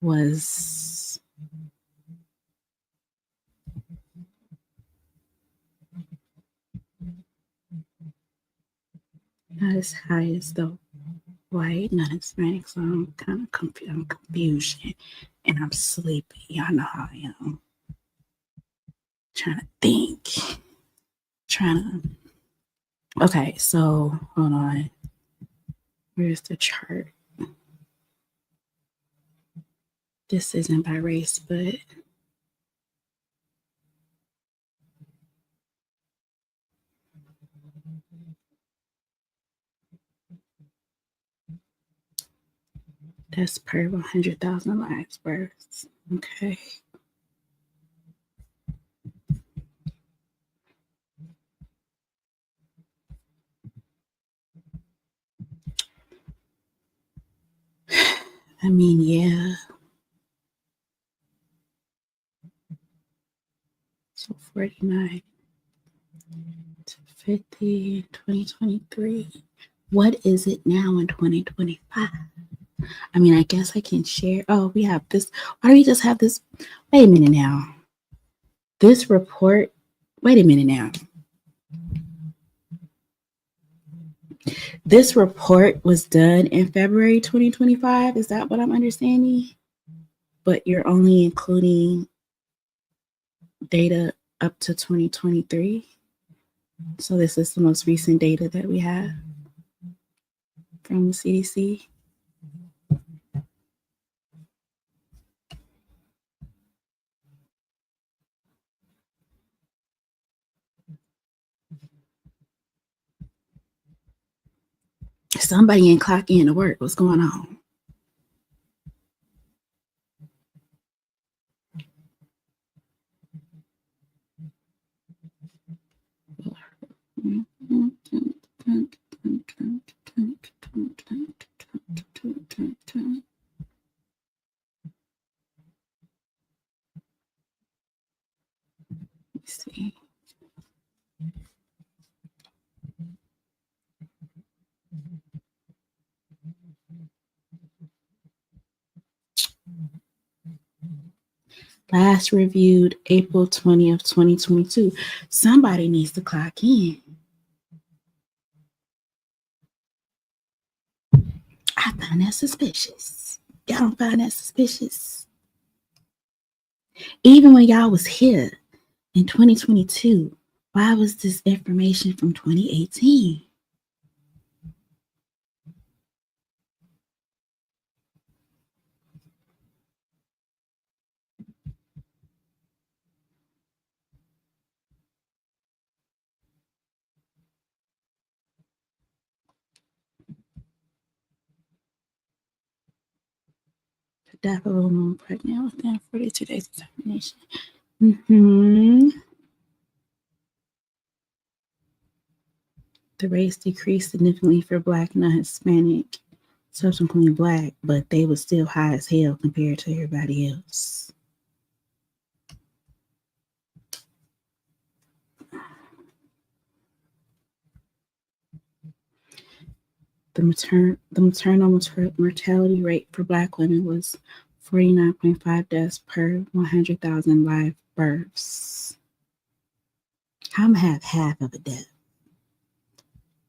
was not as high as the white, not Hispanic, so I'm kind of confused. I'm confused and I'm sleepy. Y'all know how I am. Trying to think. Okay, so hold on. Where's the chart? This isn't by race, but that's per 100,000 lives births. Okay. I mean, yeah. So 49 to 50, 2023. What is it now in 2025? I mean, I guess I can share. Oh, we have this. Why do we just have this? Wait a minute now. This report, wait a minute now. This report was done in February 2025. Is that what I'm understanding? But you're only including data up to 2023. So this is the most recent data that we have from the CDC. Somebody ain't clocking in to work. What's going on? Let's see. Last reviewed April 20th, 2022. Somebody needs to clock in. I find that suspicious. Y'all don't find that suspicious? Even when y'all was here in 2022, why was this information from 2018? death of a woman pregnant within 42 days of termination. Mm-hmm. The rates decreased significantly for Black, non-Hispanic, subsequently Black, but they were still high as hell compared to everybody else. The maternal mortality rate for Black women was 49.5 deaths per 100,000 live births. I'm gonna have half of a death,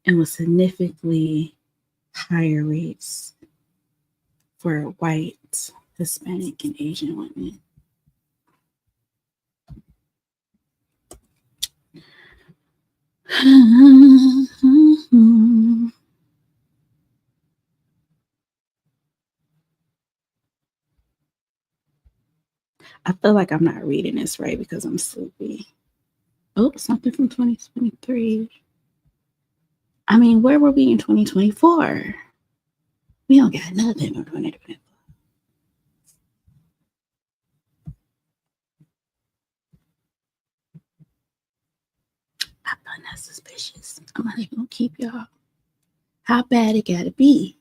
and with significantly higher rates for white, Hispanic, and Asian women. I feel like I'm not reading this right because I'm sleepy. Oh, something from 2023. I mean, where were we in 2024? We don't got nothing from 2024. I find that suspicious. I'm not even gonna keep y'all. How bad it gotta be?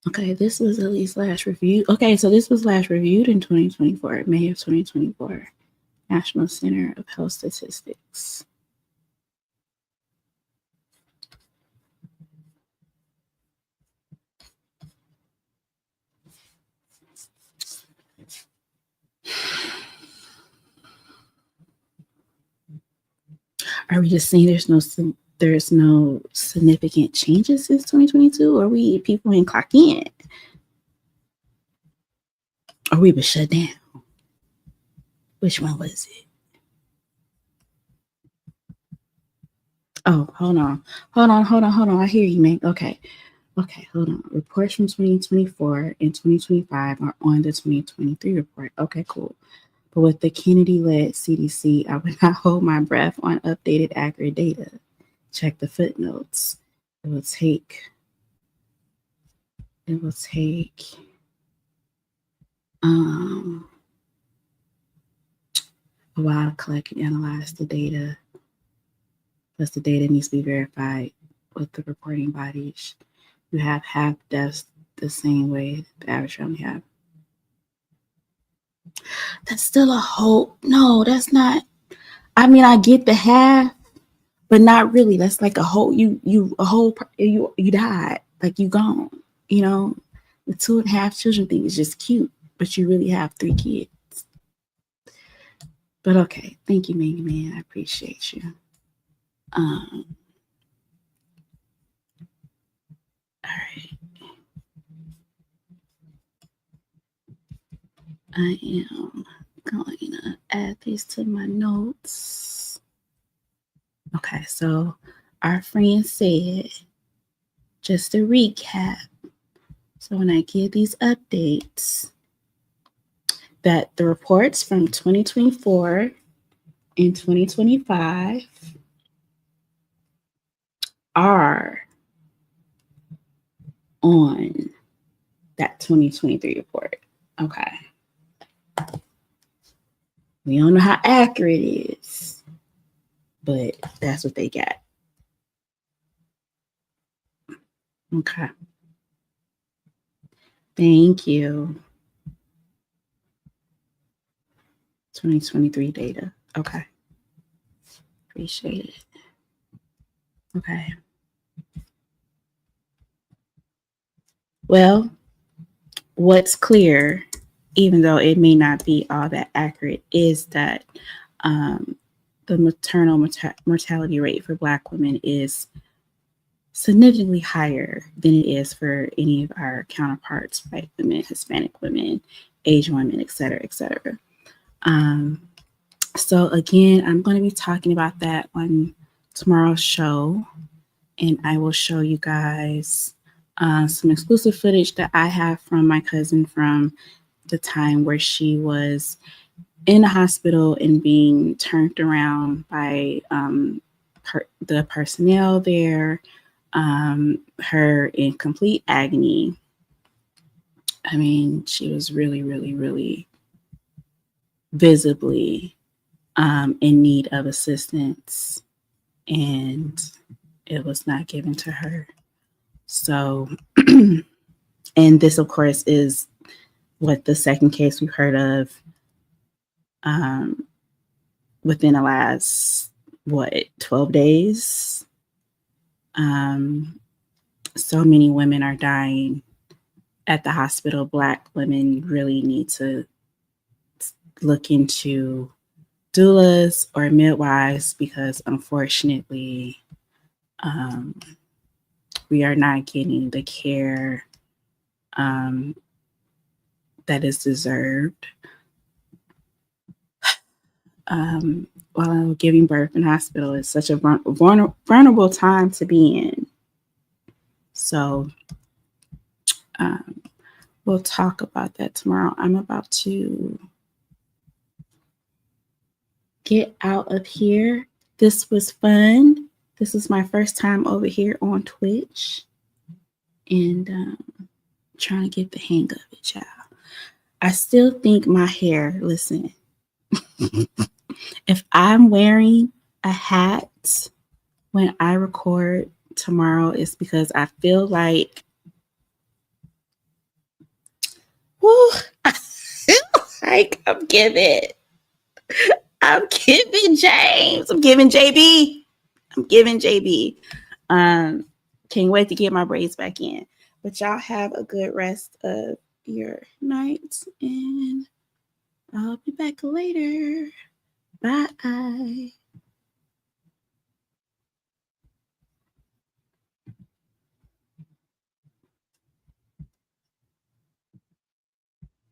Okay, this was at least last reviewed. Okay, so this was last reviewed in 2024, May of 2024. National Center of Health Statistics. Are we just saying there's no significant changes since 2022, or we people ain't clock in, or we been shut down? Which one was it? Oh, hold on. I hear you, man. Okay, hold on. Reports from 2024 and 2025 are on the 2023 report. Okay, cool. But with the Kennedy-led CDC, I would not hold my breath on updated, accurate data. Check the footnotes. It will take a while to collect and analyze the data. Plus, the data needs to be verified with the reporting bodies. You have half deaths the same way the average family have. That's still a hope. No, that's not. I mean, I get the half, but not really. That's like a whole. You died. Like you gone. You know, the 2.5 children thing is just cute, but you really have 3 kids. But okay, thank you, Mega Man. I appreciate you. All right. I am going to add these to my notes. Okay, so our friend said, just to recap, so when I give these updates, that the reports from 2024 and 2025 are on that 2023 report. Okay. We don't know how accurate it is, but that's what they got. Okay. Thank you. 2023 data. Okay. Appreciate it. Okay. Well, what's clear, even though it may not be all that accurate, is that the maternal mortality rate for Black women is significantly higher than it is for any of our counterparts, white women, Hispanic women, Asian women, et cetera, et cetera. So again, I'm going to be talking about that on tomorrow's show, and I will show you guys some exclusive footage that I have from my cousin from the time where she was in the hospital and being turned around by the personnel there, her in complete agony, I mean, she was really, really, really visibly in need of assistance, and it was not given to her. So, and this, of course, is what the second case we've heard of within the last, 12 days. So many women are dying at the hospital. Black women really need to look into doulas or midwives because unfortunately, we are not getting the care that is deserved. While giving birth in hospital is such a vulnerable time to be in. So we'll talk about that tomorrow. I'm about to get out of here. This was fun. This is my first time over here on Twitch. And trying to get the hang of it, child. I still think my hair, listen, if I'm wearing a hat when I record tomorrow, it's because I feel like, I feel like I'm giving James. I'm giving JB. Can't wait to get my braids back in. But y'all have a good rest of your night, and I'll be back later. Bye.